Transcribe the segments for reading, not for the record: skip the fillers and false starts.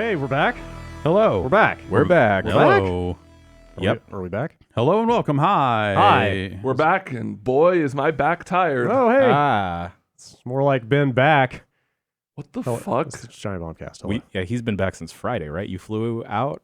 Hey, we're back. Hello. We're back. We're back. Hello. Yep. Are we back? Hello and welcome. Hi. Hi. We're back, and boy, is my back tired. Oh, hey. Ah. It's more like Ben back. What the Hello. fuck? It's Giant Bombcast. Hello. Yeah, he's been back since Friday, right? You flew out?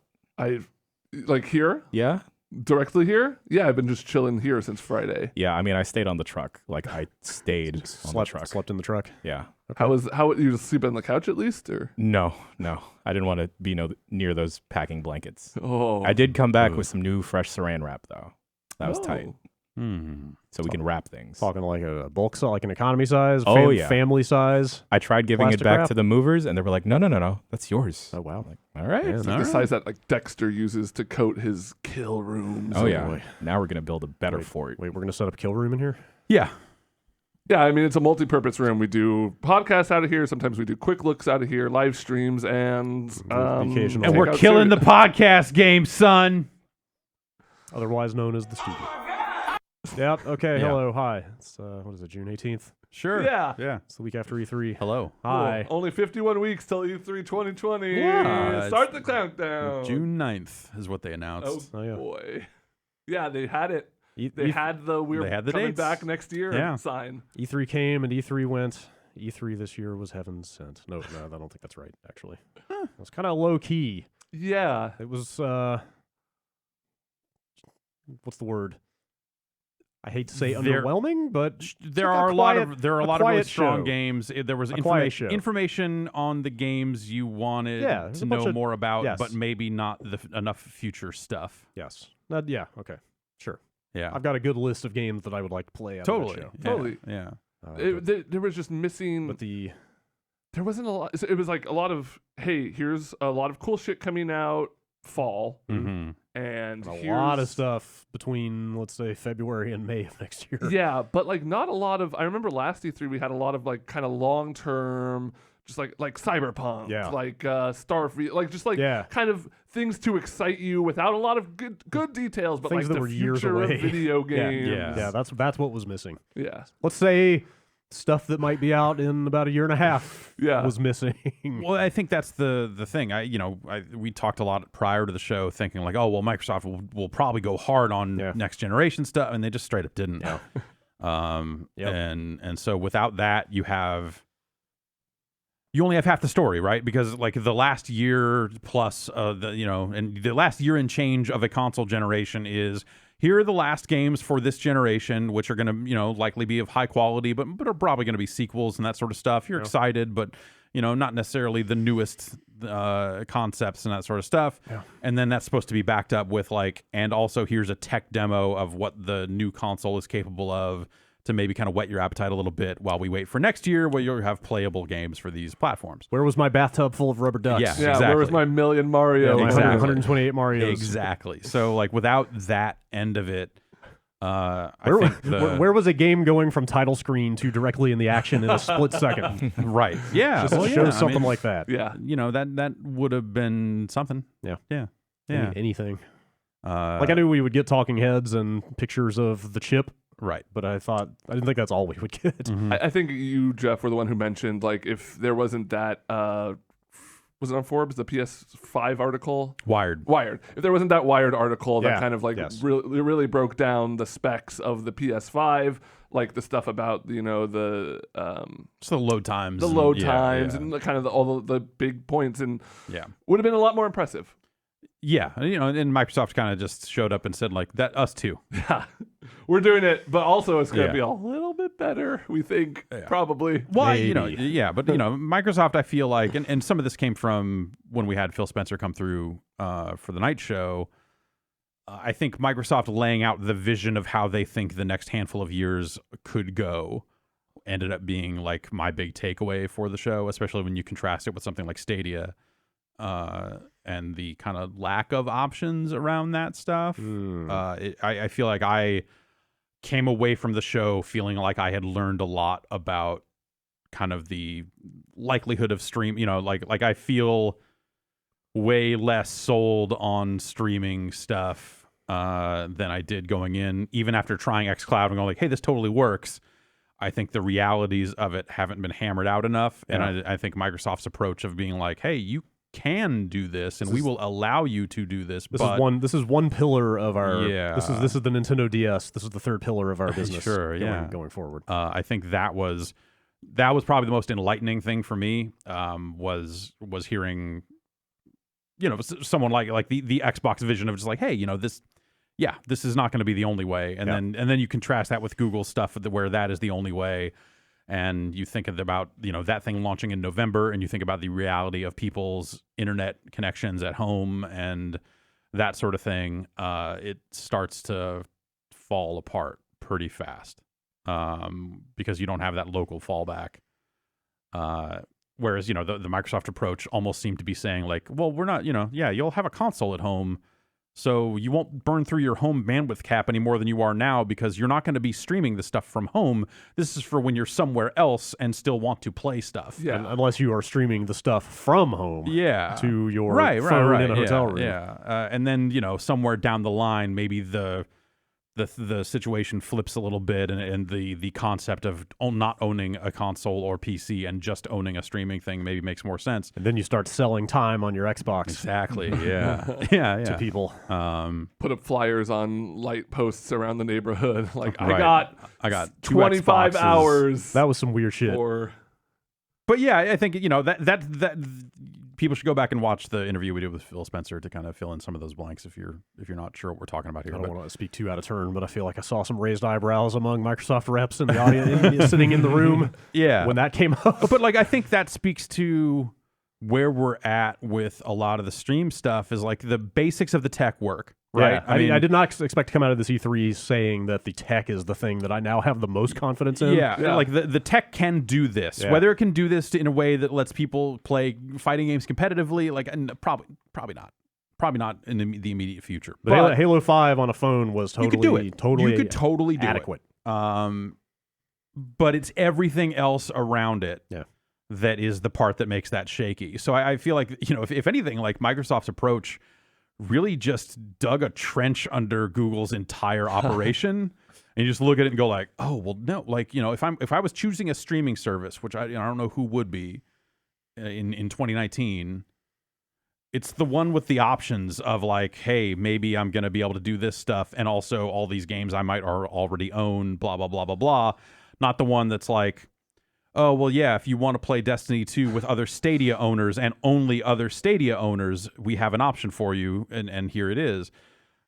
Like here? Yeah? Directly here? Yeah, I've been just chilling here since Friday. Yeah, I mean, I stayed on the truck. Like, I stayed on the truck. Slept in the truck. Yeah. Okay. How you just sleep on the couch at least, or? No. I didn't want to be near those packing blankets. Oh, I did come back with some new fresh saran wrap, though. That was Oh. tight. So we can wrap things. Talking like a bulk size, like an economy size, Oh, yeah. family size. I tried giving it Plastic back wrap? to the movers, and they were like, no, that's yours. Oh, wow. Like, all right. Man. It's like the size that like Dexter uses to coat his kill rooms. Oh, yeah. boy. Now we're going to build a better fort. Wait, we're going to set up a kill room in here? Yeah. Yeah, I mean, it's a multi-purpose room. We do podcasts out of here. Sometimes we do quick looks out of here, live streams, and The occasional- And Take we're killing the podcast game, son. Otherwise known as the studio. Yep. Okay. Yeah. Hello. Hi. It's, what is it, June 18th? Sure. Yeah. Yeah. It's the week after E3. Hello. Hi. Cool. Only 51 weeks till E3 2020. Yeah, Start the countdown. June 9th is what they announced. Oh, Oh, yeah. boy. Yeah, they had it. E- They had the They had the coming dates. back next year Yeah. sign. E3 came and E3 went. E3 this year was heaven sent. No, I don't think that's right, actually. It was kind of low key. Yeah. It was, what's the word? I hate to say There- underwhelming, but There like are a a lot quiet- of really quiet strong show. games. There was A quiet show. information on the games you wanted Yeah, there's to a bunch know of- more about, yes. but maybe not enough future stuff. yes. Yeah, okay. Sure. Yeah, I've got a good list of games that I would like to play out totally. of that show. Yeah, Totally. Yeah. There was just missing. But the There wasn't a lot. It was like a lot of, hey, here's a lot of cool shit coming out fall, Mm-hmm. and a here's, lot of stuff between, let's say, February and May of next year. Yeah, but like not a lot of. I remember last E3 we had a lot of like kind of long term, just like Cyberpunk, Yeah. like Starfield, like just like Yeah. kind of things to excite you without a lot of good details, but Things like that the were years future away. of video Yeah, games. Yeah, that's what was missing. Yeah. Let's say stuff that might be out in about a year and a half Yeah. was missing. Well, I think that's the thing. We talked a lot prior to the show, thinking like, oh well, Microsoft will probably go hard on Yeah. next generation stuff, and they just straight up didn't. Yeah. Yep. And so without that, you only have half the story, right? Because like the last year plus, and the last year and change of a console generation is, here are the last games for this generation, which are going to, likely be of high quality, but are probably going to be sequels and that sort of stuff. You're excited, but not necessarily the newest concepts and that sort of stuff. Yeah. And then that's supposed to be backed up with and also here's a tech demo of what the new console is capable of, to maybe kind of whet your appetite a little bit while we wait for next year, where you'll have playable games for these platforms. Where was my bathtub full of rubber ducks? Yeah. Yeah, Exactly. where was my million Mario? My Exactly. 128 Marios. Exactly. So like without that end of it, I Where, think where was a game going from title screen to directly in the action in a split second? right. Yeah. Just well, show yeah, something like that. Yeah. that would have been something. Yeah. Yeah. Yeah. Anything. Uh, Like I knew we would get talking heads and pictures of the chip, right. but I didn't think that's all we would get. Mhm. I think you, Jeff, were the one who mentioned like if there wasn't that was it on Forbes, the PS5 article? Wired. If there wasn't that Wired article that Yeah, kind of like yes. really broke down the specs of the PS5, like the stuff about the Just the load times. the and- load yeah, times yeah. and the, kind of all the big points, and Yeah. would have been a lot more impressive. Yeah. And Microsoft kind of just showed up and said like, that us too. Yeah, we're doing it, but also it's going to Yeah. be a little bit better, we think, probably. Well, Maybe. but Microsoft, I feel like, and some of this came from when we had Phil Spencer come through for the night show. I think Microsoft laying out the vision of how they think the next handful of years could go ended up being like my big takeaway for the show, especially when you contrast it with something like Stadia and the kind of lack of options around that stuff. I feel like I came away from the show feeling like I had learned a lot about kind of the likelihood of stream, like I feel way less sold on streaming stuff than I did going in, even after trying xCloud and going like, hey, this totally works. I think the realities of it haven't been hammered out enough. And I think Microsoft's approach of being like, hey, you can do this, and we will allow you to do this. This but is one pillar of our. Yeah. This is the Nintendo DS. This is the third pillar of our business. Sure, going forward. I think that was probably the most enlightening thing for me. Was hearing, someone like the Xbox vision of just like, hey, this. Yeah, this is not going to be the only way, and then you contrast that with Google stuff where that is the only way, and you think about that thing launching in November, and you think about the reality of people's internet connections at home and that sort of thing. It starts to fall apart pretty fast because you don't have that local fallback. Whereas the Microsoft approach almost seemed to be saying like, well, we're not, you'll have a console at home. So you won't burn through your home bandwidth cap any more than you are now because you're not going to be streaming the stuff from home. This is for when you're somewhere else and still want to play stuff. Yeah. And unless you are streaming the stuff from home to your phone in a hotel room. Yeah. And then, somewhere down the line, maybe the situation flips a little bit and the concept of not owning a console or PC and just owning a streaming thing maybe makes more sense. And then you start selling time on your Xbox. Exactly. Yeah. yeah. To people. Put up flyers on light posts around the neighborhood. Like, Right. I got two 25 Xboxes. hours. That was some weird shit. But yeah, I think that people should go back and watch the interview we did with Phil Spencer to kind of fill in some of those blanks if you're not sure what we're talking about here. I don't want to speak too out of turn, but I feel like I saw some raised eyebrows among Microsoft reps in the audience sitting in the room. Yeah, when that came up. But I think that speaks to where we're at with a lot of the stream stuff. Is like the basics of the tech work. Right. Yeah. I mean, I did not expect to come out of this E3 saying that the tech is the thing that I now have the most confidence in. Yeah. Like the tech can do this. Yeah. Whether it can do this in a way that lets people play fighting games competitively, probably not. Probably not in the immediate future. But Halo 5 on a phone was totally, you could do it. Totally, you could totally do adequate. It. But it's everything else around it. Yeah. That is the part that makes that shaky. So I feel like if anything, like Microsoft's approach really just dug a trench under Google's entire operation, and you just look at it and go like, oh well, no, like if I was choosing a streaming service, which I don't know who would be in 2019, it's the one with the options of like, hey, maybe I'm gonna be able to do this stuff, and also all these games I might already own, blah blah blah blah blah. Not the one that's like, oh, well, yeah, if you want to play Destiny 2 with other Stadia owners and only other Stadia owners, we have an option for you, and here it is.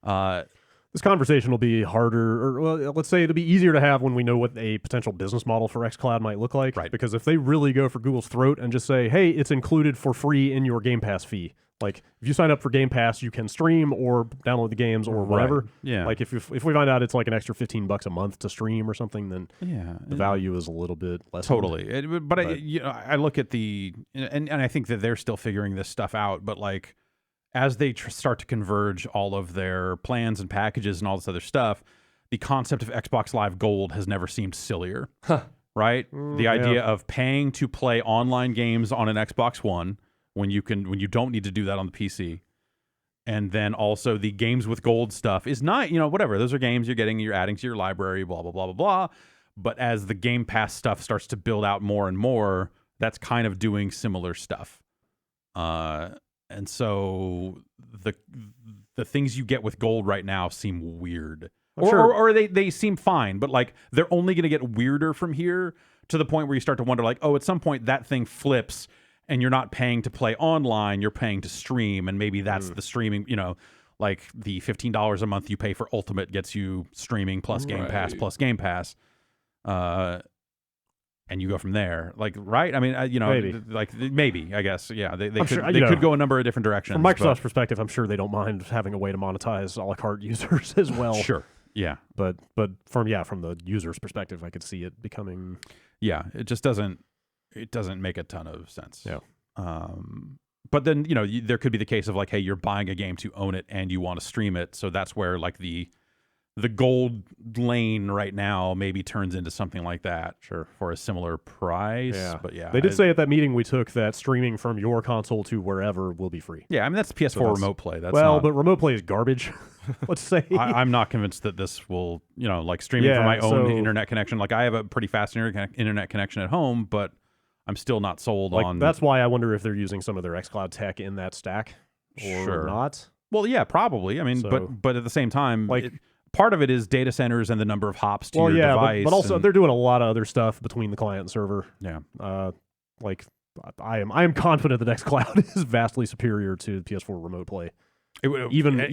This conversation will be harder, or well, let's say it'll be easier to have when we know what a potential business model for xCloud might look like. Right. Because if they really go for Google's throat and just say, hey, it's included for free in your Game Pass fee. Like, if you sign up for Game Pass, you can stream or download the games or whatever. Right. Yeah. Like, if we find out it's like an extra $15 a month to stream or something, then the value is a little bit less. Totally. But I look at and I think that they're still figuring this stuff out, but like, as they start to converge all of their plans and packages and all this other stuff, the concept of Xbox Live Gold has never seemed sillier. Right? The idea of paying to play online games on an Xbox One when you don't need to do that on the PC. And then also the games with gold stuff is not, whatever. Those are games you're adding to your library, blah, blah, blah, blah, blah. But as the Game Pass stuff starts to build out more and more, that's kind of doing similar stuff. And so the things you get with gold right now seem weird. Or they seem fine, but like they're only going to get weirder from here to the point where you start to wonder like, oh, at some point that thing flips and you're not paying to play online, you're paying to stream, and maybe that's the streaming, like the $15 a month you pay for Ultimate gets you streaming plus Game Pass plus Game Pass. And you go from there, like, right? I mean, maybe, I guess, yeah. They could go a number of different directions. From Microsoft's perspective, I'm sure they don't mind having a way to monetize a la carte users as well. Sure, yeah. But from the user's perspective, I could see it becoming. Yeah, it just doesn't make a ton of sense. Yeah. But then there could be the case of like, hey, you're buying a game to own it and you want to stream it, so that's where like the gold lane right now maybe turns into something like that. Sure. For a similar price. Yeah. But yeah. They did say at that meeting we took that streaming from your console to wherever will be free. Yeah, I mean, that's PS4 remote play. That's but remote play is garbage. Let's say. I'm not convinced that this will, like streaming from my own internet connection. Like I have a pretty fast internet connection at home, but I'm still not sold Like on. that's why I wonder if they're using some of their xCloud tech in that stack or Sure. not. Well, yeah, probably. I mean, So- but at the same time, Like- part of it is data centers and the number of hops to Well, your yeah, device. but also and- they're doing a lot of other stuff between the client and server. yeah. Like I am confident that xCloud is vastly superior to PS4 remote play. Even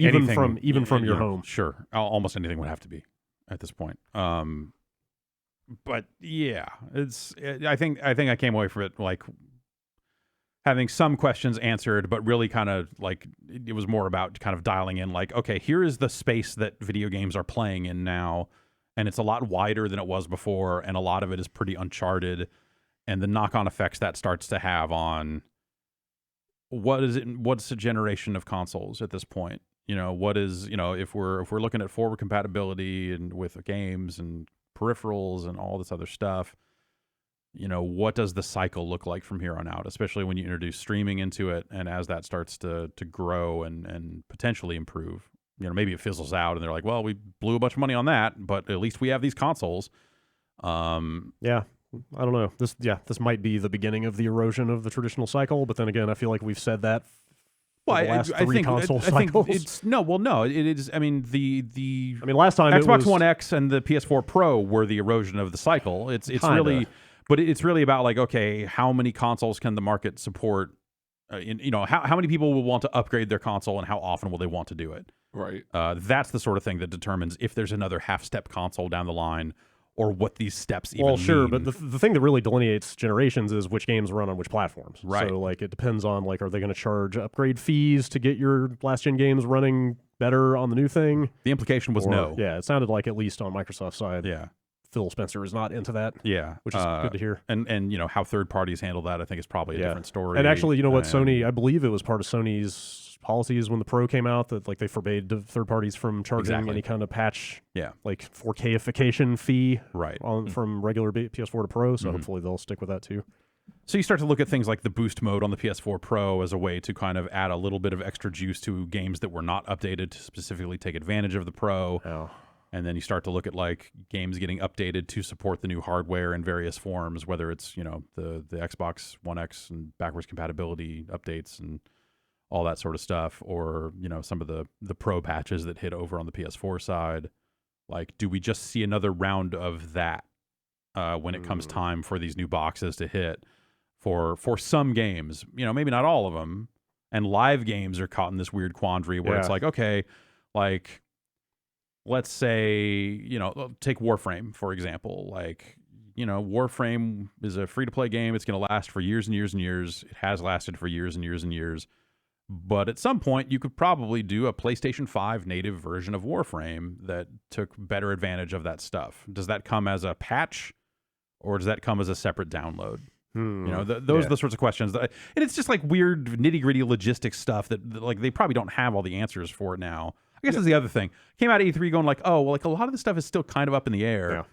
from your home. Sure, almost anything would have to be at this point. But yeah, I think I came away from it like having some questions answered, but really kind of like it was more about kind of dialing in like, okay, here is the space that video games are playing in now, and it's a lot wider than it was before, and a lot of it is pretty uncharted, and the knock-on effects that starts to have on what's a generation of consoles at this point. What is, if we're looking at forward compatibility and with games and peripherals and all this other stuff, what does the cycle look like from here on out, especially when you introduce streaming into it, and as that starts to grow and potentially improve. Maybe it fizzles out and they're like, well, we blew a bunch of money on that, but at least we have these consoles. Yeah. I don't know. This might be the beginning of the erosion of the traditional cycle, but then again, I feel like we've said that for the last three console cycles. It is. I mean, last time Xbox it was, One X and the PS4 Pro were the erosion of the cycle. It's Kinda. really, but it's really about like, okay, how many consoles can the market support? How many people will want to upgrade their console, and how often will they want to do it? Right. That's the sort of thing that determines if there's another half-step console down the line, or what these steps even well, sure, mean. but the thing that really delineates generations is which games run on which platforms. Right. So, like, it depends on, like, are they going to charge upgrade fees to get your last-gen games running better on the new thing? The implication was Or- no. Yeah, it sounded like, at least on Microsoft's side, Yeah. Phil Spencer is not into that, Yeah. which is good to hear. And how third parties handle that, I think, is probably a different story. And actually, you know what, And- Sony, I believe it was part of Sony's policies when the Pro came out that, like, they forbade the third parties from charging Exactly. any kind of patch, Yeah. like 4Kification fee Right. from regular PS4 to Pro. So Mhm. hopefully they'll stick with that too. So you start to look at things like the boost mode on the PS4 Pro as a way to kind of add a little bit of extra juice to games that were not updated to specifically take advantage of the Pro. Oh. And then you start to look at like games getting updated to support the new hardware in various forms, whether it's, the Xbox One X and backwards compatibility updates and all that sort of stuff, or, some of the Pro patches that hit over on the PS4 side. Like, do we just see another round of that when it comes time for these new boxes to hit for some games? Maybe not all of them. And live games are caught in this weird quandary where it's Yeah. like, okay, like, let's say, take Warframe, for example. Like, Warframe is a free-to-play game. It's going to last for years and years and years. It has lasted for years and years and years. But at some point, you could probably do a PlayStation 5 native version of Warframe that took better advantage of that stuff. Does that come as a patch, or does that come as a separate download? Those are the sorts of questions and it's just like weird nitty-gritty logistics stuff that like they probably don't have all the answers for now. I guess that's the other thing. Came out of E3 going like, oh, well, like a lot of this stuff is still kind of up in the air.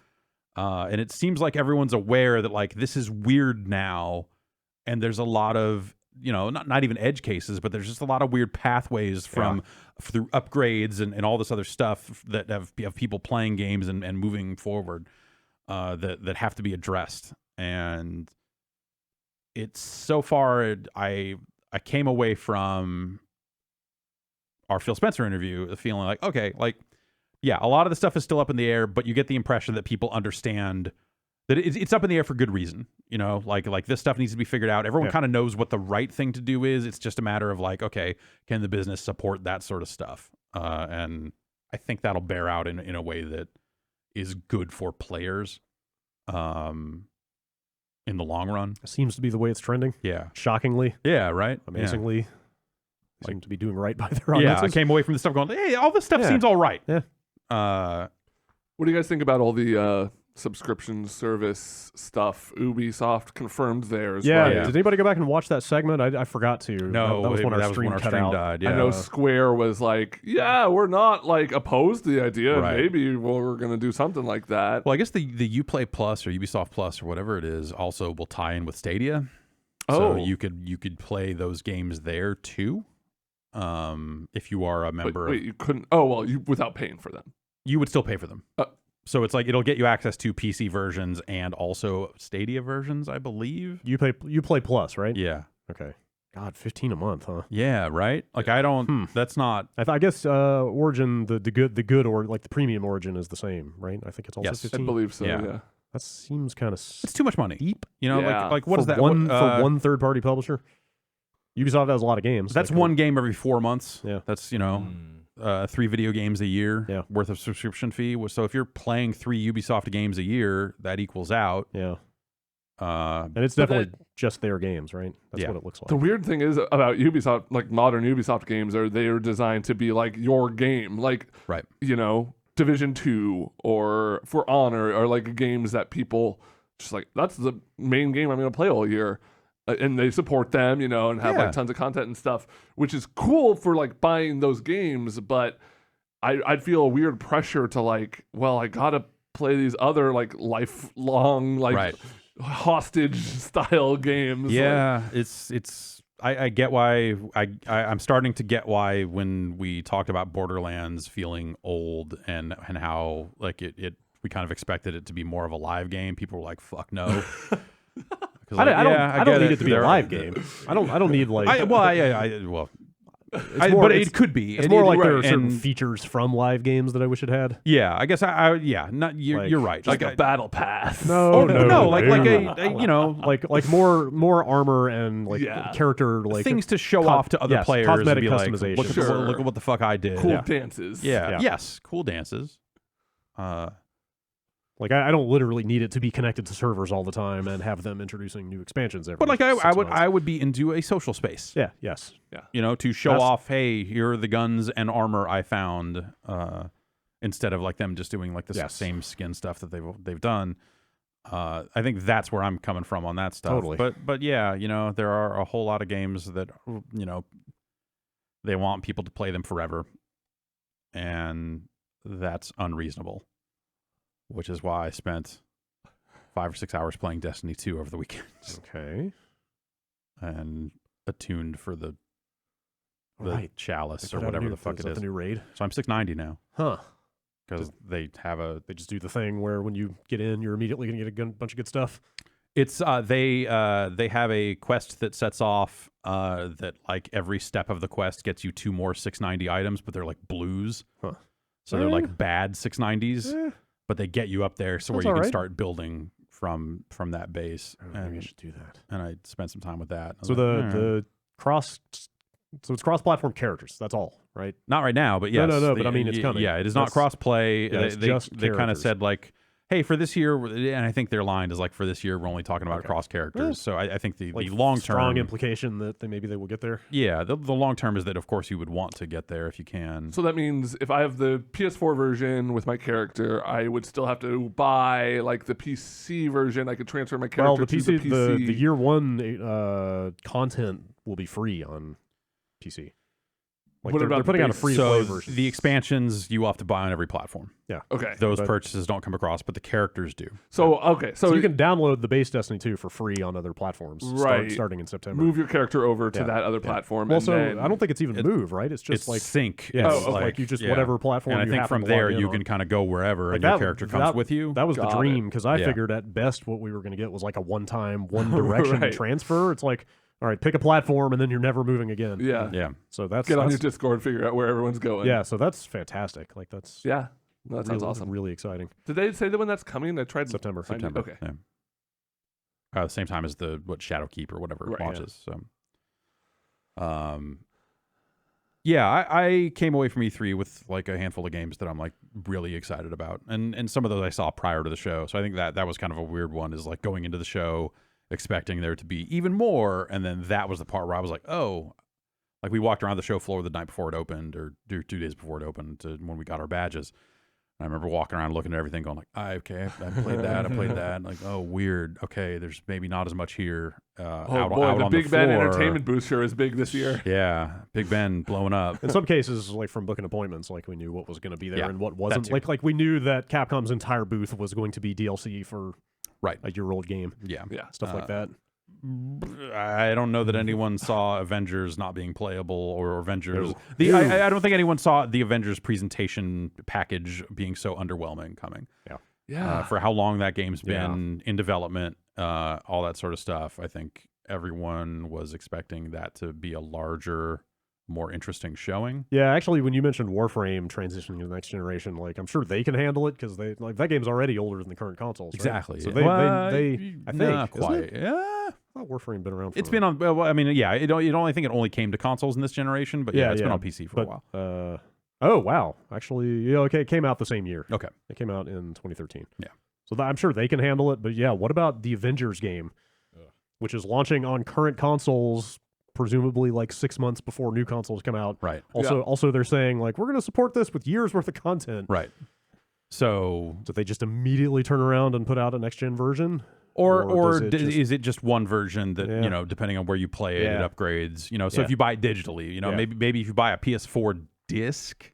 Yeah. And it seems like everyone's aware that like this is weird now, and there's a lot of, not even edge cases, but there's just a lot of weird pathways through upgrades and all this other stuff that have people playing games and moving forward that have to be addressed. And it's so far, I came away from our Phil Spencer interview feeling like, okay, like, yeah, a lot of the stuff is still up in the air, but you get the impression that people understand that it's up in the air for good reason. Like this stuff needs to be figured out. Everyone kind of knows what the right thing to do is. It's just a matter of like, okay, can the business support that sort of stuff? And I think that'll bear out in a way that is good for players in the long run. Seems to be the way it's trending. Yeah. Shockingly, Yeah, right? amazingly, seem to be doing right by their Yeah, I audiences. came away from the stuff going, hey, all this stuff Yeah. seems all right. Yeah. What do you guys think about all the subscription service stuff? Ubisoft confirmed theirs. Yeah, right? did anybody go back and watch that segment? I forgot to. No, that was when our that was stream when our cut stream out. died. I Yeah. know Square was like, yeah, we're not like opposed to the idea. Right. Maybe we're going to do something like that. Well, I guess the Uplay Plus or Ubisoft Plus or whatever it is also will tie in with Stadia. Oh. So you could play those games there too. If you are a member Wait, you couldn't. Oh, well, you without paying for them. you would still pay for them. So it's like it'll get you access to PC versions and also Stadia versions, I believe. You play Plus, right? Yeah. Okay. God, $15 a month, huh? Yeah, right? Like I don't that's not I guess Origin, the good or like the premium Origin is the same, right? I think it's also Yes. 15. I believe so. Yeah. Yeah. That seems kind of it's too much money. steep. You know, Yeah. like what is that? for one third party publisher? Ubisoft has a lot of games. That's Like, one game every 4 months. Yeah. That's, 3 video games a year Yeah. worth of subscription fee. So if you're playing 3 Ubisoft games a year, that equals out. Yeah. And And it's definitely just their games, right? That's what it looks like. The weird thing is about Ubisoft, like modern Ubisoft games, they are designed to be like your game, like right. Division 2 or For Honor are like games that people just like, that's the main game I'm going to play all year. And they support them, and have like tons of content and stuff, which is cool for like buying those games. But I'd feel a weird pressure to like, well, I got to play these other like lifelong, like hostage style games. Yeah, I get why I'm starting to get why when we talked about Borderlands feeling old and how like it we kind of expected it to be more of a live game. People were like, "Fuck no." I don't need it to be a live game. I don't need like. But it could be. It's more like there are right. certain features from live games that I wish it had. Yeah, I guess you're right. Like a battle pass. No, like like more armor and like character like things to show off to other players. Cosmetic and be customization. Like, look at what the fuck I did. Cool dances. Yeah. Yes. Cool dances. Like I don't literally need it to be connected to servers all the time and have them introducing new expansions every. But like 6 months. I would be into a social space. Yeah. Yes. Yeah. To show off, hey, here are the guns and armor I found. Instead of like them just doing like the same skin stuff that they've done. I think that's where I'm coming from on that stuff. Totally. But yeah, there are a whole lot of games that they want people to play them forever, and that's unreasonable. Which is why I spent 5 or 6 hours playing Destiny 2 over the weekend. Okay. And attuned for the chalice They or put out whatever a the fuck it is. The new raid. So I'm 690 now. Huh. Because they just do the thing where when you get in, you're immediately going to get a bunch of good stuff. It's they have a quest that sets off that like every step of the quest gets you 2 more 690 items, but they're like blues. Huh. So they're like bad 690s. But they get you up there so where you can start building from that base. Maybe I should do that. And I spent some time with that. So the it's cross-platform characters. That's all, right? Not right now, but yes. No. But I mean, it's coming. Yeah, it is not cross-play. They kind of said like, hey, for this year, and I think their line is like, for this year, we're only talking about cross characters. So I think the long term strong implication that maybe they will get there. Yeah, the long term is that of course you would want to get there if you can. So that means if I have the PS4 version with my character, I would still have to buy like the PC version. I could transfer my character to the PC. The year one content will be free on PC. Like they're putting out a free-to-play version. The expansions you will have to buy on every platform. Yeah. Okay. Those purchases don't come across, but the characters do. So you can download the base Destiny 2 for free on other platforms, starting in September. Move your character over to that other platform. Well, I don't think it's even move, right? It's just like sync. Yeah, like you just whatever platform. And I think from there you can kind of go wherever, and your character comes with you. That was the dream because I figured at best what we were going to get was like a one-time, one-direction transfer. It's like, all right, pick a platform, and then you're never moving again. Yeah. So that's get on your Discord, figure out where everyone's going. Yeah, so that's fantastic. Like that sounds awesome. Really exciting. Did they say that when that's coming? I tried September. Okay. Yeah. The same time as the Shadowkeep or whatever launches. Yeah. So, I came away from E3 with like a handful of games that I'm like really excited about, and some of those I saw prior to the show. So I think that was kind of a weird one. Is like going into the show expecting there to be even more, and then that was the part where I was like, oh, like we walked around the show floor the night before it opened, or 2 days before it opened, when we got our badges. And I remember walking around looking at everything going like, I played that, I played that, and like, oh, weird, okay, there's maybe not as much here out the on Big the Ben floor. Entertainment booth sure is big this year. Yeah, Big Ben blowing up. In some cases, like from booking appointments, like we knew what was going to be there and what wasn't. Like we knew that Capcom's entire booth was going to be DLC for a year-old game. Yeah. Stuff like that. I don't know that anyone saw Avengers not being playable or Avengers. I don't think anyone saw the Avengers presentation package being so underwhelming coming. Yeah. For how long that game's been in development, all that sort of stuff. I think everyone was expecting that to be a larger, more interesting showing. Yeah, actually, when you mentioned Warframe transitioning to the next generation, like I'm sure they can handle it because they like that game's already older than the current consoles. Right? Exactly. So Yeah. they I think not quite. Isn't it? Yeah. I thought Warframe been around. It's been on. Well, I mean, yeah. I think it only came to consoles in this generation, but it's been on PC for a while. Oh wow, actually, okay, it came out the same year. Okay, it came out in 2013. Yeah, so I'm sure they can handle it. But yeah, what about the Avengers game, which is launching on current consoles, presumably like 6 months before new consoles come out? Right. Also, they're saying like we're going to support this with years worth of content. Right. So they just immediately turn around and put out a next gen version. Or is it just one version that depending on where you play it, it upgrades? So if you buy it digitally, maybe if you buy a PS4 disc,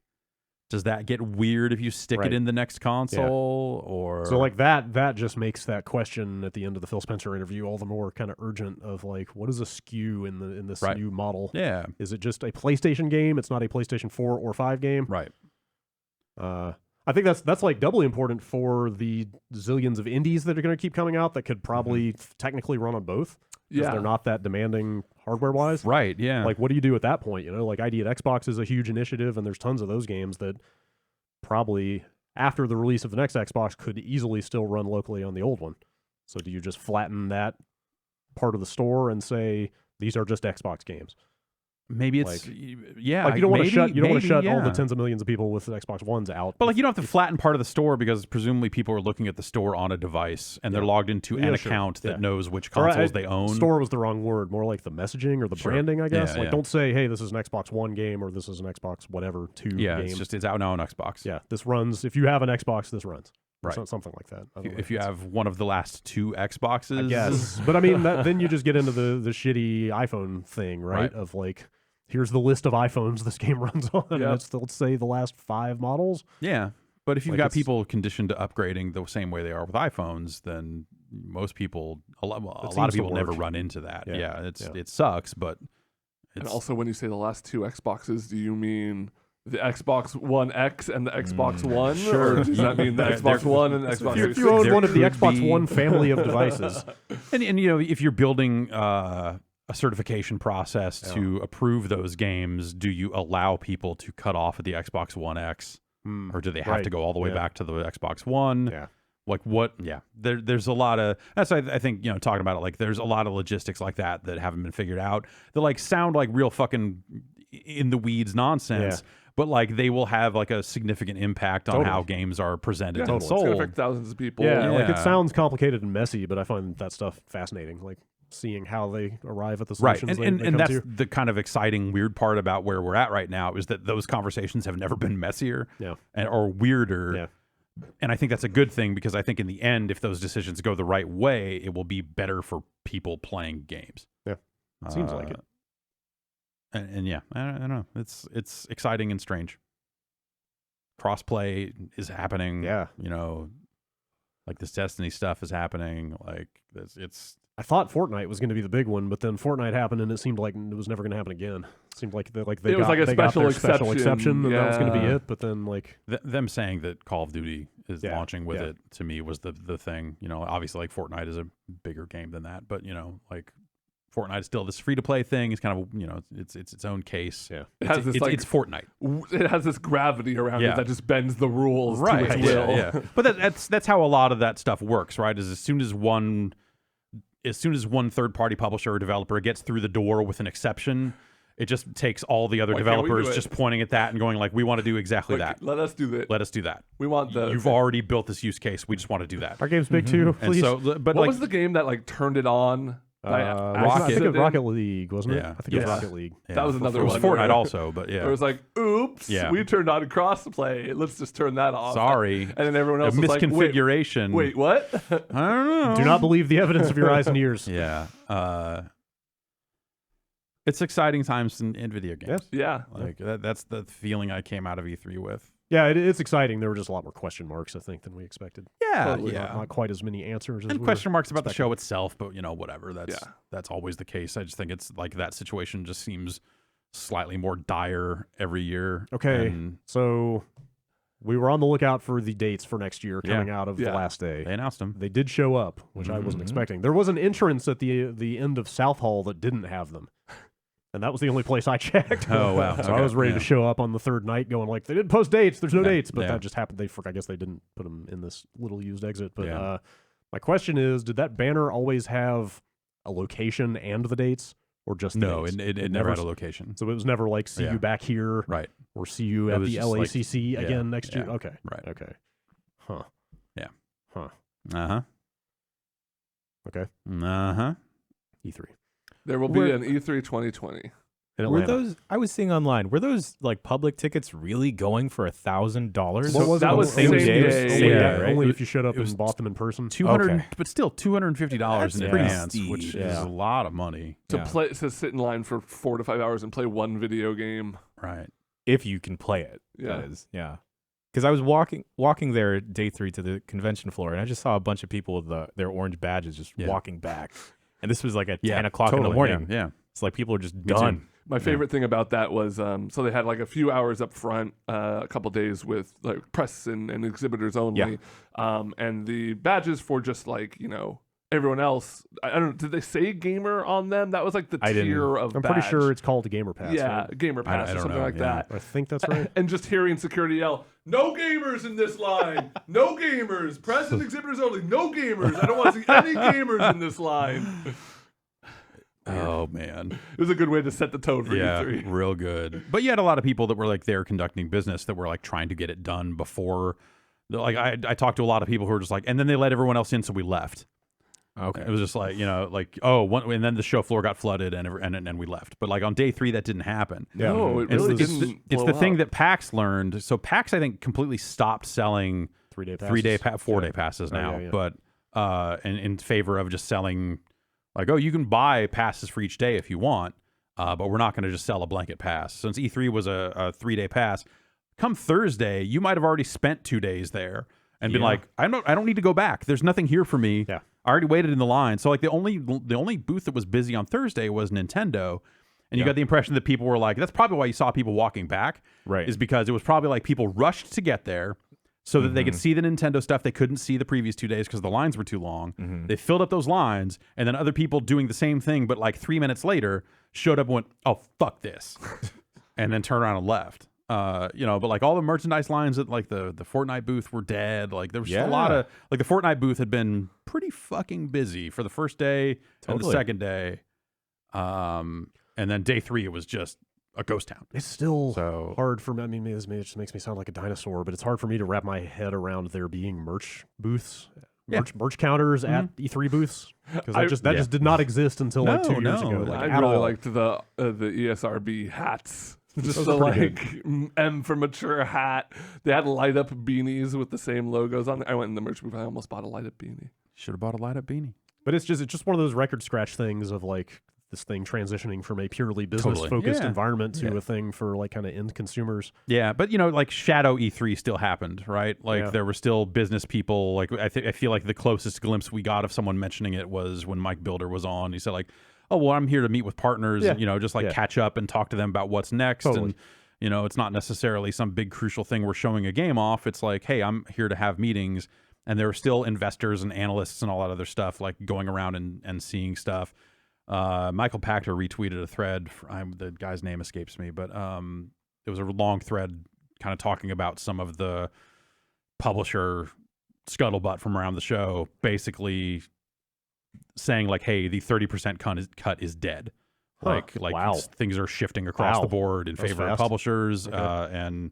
does that get weird if you stick it in the next console? Or so like that just makes that question at the end of the Phil Spencer interview all the more kind of urgent. Of like, what is a SKU in this new model? Yeah, is it just a PlayStation game? It's not a PlayStation 4 or 5 game, right? I think that's like doubly important for the zillions of indies that are going to keep coming out that could probably technically run on both. Yeah, they're not that demanding hardware wise. Right. Yeah. Like, what do you do at that point? Like ID at Xbox is a huge initiative, and there's tons of those games that probably after the release of the next Xbox could easily still run locally on the old one. So do you just flatten that part of the store and say these are just Xbox games? Maybe it's like you don't want to shut all the tens of millions of people with Xbox Ones out. But like you don't have to flatten part of the store because presumably people are looking at the store on a device and they're logged into an account that knows which consoles they own. Store was the wrong word. More like the messaging or the branding, I guess. Don't say, hey, this is an Xbox One game or this is an Xbox whatever 2 game. It's out now on Xbox. Yeah, this runs. If you have an Xbox, this runs. Right. Something like that. If you have one of the last 2 Xboxes. I guess. But I mean, then you just get into the shitty iPhone thing, right? Of like, here's the list of iPhones this game runs on. And it's, let's say, the last 5 models. Yeah. But if you've got people conditioned to upgrading the same way they are with iPhones, then most people, a lot of people never run into that. Yeah, it sucks, but and also when you say the last 2 Xboxes, do you mean the Xbox One X and the Xbox One? Or does that mean the Xbox One and the Xbox 360? If you own one of the Xbox One family of devices. And if you're building a certification process to approve those games, do you allow people to cut off at the Xbox One X? Or do they have to go all the way back to the Xbox One? Yeah. Like what? Yeah. There's a lot of, that's I think, talking about it, like there's a lot of logistics like that haven't been figured out that like sound like real fucking in the weeds nonsense. But like they will have like a significant impact on how games are presented and sold. It's gonna affect thousands of people. Like it sounds complicated and messy, but I find that stuff fascinating. Like seeing how they arrive at the solutions. And that's the kind of exciting, weird part about where we're at right now is that those conversations have never been messier or weirder. Yeah. And I think that's a good thing because I think in the end, if those decisions go the right way, it will be better for people playing games. Yeah, it seems like it. And yeah, I don't know. It's exciting and strange. Crossplay is happening. Yeah, like this Destiny stuff is happening. Like it's. I thought Fortnite was going to be the big one, but then Fortnite happened, and it seemed like it was never going to happen again. It seemed like they got a special exception, and that was going to be it. But then them saying that Call of Duty is launching with it to me was the thing. Obviously like Fortnite is a bigger game than that, but like Fortnite is still this free to play thing. It's kind of it's its own case. Yeah, it's Fortnite. It has this gravity around it that just bends the rules to its will. Yeah. But that's how a lot of that stuff works, right? Is as soon as one third-party publisher or developer gets through the door with an exception, it just takes all the other developers just pointing at that and going like, we want to do exactly that. Let us do that. Let us do that. We want You've already built this use case. We just want to do that. Our game's big too, please. And so, but what was the game that turned it on? I think it was Rocket League, wasn't it? Yeah. I think it was Rocket League. Yeah. That was another one. It was Fortnite also, but yeah. It was like, oops, we turned on crossplay. Let's just turn that off. Sorry. And then everyone else was like, misconfiguration. Wait, what? I don't know. Do not believe the evidence of your eyes and ears. Yeah. It's exciting times in video games. Yeah. Like that's the feeling I came out of E3 with. Yeah, it's exciting. There were just a lot more question marks, I think, than we expected. Yeah, Totally. Not quite as many answers. As and we question were marks about the expecting. show itself, but whatever. That's always the case. I just think it's like that situation just seems slightly more dire every year. Okay, and so we were on the lookout for the dates for next year coming out of the last day. they announced them. They did show up, which I wasn't expecting. There was an entrance at the end of South Hall that didn't have them. And that was the only place I checked. Oh, wow. So I Okay. was ready to show up on the third night going like, they didn't post dates. There's no dates. But Yeah. that just happened. I guess they didn't put them in this little used exit. But Yeah. my question is, did that banner always have a location and the dates? Or just the No, dates? it never had a location. So it was never like, see Yeah. you back here. Right. Or see you It at was the just like- LACC yeah, again next year. yeah, Okay. right. Okay. Huh. Yeah. Huh. Uh-huh. Okay. Uh-huh. E3. There will be Where- an E3 2020. In Were Atlanta. those? I was seeing online. Were those like public tickets really going for $1,000? What was that it? was Same same day. day. Only, Yeah, right? only if you showed up It was and bought them in person. 200, Okay. but still $250 in That's pretty advance, steep. which is Yeah. a lot of money. To sit in line for 4 to 5 hours and play one video game. Right. If you can play it, Yeah. that is, yeah. Because I was walking there day 3 to the convention floor, and I just saw a bunch of people with their orange badges just Yeah. walking back. And this was like at Yeah, 10 o'clock in totally, the morning. Yeah. It's like people are just too. done. My favorite thing about that was so they had like a few hours up front, a couple days with like press and exhibitors only, and the badges for just like everyone else. I don't know. Did they say gamer on them? That was like the I didn't. tier of. I'm pretty badge. sure it's called a Gamer Pass. Yeah, right? gamer pass I or don't something know, like yeah. that. I think that's right. And just hearing security yell, "No gamers in this line! No gamers! Press and exhibitors only! No gamers! I don't want to see any gamers in this line." Oh, man. It was a good way to set the tone for Yeah, E3. real good. But you had a lot of people that were like there conducting business that were like trying to get it done before. Like I talked to a lot of people who were just like, and then they let everyone else in, so we left. Okay. It was just like and then the show floor got flooded and we left. But like on day 3, that didn't happen. No, it And really it's didn't. it's blow the thing up. that PAX learned. So PAX, I think, completely stopped selling 3-day passes. 4-day passes Oh, now, yeah. but in favor of just selling like, oh, you can buy passes for each day if you want, but we're not going to just sell a blanket pass. Since E3 was a 3-day pass, come Thursday, you might have already spent 2 days there and been like, I don't need to go back. There's nothing here for me. Yeah. I already waited in the line. So like the only booth that was busy on Thursday was Nintendo. And you got the impression that people were like, that's probably why you saw people walking back. Right. Is because it was probably like people rushed to get there so that they could see the Nintendo stuff they couldn't see the previous 2 days because the lines were too long. They filled up those lines, and then other people doing the same thing, but like 3 minutes later, showed up and went, oh, fuck this. And then turned around and left. But like all the merchandise lines at like the Fortnite booth were dead. Like there was just a lot of like the Fortnite booth had been pretty fucking busy for the first day and the Totally. second day. And then day 3, it was just a ghost town. It's still So- hard for me. I mean, it just makes me sound like a dinosaur, but it's hard for me to wrap my head around there being merch booths, merch counters at E3 booths, because that just did not exist until like 2 years ago. Like, I at really all. liked the ESRB hats. Just Those the are pretty like M for mature hat. They had light up beanies with the same logos on. I went in the merch booth. I almost bought a light up beanie. Should have bought a light up beanie. But it's just one of those record scratch things of like this thing transitioning from a purely business focused Yeah. environment to a thing for like kind of end consumers. Yeah, but like Shadow E3 still happened, right? Like Yeah. there were still business people. Like I feel like the closest glimpse we got of someone mentioning it was when Mike Builder was on. He said like, "Oh well, I'm here to meet with partners, and just like catch up and talk to them about what's next." Totally. And it's not necessarily some big crucial thing we're showing a game off. It's like, hey, I'm here to have meetings, and there are still investors and analysts and all that other stuff like going around and seeing stuff. Michael Pachter retweeted a thread. The guy's name escapes me, but it was a long thread kind of talking about some of the publisher scuttlebutt from around the show, basically saying like, hey, the 30% cut is dead. Huh. Like Wow. things are shifting across Wow. the board in That was favor of fast. publishers Okay.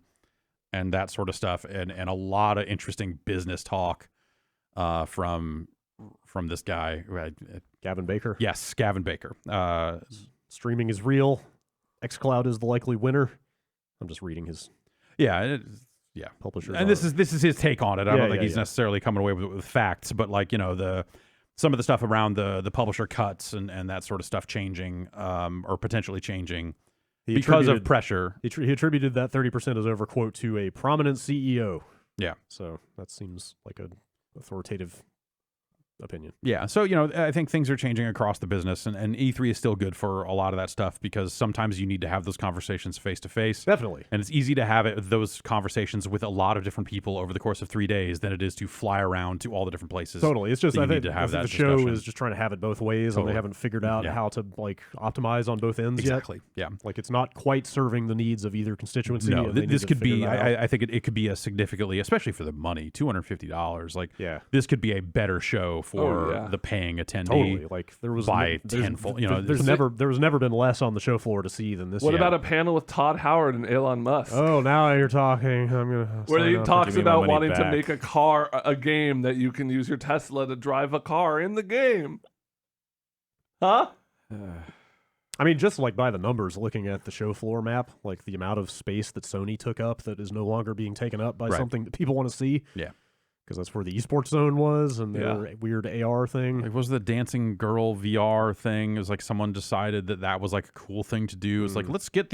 and that sort of stuff, and a lot of interesting business talk from this guy. Gavin Baker. Yes, Gavin Baker. Streaming is real. xCloud is the likely winner. I'm just reading his Yeah, publisher. and this is his take on it. I don't think he's yeah. necessarily coming away with facts, but like the some of the stuff around the publisher cuts and that sort of stuff changing or potentially changing because of pressure. He attributed that 30% as over quote to a prominent CEO. Yeah. So that seems like an authoritative opinion. Yeah. So, I think things are changing across the business, and E3 is still good for a lot of that stuff because sometimes you need to have those conversations face to face. Definitely. And it's easy to have those conversations with a lot of different people over the course of 3 days than it is to fly around to all the different places. Totally. It's just, I think the show discussion. is just trying to have it both ways, Totally. and they haven't figured out how to optimize on both ends Exactly. yet. Yeah. Like it's not quite serving the needs of either constituency. No, and they this need to could be. figure that out. I think it could be a significantly, especially for the money, $250. Like, Yeah. this could be a better show for the paying attendee. Totally. Like there was by there's- tenfold. There's never been less on the show floor to see than this. What year. about a panel with Todd Howard and Elon Musk? Oh, now you're talking. I'm gonna. Where sign he up. talks Give me my about money wanting to back. make a game that you can use your Tesla to drive a car in the game. Huh? I mean, just like by the numbers, looking at the show floor map, like the amount of space that Sony took up that is no longer being taken up by Right. something that people want to see. Yeah. Because that's where the esports zone was and their weird AR thing. Like, was the dancing girl VR thing? It was like someone decided that was like a cool thing to do. It's like, let's get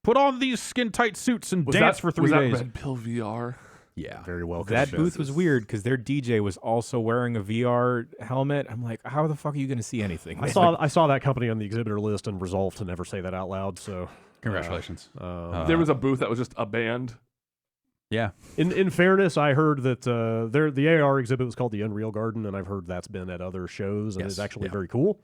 put on these skin tight suits and dance for 3 days. Was that Red Pill VR? Yeah. Very well. That constructed. booth was weird because their DJ was also wearing a VR helmet. I'm like, how the fuck are you going to see anything? I saw that company on the exhibitor list and resolved to never say that out loud. So Congratulations. There was a booth that was just a band. Yeah. In fairness, I heard that the AR exhibit was called the Unreal Garden, and I've heard that's been at other shows and Yes, is actually yeah. very cool.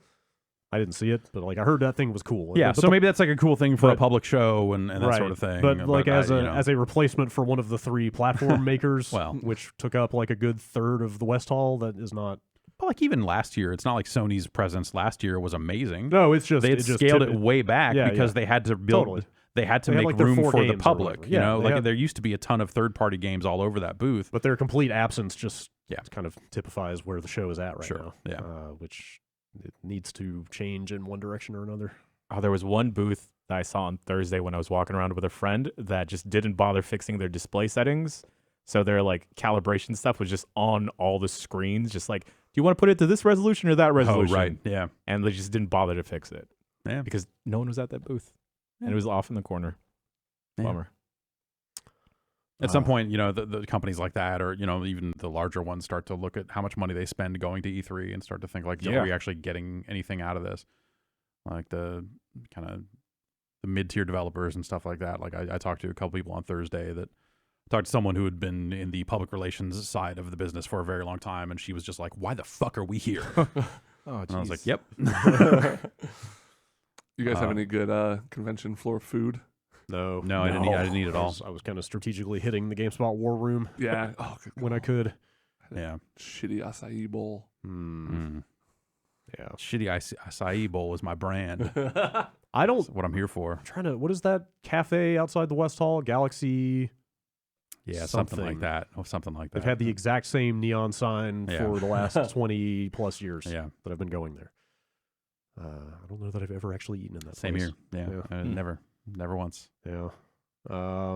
I didn't see it, but like I heard that thing was cool. Yeah. But So maybe that's like a cool thing for a but- public show and that right. sort of thing. But like as as a replacement for one of the 3 platform makers, Well. which took up like a good third of the West Hall, that is not. But like even last year, it's not like Sony's presence last year was amazing. No, it's just They had it just scaled tip- it way back Yeah, because yeah. they had to build. Totally. They had to They had, make like, their room 4 for the games or public. whatever. You Yeah, know, they like had- there used to be a ton of third-party games all over that booth. But their complete absence just Yeah. kind of typifies where the show is at right Sure, now. yeah. Which it needs to change in one direction or another. Oh, there was one booth that I saw on Thursday when I was walking around with a friend that just didn't bother fixing their display settings. So their like calibration stuff was just on all the screens, just like, do you want to put it to this resolution or that resolution? Oh, right. Yeah. And they just didn't bother to fix it Yeah. because no one was at that booth. And it was off in the corner. Yeah. Bummer. At some point, the companies like that, or even the larger ones, start to look at how much money they spend going to E3 and start to think like, Yeah. are we actually getting anything out of this? Like the kind of the mid-tier developers and stuff like that. Like I talked to a couple people on Thursday that talked to someone who had been in the public relations side of the business for a very long time, and she was just like, "Why the fuck are we here?" Oh, And I was like, jeez. "Yep." You guys have any good convention floor food? No, No, I didn't eat it all. I was kind of strategically hitting the GameSpot war room Yeah. Oh, good when I call. could. Yeah. Shitty acai bowl. Mm. Yeah. Shitty acai bowl is my brand. I don't. That's what I'm here for. I'm trying to. What is that cafe outside the West Hall? Galaxy. Yeah, something like Something. that. Oh, something like that. They've had the exact same neon sign Yeah. for the last 20 plus years Yeah. that I've been going there. I don't know that I've ever actually eaten in that Same place. here. Yeah. Yeah. Never once. Yeah.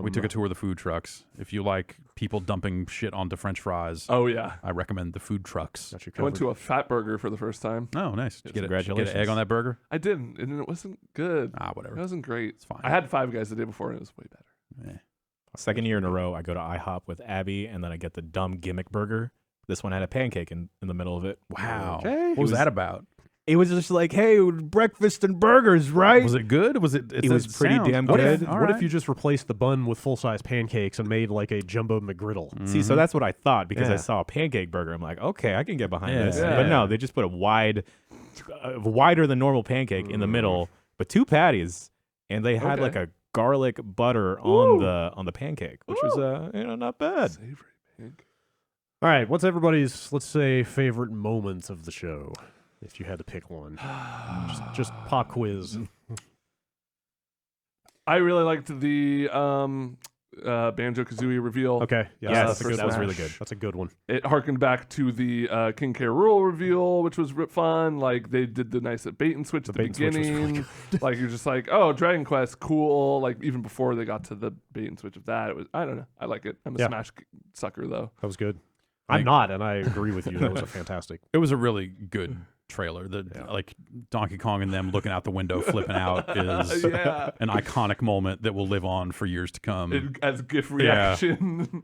We took a tour of the food trucks. If you like people dumping shit onto French fries, Oh yeah. I recommend the food trucks. Got you I went covered. to a fat burger for the first time. Oh, nice. Did you get an egg Congratulations. on that burger? I didn't, and it wasn't good. Ah, It whatever. wasn't great. It's fine. I had Five Guys the day before, and it was way better. Eh. Second year in a row, I go to IHOP with Abby, and then I get the dumb gimmick burger. This one had a pancake in the middle of it. Wow. Okay. What was that about? It was just like, hey, breakfast and burgers, right? Was it good? Was it? It was pretty damn What good. if, what if you just replaced the bun with full-size pancakes and made like a jumbo McGriddle? See, so that's what I thought because I Yeah. saw a pancake burger. I'm like, okay, I can get behind Yeah. this. Yeah. But no, they just put a wider than normal pancake in the middle, but 2 patties, and they had Okay. like a garlic butter on the pancake, which was not bad. Savory pig. All right, what's everybody's, let's say, favorite moment of the show? If you had to pick one, just pop quiz. I really liked the Banjo-Kazooie reveal. Okay, yeah, Yes, that's a good that was one. really good. That's a good one. It harkened back to the King K. Rool reveal, which was fun. Like they did the nice bait and switch at the bait and switch was really beginning. Like you're just like, oh, Dragon Quest, cool. Like even before they got to the bait and switch of that, it was. I don't know. I like it. I'm a Yeah. Smash sucker though. That was good. I'm not, and I agree with you. That was a fantastic. It was a really good trailer. Like Donkey Kong and them looking out the window flipping out is an iconic moment that will live on for years to come. As GIF reaction.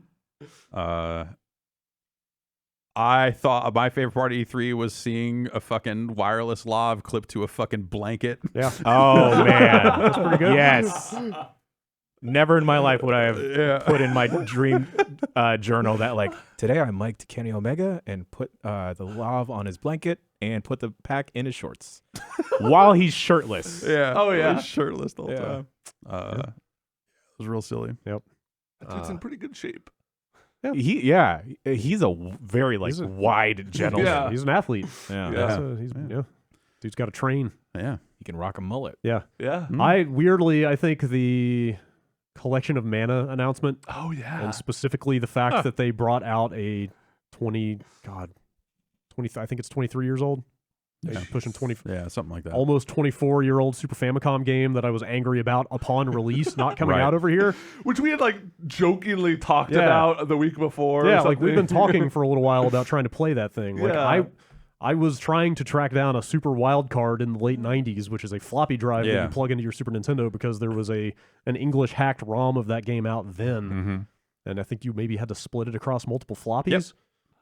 I thought my favorite part of E3 was seeing a fucking wireless lav clipped to a fucking blanket. Yeah. Oh man, That's pretty good. yes. Never in my life would I have put in my dream journal that like today I mic'd Kenny Omega and put the lav on his blanket and put the pack in his shorts while he's shirtless. Yeah. Oh, yeah. He's shirtless the whole time. It was real silly. Yep. That dude's in pretty good shape. He's a very like wide gentleman. Yeah. He's an athlete. Yeah. Dude's got to train. Yeah. He can rock a mullet. Yeah. Yeah. I think the collection of mana announcement, Oh yeah. and specifically the fact that they brought out a 20, I think it's 23 years old. Yeah. Pushing 20, Yeah, something like that. almost 24-year-old Super Famicom game that I was angry about upon release, not coming Right. out over here. Which we had like jokingly talked Yeah. about the week before. or Yeah, like we've been something. talking for a little while about trying to play that thing. Like Yeah. I was trying to track down a Super Wild Card in the late 90s, which is a floppy drive that Yeah. you plug into your Super Nintendo because there was an English hacked ROM of that game out then. Mm-hmm. And I think you maybe had to split it across multiple floppies.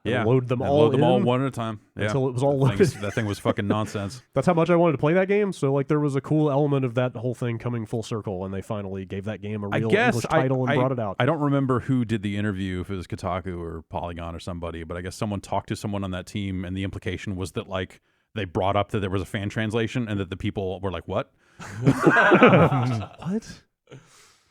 and Yeah. load them And all load them all in one at a time. Yeah. until it was all That loaded. that thing was fucking nonsense. That's how much I wanted to play that game. So like there was a cool element of that whole thing coming full circle, and they finally gave that game a I real guess English title and brought it out. I don't remember who did the interview, if it was Kotaku or Polygon or somebody, but I guess someone talked to someone on that team, and the implication was that like they brought up that there was a fan translation, and that the people were like, "What? What?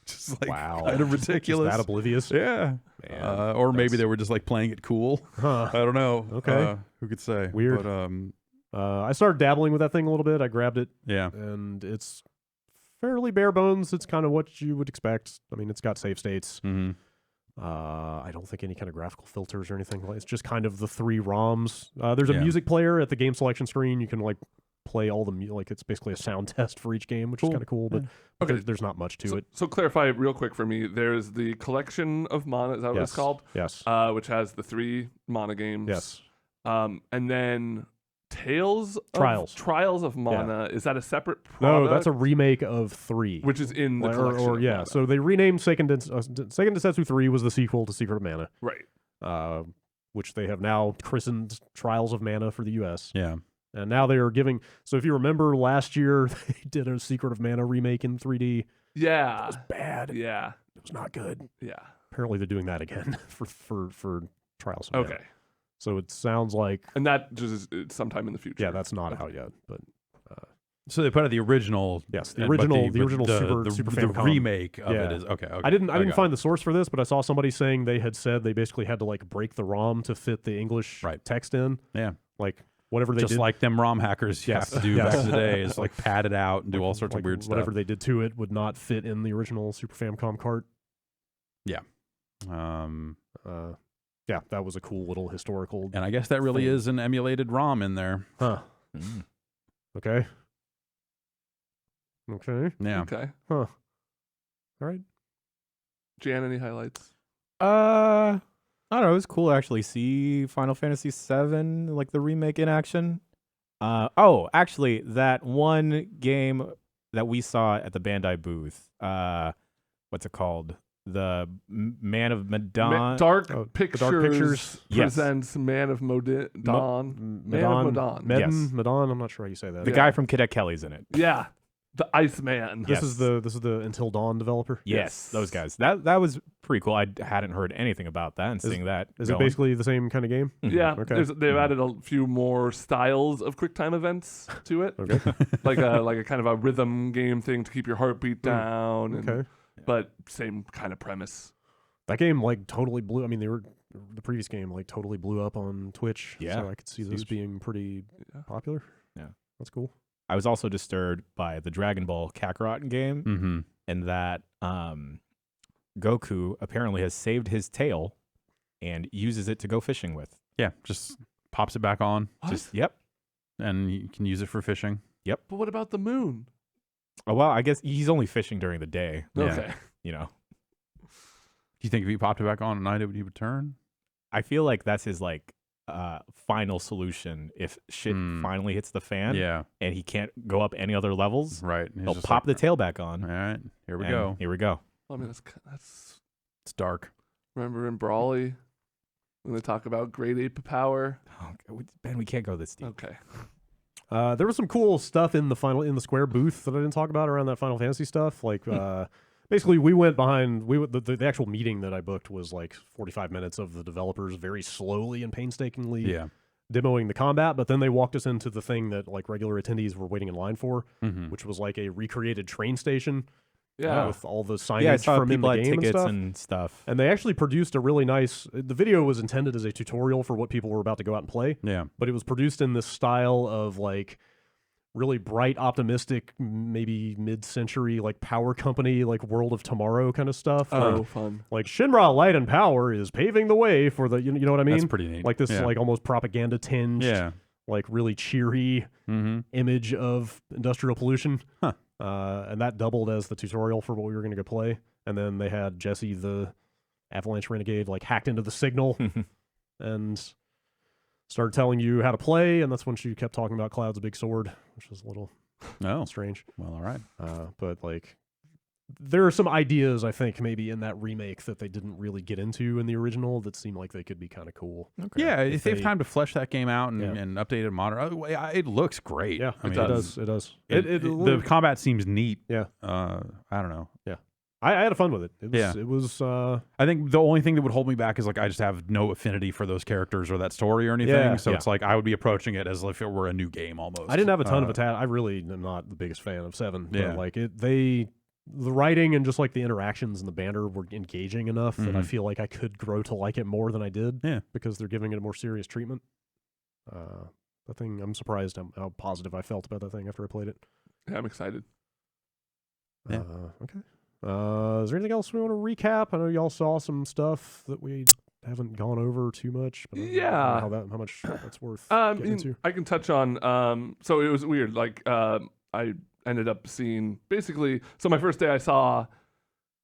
Just like Wow. kind of ridiculous." Is that oblivious? Yeah. Man, Or maybe they were just like playing it cool. Huh. I don't know. Okay. Who could say? Weird. But I started dabbling with that thing a little bit. I grabbed it, yeah. and it's fairly bare bones. It's kind of what you would expect. I mean, it's got save states. Mm-hmm. I don't think any kind of graphical filters or anything. It's just kind of the three ROMs. There's a Yeah. music player at the game selection screen. You can like play all the like it's basically a sound test for each game, which is kind of cool. But Okay. there's not much to it. So clarify real quick for me. There's the collection of mana. Is that what it's Yes. called? Yes. Which has the 3 mana games. Yes. And then Trials. Trials of Mana. Is that a separate product? No, that's a remake of 3, which is in the Or- collection. or of yeah. Mana. So they renamed Seiken Densetsu 3 was the sequel to Secret of Mana. Right. Which they have now christened Trials of Mana for the US. Yeah. And now they are giving. So if you remember last year, they did a Secret of Mana remake in 3D. Yeah. It was bad. Yeah. It was not good. Yeah. Apparently they're doing that again for Trials of Mana. Okay. So it sounds like And that just is sometime in the future. yeah, that's not out yet. But So they put out the original. yes, the but original but Super the Famicom remake of Yeah. it is okay. I didn't got find the source for this, but I saw somebody saying they had said they basically had to like break the ROM to fit the English Right. text in. it. Yeah. Like whatever they Just did, like them ROM hackers Yes. have to do Yes. back in the day is like pad it out and do all sorts like of weird stuff. whatever they did to it would not fit in the original Super Famicom cart. Yeah, that was a cool little historical. And I guess that really thing. is an emulated ROM in there. Huh. Okay. Okay. Yeah. Okay. Huh. All right. Jan, any highlights? I don't know. It was cool to actually see Final Fantasy VII, like the remake in action. Actually, that one game that we saw at the Bandai booth. What's it called? The Man of Medan. Dark Oh, the Pictures, Dark Pictures. Yes. presents Man of Modan. Man of Medan. Medon. Yes. Medon. I'm not sure how you say that. The guy from Cadet Kelly's in it. Yeah. The Iceman. This Yes. is the Until Dawn developer. Yes, those guys. That was pretty cool. I hadn't heard anything about that, and seeing that. Is it going. basically the same kind of game? Yeah, Okay. they've added a few more styles of QuickTime events to it, Okay. like a kind of a rhythm game thing to keep your heartbeat down. And, Okay. but same kind of premise. That game like totally blew. I mean, the previous game like totally blew up on Twitch. Yeah, So I could see it's this huge. being pretty Yeah. popular. Yeah. That's cool. I was also disturbed by the Dragon Ball Kakarot game, Mm-hmm. and that Goku apparently has saved his tail and uses it to go fishing with. Yeah. Just pops it back on, Just yep. and you can use it for fishing. But what about the moon? Oh well, I guess he's only fishing during the day. Yeah. Okay. You know. Do you think if he popped it back on at night, it would turn? I feel like that's his like final solution if shit finally hits the fan. Yeah. And he can't go up any other levels. Right. He'll pop the tail back on. All right. Here we and go. Here we go. I mean, that's It's dark. remember in Brawly when they talk about Great Ape power. Oh, Ben, we can't go this deep. Okay. There was some cool stuff in the Square booth that I didn't talk about around that Final Fantasy stuff. Like, basically, we went behind. The actual meeting that I booked was like 45 minutes of the developers very slowly and painstakingly demoing the combat. But then they walked us into the thing that like regular attendees were waiting in line for, which was like a recreated train station. Yeah. With all the signage Yeah, I saw from in people the had game tickets and stuff. and stuff. And they actually produced a really nice. The video was intended as a tutorial for what people were about to go out and play. Yeah. But it was produced in this style of like really bright, optimistic, maybe mid-century like power company, like World of Tomorrow kind of stuff. Oh, fun. Like Shinra Light and Power is paving the way for the. You know what I mean? That's pretty neat. Like this, Yeah. like almost propaganda tinged, like really cheery image of industrial pollution. Huh. And that doubled as the tutorial for what we were going to go play. And then they had Jesse, the Avalanche Renegade, like hacked into the signal and started telling you how to play. And that's when she kept talking about Cloud's big sword, which was a little strange. Well, all right. But like, there are some ideas I think maybe in that remake that they didn't really get into in the original that seem like they could be kind of cool. Okay. Yeah, if they have they- time to flesh that game out and, Yeah. and update it modern, it looks great. Yeah, I mean, it does. It does. the combat seems neat. Yeah. I don't know. I had fun with it. It was, Yeah. It was. I think the only thing that would hold me back is like I just have no affinity for those characters or that story or anything. Yeah, So yeah. it's like I would be approaching it as if it were a new game almost. I didn't have a ton of I really am not the biggest fan of 7. Yeah. But like the writing and just like the interactions and the banter were engaging enough that I feel like I could grow to like it more than I did. Yeah. Because they're giving it a more serious treatment. The thing, I'm surprised how positive I felt about that thing after I played it. Yeah, I'm excited. Yeah. Okay. Is there anything else we want to recap? I know y'all saw some stuff that we haven't gone over too much. But I don't know how much that's worth getting into. I can touch on. So it was weird. Like I ended up seeing basically. So my first day I saw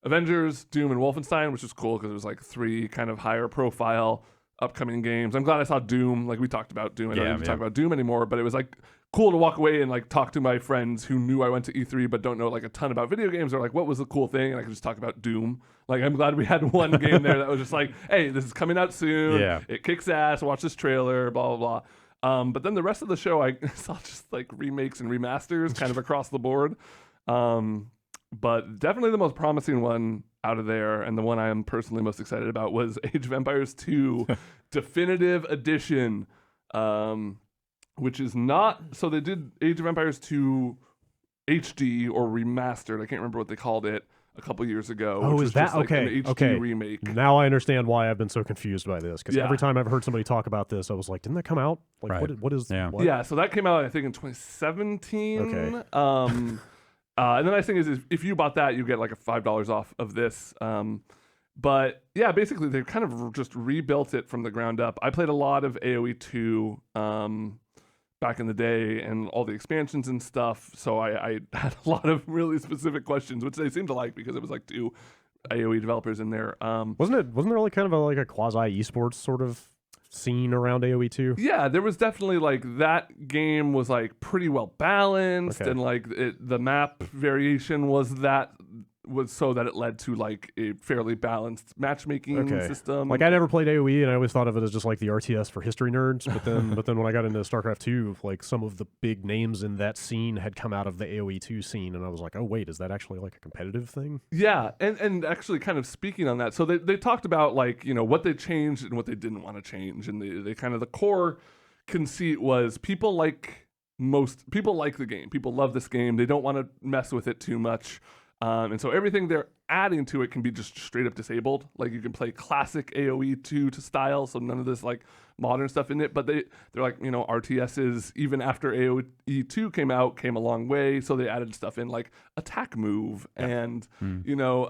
Avengers, Doom, and Wolfenstein, which was cool because it was like 3 kind of higher profile upcoming games. I'm glad I saw Doom. Like we talked about Doom. I don't even talk about Doom anymore, but it was like cool to walk away and like talk to my friends who knew I went to E3 but don't know like a ton about video games, or like what was the cool thing, and I could just talk about Doom. Like I'm glad we had one game there that was just like, hey, this is coming out soon. Yeah. It kicks ass. Watch this trailer. Blah blah blah. But then the rest of the show, I saw just like remakes and remasters kind of across the board. But definitely the most promising one out of there, and the one I am personally most excited about, was Age of Empires 2 Definitive Edition, which is not... So they did Age of Empires 2 HD or remastered. I can't remember what they called it a couple years ago. Oh, which is was that just like okay? an HD Okay. remake. Now I understand why I've been so confused by this. Because Yeah. every time I've heard somebody talk about this, I was like, didn't that come out? Like, Right. what is... Yeah. What? Yeah, so that came out, I think, in 2017. Okay. And the nice thing is if you bought that, you get like a $5 off of this. But yeah, basically they kind of just rebuilt it from the ground up. I played a lot of AoE 2 back in the day and all the expansions and stuff. So I had a lot of really specific questions, which they seemed to like because it was like 2 AoE developers in there. Wasn't there like kind of like a quasi esports sort of scene around AoE 2? Yeah, there was definitely like that game was like pretty well balanced, Okay. and like the map variation was so that it led to like a fairly balanced matchmaking system. Like I never played AoE, and I always thought of it as just like the RTS for history nerds. But then when I got into StarCraft 2, like some of the big names in that scene had come out of the AoE 2 scene, and I was like, oh wait, is that actually like a competitive thing? Yeah, and actually kind of speaking on that, so they talked about like, you know, what they changed and what they didn't want to change, and they kind of, the core conceit was people like the game. People love this game. They don't want to mess with it too much. And so everything they're adding to it can be just straight up disabled. Like you can play classic AoE 2 to style, so none of this like modern stuff in it. But they're like, you know, RTSs, even after AoE 2 came out, came a long way. So they added stuff in like attack move and, you know,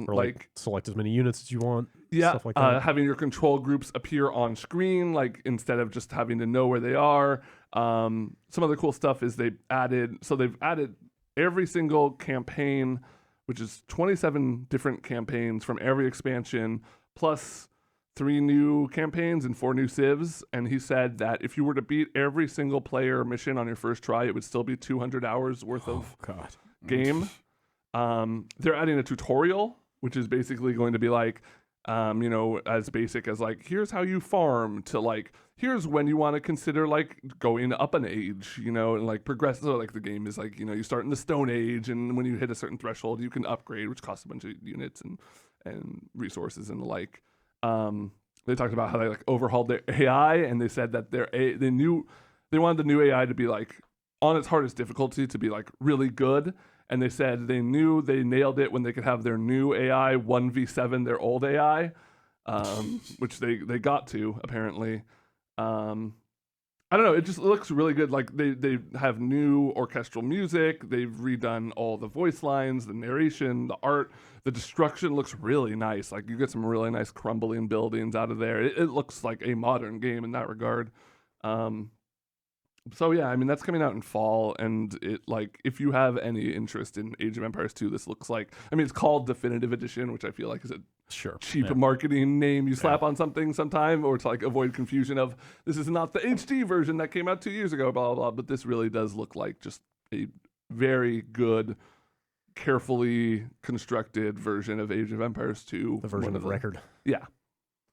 Or like select as many units as you want. yeah, Stuff like that. having your control groups appear on screen, like instead of just having to know where they are. Some other cool stuff is they've added every single campaign, which is 27 different campaigns from every expansion, plus 3 new campaigns and 4 new civs, and he said that if you were to beat every single player mission on your first try, it would still be 200 hours worth of game. They're adding a tutorial, which is basically going to be like, as basic as like, here's how you farm, to like, here's when you want to consider like going up an age, and like progress. So like the game is like, you start in the Stone Age, and when you hit a certain threshold, you can upgrade, which costs a bunch of units and resources and the like. They talked about how they like overhauled their AI, and they said that they wanted the new AI to be like on its hardest difficulty to be like really good. And they said they knew they nailed it when they could have their new AI 1v7 their old AI, which they got to apparently. I don't know. It just looks really good. Like they have new orchestral music. They've redone all the voice lines, the narration, the art. The destruction looks really nice. Like you get some really nice crumbling buildings out of there. It looks like a modern game in that regard. So yeah, I mean that's coming out in fall, and it like if you have any interest in Age of Empires 2, this looks like. I mean, it's called Definitive Edition, which I feel like is a cheap marketing name you slap on something sometime, or to like avoid confusion of this is not the HD version that came out 2 years ago, blah blah blah. But this really does look like just a very good, carefully constructed version of Age of Empires 2. The version of record. Yeah.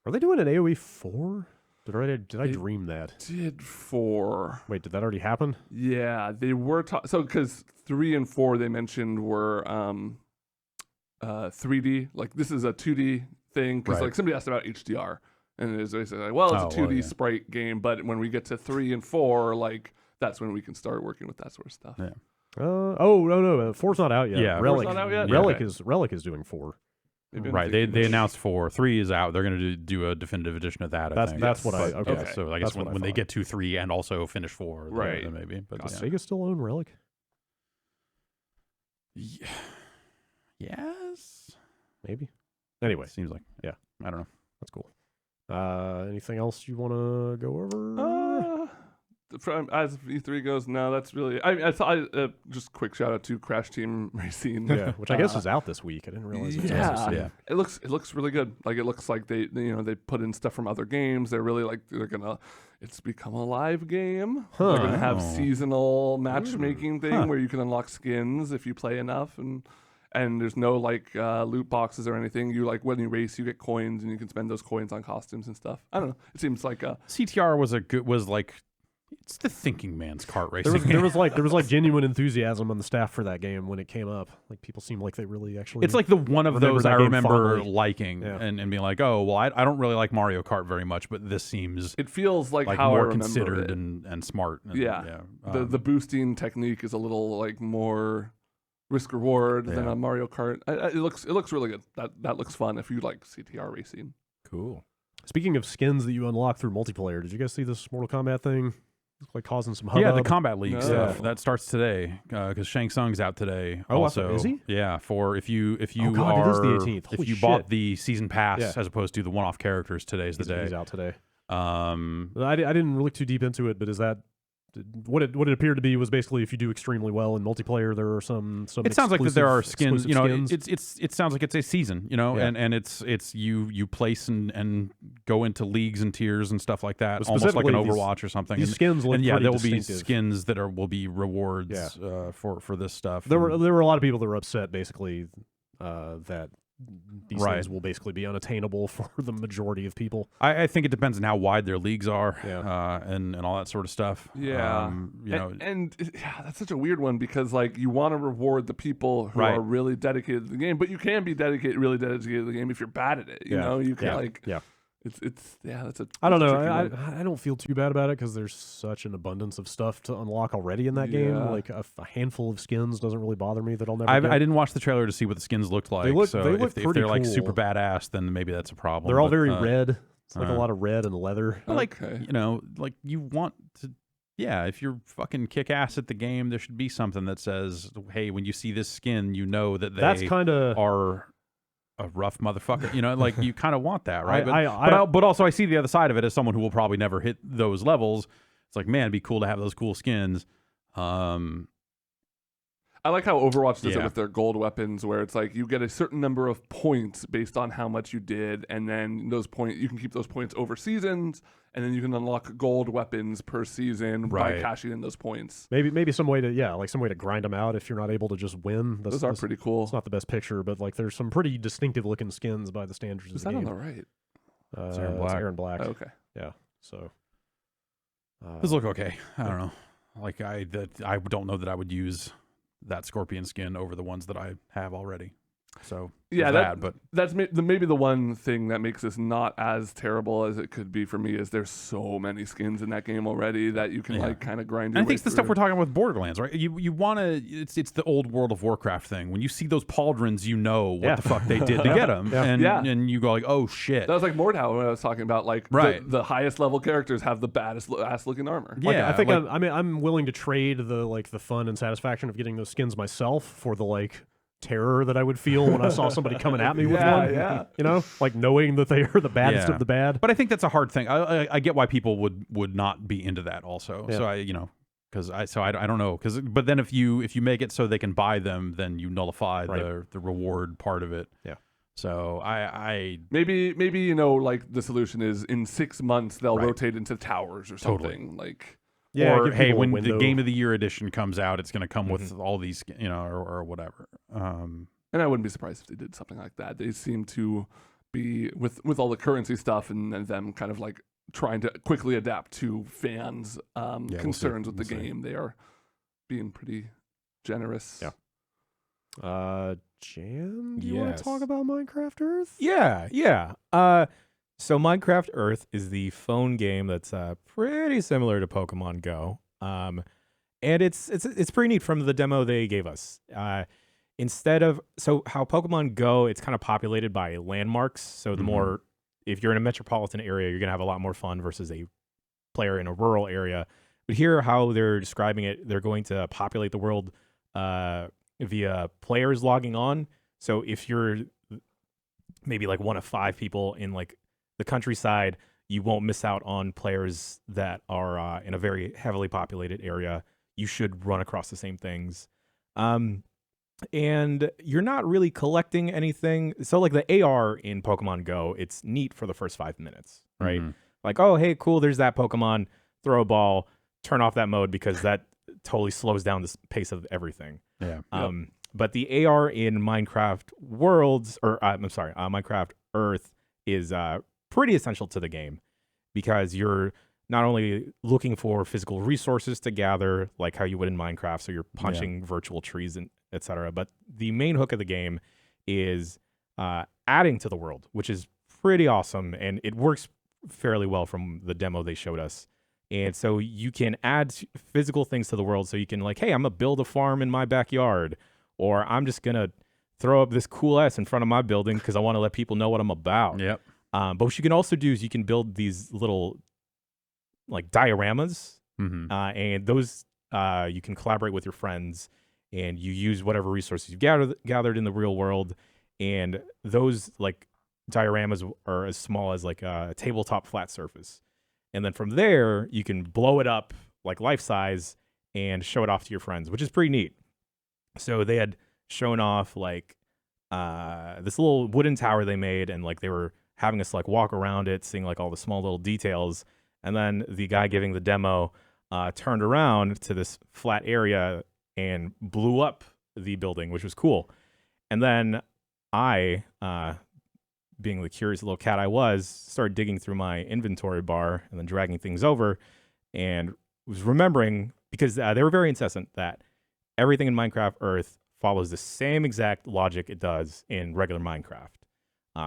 Are they doing an AoE 4? Did I dream that? Did 4. Wait, did that already happen? Yeah, they were so because 3 and 4 they mentioned were 3D. Like this is a 2D thing because like somebody asked about HDR, and it's basically like, well, it's a 2D sprite game, but when we get to 3 and 4, like that's when we can start working with that sort of stuff. Yeah. No, 4's not out yet. Yeah, Relic, 4's not out yet? Relic is doing 4. Right, they announced 4. 3 is out. They're going to do a definitive edition of that. I think That's what I. Okay, yeah, so I guess when they get to 3 and also finish 4, right? Then maybe. But does Sega still own Relic? Yes, maybe. Anyway, seems like I don't know. That's cool. Anything else you want to go over? As E3 goes, no, that's really. I thought just quick shout out to Crash Team Racing, which I guess is out this week. I didn't realize it was out this week. It looks really good. Like it looks like they put in stuff from other games. They're really like it's become a live game. They're gonna have seasonal matchmaking thing where you can unlock skins if you play enough, and there's no like loot boxes or anything. You like when you race, you get coins, and you can spend those coins on costumes and stuff. I don't know. It seems like CTR was like. It's the thinking man's kart racing. There was like genuine enthusiasm on the staff for that game when it came up. Like people seemed like they really actually. It's like the one of those I remember liking Yeah. and being like, oh well, I don't really like Mario Kart very much, but this seems it feels like how more I remember considered it. and smart. And, The boosting technique is a little like more risk reward than a Mario Kart. It looks really good. That looks fun if you like CTR racing. Cool. Speaking of skins that you unlock through multiplayer, did you guys see this Mortal Kombat thing? It's like causing some hubbub. Yeah, the Combat League No. stuff that starts today because Shang Tsung's out today. Oh, also, is he? Yeah, for if you Oh, God, are it is the 18th. if Holy you shit. bought the season pass as opposed to the one-off characters, today's the day. He's out today. I I didn't look too deep into it, but is that what it appeared to be was basically if you do extremely well in multiplayer, there are some. It sounds like that there are skins. You know, skins. it sounds like it's a season. You know, and it's you place and go into leagues and tiers and stuff like that, almost like an Overwatch or something. These skins look and pretty there will be distinctive. skins that will be rewards for this stuff. There were a lot of people that were upset basically that these things will basically be unattainable for the majority of people. I think it depends on how wide their leagues are Yeah. and all that sort of stuff. Yeah. You know, and that's such a weird one because like you want to reward the people who are really dedicated to the game, but you can be really dedicated to the game if you're bad at it. You know, you can that's a. I don't know. I don't feel too bad about it because there's such an abundance of stuff to unlock already in that game. Like a handful of skins doesn't really bother me that I'll never get. I didn't watch the trailer to see what the skins looked like. They look if pretty they're like cool. super badass, then maybe that's a problem. They're all very red. It's like a lot of red and leather. Like you know, like you want to. Yeah, if you're fucking kick ass at the game, there should be something that says, "Hey, when you see this skin, you know that they are a rough motherfucker." You know, like you kind of want that, right? But also, I see the other side of it as someone who will probably never hit those levels. It's like, man, it'd be cool to have those cool skins. I like how Overwatch does it Yeah. with their gold weapons, where it's like you get a certain number of points based on how much you did, and then those points you can keep those points over seasons, and then you can unlock gold weapons per season by Right. cashing in those points. Maybe some way to like some way to grind them out if you're not able to just win. Those are pretty cool. It's not the best picture, but like there's some pretty distinctive looking skins by the standards Is of the that on game. the right? It's Aaron Black. Aaron Black. Oh, okay. Yeah. So Those look okay. I don't know. Like I don't know that I would use that scorpion skin over the ones that I have already. So Yeah, there's but that's maybe the one thing that makes this not as terrible as it could be for me is there's so many skins in that game already that you can Yeah. like kind of grind. and I your way think it's the stuff through. we're talking about with Borderlands, right? You want to. It's the old World of Warcraft thing. When you see those pauldrons, you know what Yeah. the fuck they did to get them, Yeah. and you go like, oh shit. That was like Mordhau when I was talking about like Right. the highest level characters have the baddest ass looking armor. Like, Yeah, I think like- I'm willing to trade the fun and satisfaction of getting those skins myself for the like terror that I would feel when I saw somebody coming at me with Yeah, one. yeah. You know, like knowing that they are the baddest Yeah. of the bad. But I think that's a hard thing. I get why people would not be into that also. Yeah. So I don't know but then if you make it so they can buy them, then you nullify Right. the reward part of it. Yeah. So I Maybe like the solution is in 6 months they'll Right. rotate into towers or Totally. something like. Yeah, or give hey, people a when the window. Game of the Year edition comes out, it's going to come with all these, or whatever. And I wouldn't be surprised if they did something like that. They seem to be with all the currency stuff and them kind of like trying to quickly adapt to fans' we'll see. concerns with the We'll see. game. They are being pretty generous. Yeah. Jan, do you want Yes. to talk about Minecraft Earth? Yeah. So Minecraft Earth is the phone game that's pretty similar to Pokemon Go. And it's pretty neat from the demo they gave us. Instead of how Pokemon Go, it's kind of populated by landmarks. So the more, if you're in a metropolitan area, you're gonna have a lot more fun versus a player in a rural area. But here, how they're describing it, they're going to populate the world via players logging on. So if you're maybe like one of 5 people in like the countryside, you won't miss out on players that are in a very heavily populated area. You should run across the same things. And you're not really collecting anything. So like the AR in Pokemon Go, it's neat for the first 5 minutes, right? Mhm. Like, oh, hey, cool, there's that Pokemon, throw a ball, turn off that mode because that totally slows down the pace of everything. Yeah. But the AR in Minecraft Worlds, Minecraft Earth is pretty essential to the game because you're not only looking for physical resources to gather, like how you would in Minecraft, so you're punching virtual trees and etc. But the main hook of the game is adding to the world, which is pretty awesome, and it works fairly well from the demo they showed us. And so you can add physical things to the world. So you can like, hey, I'm gonna build a farm in my backyard, or I'm just gonna throw up this cool ass in front of my building because I want to let people know what I'm about. Yep. But what you can also do is you can build these little like dioramas, Mm-hmm. and those you can collaborate with your friends, and you use whatever resources you've gathered in the real world, and those like dioramas are as small as like a tabletop flat surface, and then from there you can blow it up like life size and show it off to your friends, which is pretty neat. So they had shown off like this little wooden tower they made, and like they were having us like walk around it, seeing like all the small little details. And then the guy giving the demo turned around to this flat area and blew up the building, which was cool. And then I, being the curious little cat I was, started digging through my inventory bar and then dragging things over, and was remembering, because they were very insistent that everything in Minecraft Earth follows the same exact logic it does in regular Minecraft.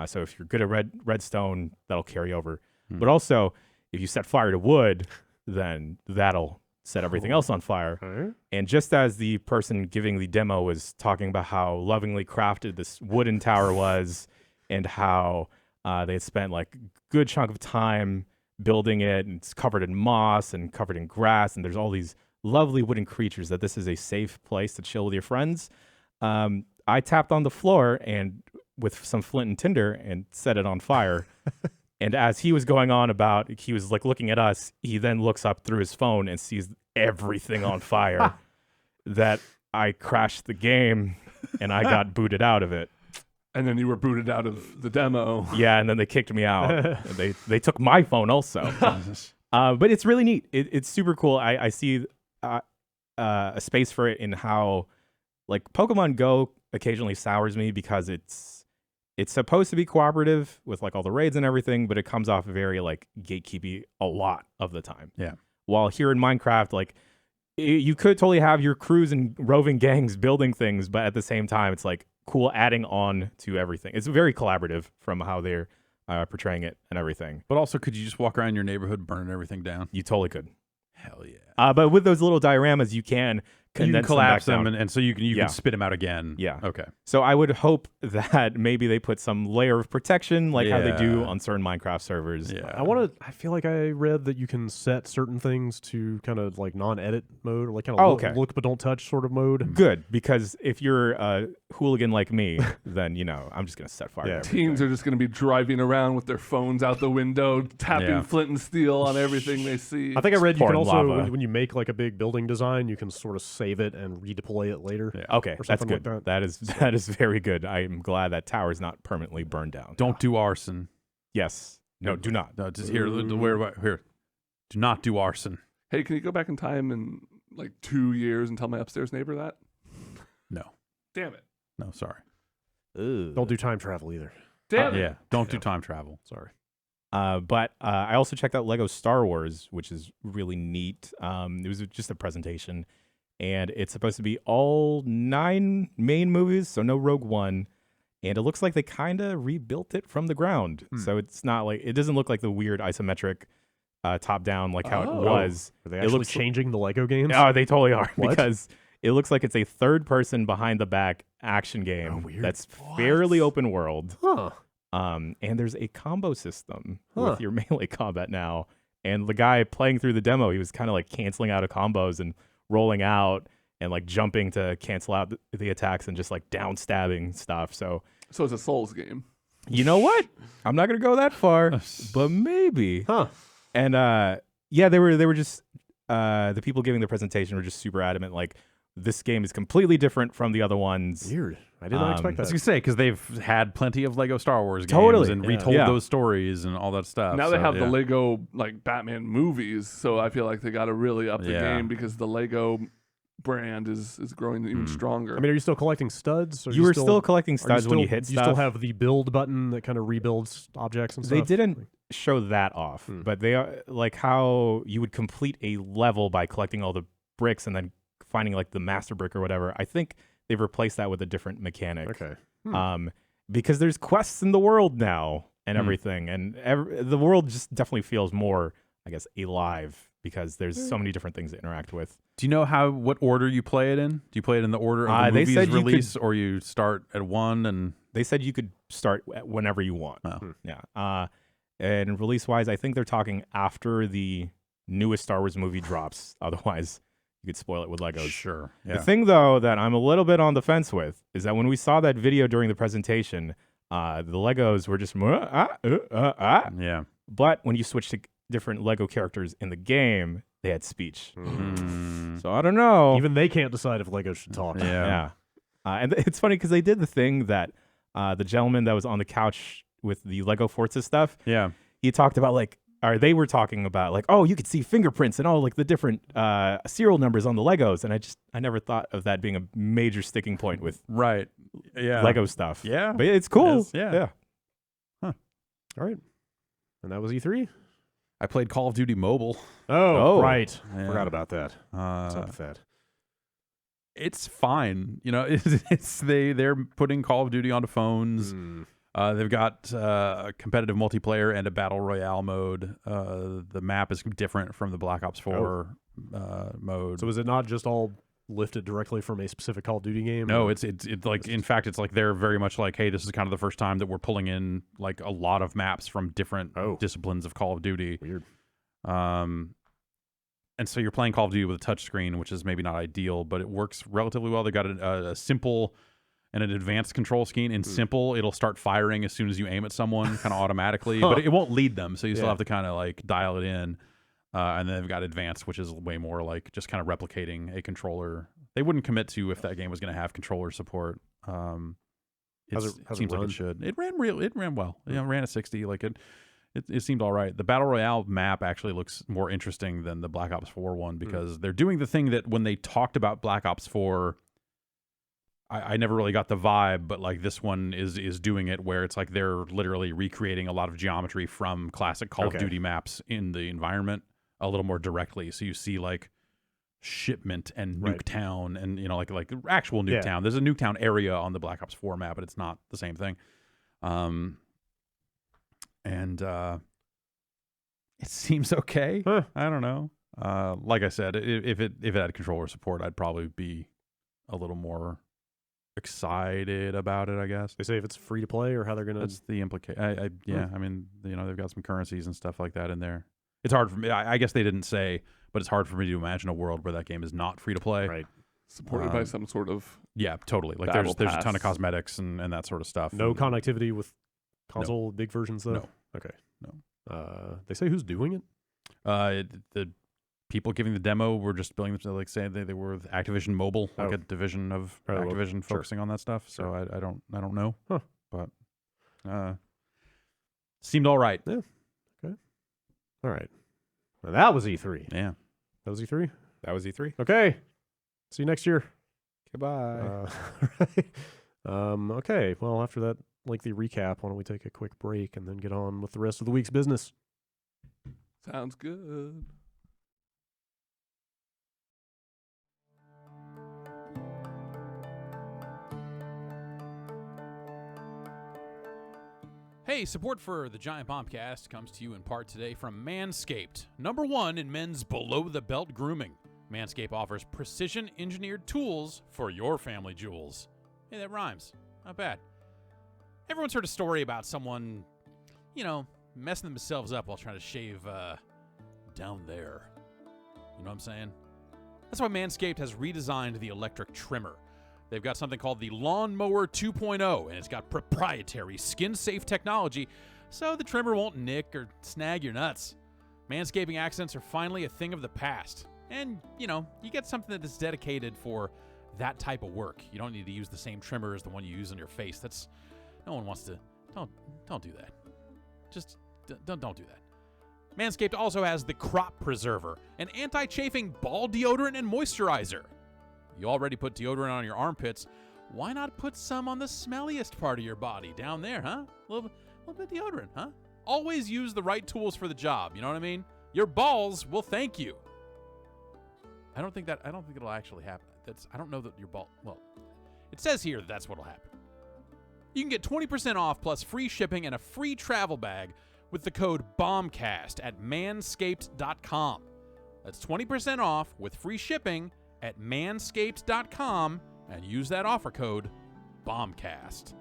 So if you're good at redstone, that'll carry over. But also, if you set fire to wood, then that'll set everything else on fire. Okay. And just as the person giving the demo was talking about how lovingly crafted this wooden tower was, and how they had spent like a good chunk of time building it, and it's covered in moss and covered in grass, and there's all these lovely wooden creatures, that this is a safe place to chill with your friends. I tapped on the floor and with some flint and tinder and set it on fire. And as he was going on about, he was like looking at us, he then looks up through his phone and sees everything on fire. That I crashed the game and I got booted out of it. And then you were booted out of the demo. Yeah, and then they kicked me out. And they took my phone also. But it's really neat. It's super cool. I see a space for it in how, like, Pokemon Go occasionally sours me because it's supposed to be cooperative with like all the raids and everything, but it comes off very like gatekeepy a lot of the time. Yeah. While here in Minecraft, like, you could totally have your crews and roving gangs building things, but at the same time, it's like cool adding on to everything. It's very collaborative from how they're portraying it and everything. But also, could you just walk around your neighborhood burning everything down? You totally could. Hell yeah. But with those little dioramas, you can collapse them, and so you can spit them out again. Yeah. Okay. So I would hope that maybe they put some layer of protection, like how they do on certain Minecraft servers. Yeah. I feel like I read that you can set certain things to kind of like non-edit mode, or like kind of look but don't touch sort of mode. Good, because if you're a hooligan like me, then I'm just gonna set fire. Yeah. to Teens everything. are just going to be driving around with their phones out the window, tapping flint and steel on everything they see. I think I read you can pouring also, lava. when you make like a big building design, you can sort of save it and redeploy it later. Yeah. Okay, or that's something good. like that. That is very good. I'm glad that tower is not permanently burned down. Don't do arson. Yes. No, do not. No, just here. Here. Do not do arson. Hey, can you go back in time in like 2 years and tell my upstairs neighbor that? No. Damn it. No, sorry. Don't do time travel either. Damn it. Yeah. Don't do time travel. Sorry. But I also checked out Lego Star Wars, which is really neat. It was just a presentation, and it's supposed to be all 9 main movies, so no Rogue One. And it looks like they kind of rebuilt it from the ground. So it's not like, it doesn't look like the weird isometric top down like how it was. Are they actually changing the Lego games? Oh, they totally are. What? Because it looks like it's a third person behind the back action game that's fairly open world. Huh. And there's a combo system with your melee combat now. And the guy playing through the demo, he was kind of like canceling out of combos and rolling out and like jumping to cancel out the attacks and just like down stabbing stuff. So it's a Souls game. you know what? I'm not gonna go that far, but maybe. Huh. And they were just the people giving the presentation were just super adamant, like, this game is completely different from the other ones. Weird. I did not expect I was that. gonna say, because they've had plenty of Lego Star Wars games Totally. and Yeah. retold Yeah. those stories and all that stuff. Now so, they have the yeah. Lego like Batman movies, so I feel like they got to really up the Yeah. game because the Lego brand is growing even stronger. I mean, are you still collecting studs? Or You were still collecting are you studs when you still- hit do stuff. you still have the build button that kind of rebuilds objects and stuff? They didn't show that off, but they are like how you would complete a level by collecting all the bricks and then finding like the master brick or whatever. I think they've replaced that with a different mechanic. Okay. Because there's quests in the world now and everything, and the world just definitely feels more, I guess, alive because there's so many different things to interact with. Do you know what order you play it in? Do you play it in the order of the They movie's said you could- release, or you start at 1 and? They said you could start whenever you want. Oh. Yeah. And release-wise, I think they're talking after the newest Star Wars movie drops. Otherwise, you could spoil it with Legos. Sure. The Yeah. thing, though, that I'm a little bit on the fence with is that when we saw that video during the presentation, the Legos were just Yeah. But when you switch to different Lego characters in the game, they had speech. So I don't know. Even they can't decide if Lego should talk. Yeah. And it's funny because they did the thing that the gentleman that was on the couch with the Lego Forza stuff, Yeah. he talked about they were talking about like, oh, you could see fingerprints and all like the different serial numbers on the Legos. And I never thought of that being a major sticking point with Right. Yeah. Lego stuff. Yeah. But it's cool. Yes, yeah. All right. And that was E3? I played Call of Duty Mobile. Oh, right. Yeah. Forgot about that. What's up Uh, with that? it's fine. You know, they're putting Call of Duty onto phones. They've got competitive multiplayer and a battle royale mode. The map is different from the Black Ops 4 mode. So is it not just all lifted directly from a specific Call of Duty game? No, or- it's like, in fact, it's like they're very much like, hey, this is kind of the first time that we're pulling in like a lot of maps from different disciplines of Call of Duty. Weird. And so you're playing Call of Duty with a touchscreen, which is maybe not ideal, but it works relatively well. They got a simple and an advanced control scheme. In simple, it'll start firing as soon as you aim at someone, kind of automatically, but it won't lead them. So you still have to kind of like dial it in. And then they've got advanced, which is way more like just kind of replicating a controller They wouldn't commit to if that game was going to have controller support. It seems like it should. It ran well. You know, it ran at 60. Like it seemed all right. The Battle Royale map actually looks more interesting than the Black Ops 4 one because they're doing the thing that when they talked about Black Ops 4, I never really got the vibe, but like this one is doing it where it's like they're literally recreating a lot of geometry from classic Call of Duty maps in the environment a little more directly. So you see like Shipment and Nuketown and you know like actual Nuketown. There's a Nuketown area on the Black Ops 4 map, but it's not the same thing. And it seems okay. I don't know. Like I said, if it had controller support, I'd probably be a little more excited about it, I guess. They say if it's free to play or how they're gonna. That's the implication. I mean, you know, they've got some currencies and stuff like that in there. It's hard for me. I guess they didn't say, but it's hard for me to imagine a world where that game is not free to play. Right. Supported by some sort of totally. Like there's a ton of cosmetics and that sort of stuff. No connectivity with console big versions though. No. Okay. No. They say who's doing it? The people giving the demo were just billing themselves, like saying they were with Activision Mobile, like a division of Activision focusing on that stuff. So I don't know, but seemed all right. Yeah. Okay. All right. Well, that was E3. Yeah. That was E3. That was E3. Okay. See you next year. Goodbye. Right. Okay. Well, after that lengthy recap, why don't we take a quick break and then get on with the rest of the week's business? Sounds good. Hey, support for the Giant Bombcast comes to you in part today from Manscaped, #1 in men's below-the-belt grooming. Manscaped offers precision-engineered tools for your family jewels. Hey, that rhymes. Not bad. Everyone's heard a story about someone, you know, messing themselves up while trying to shave down there. You know what I'm saying? That's why Manscaped has redesigned the electric trimmer. They've got something called the Lawnmower 2.0, and it's got proprietary skin-safe technology, so the trimmer won't nick or snag your nuts. Manscaping accents are finally a thing of the past. And, you know, you get something that is dedicated for that type of work. You don't need to use the same trimmer as the one you use on your face. That's... No one wants to... Don't do that. Just don't do that. Manscaped also has the Crop Preserver, an anti-chafing ball deodorant and moisturizer. You already put deodorant on your armpits. Why not put some on the smelliest part of your body down there, huh? A little bit of deodorant, huh? Always use the right tools for the job. You know what I mean? Your balls will thank you. I don't think it'll actually happen. I don't know that your ball. Well, it says here that that's what'll happen. You can get 20% off plus free shipping and a free travel bag with the code BOMBCAST at manscaped.com. That's 20% off with free shipping at manscaped.com and use that offer code BOMBCAST.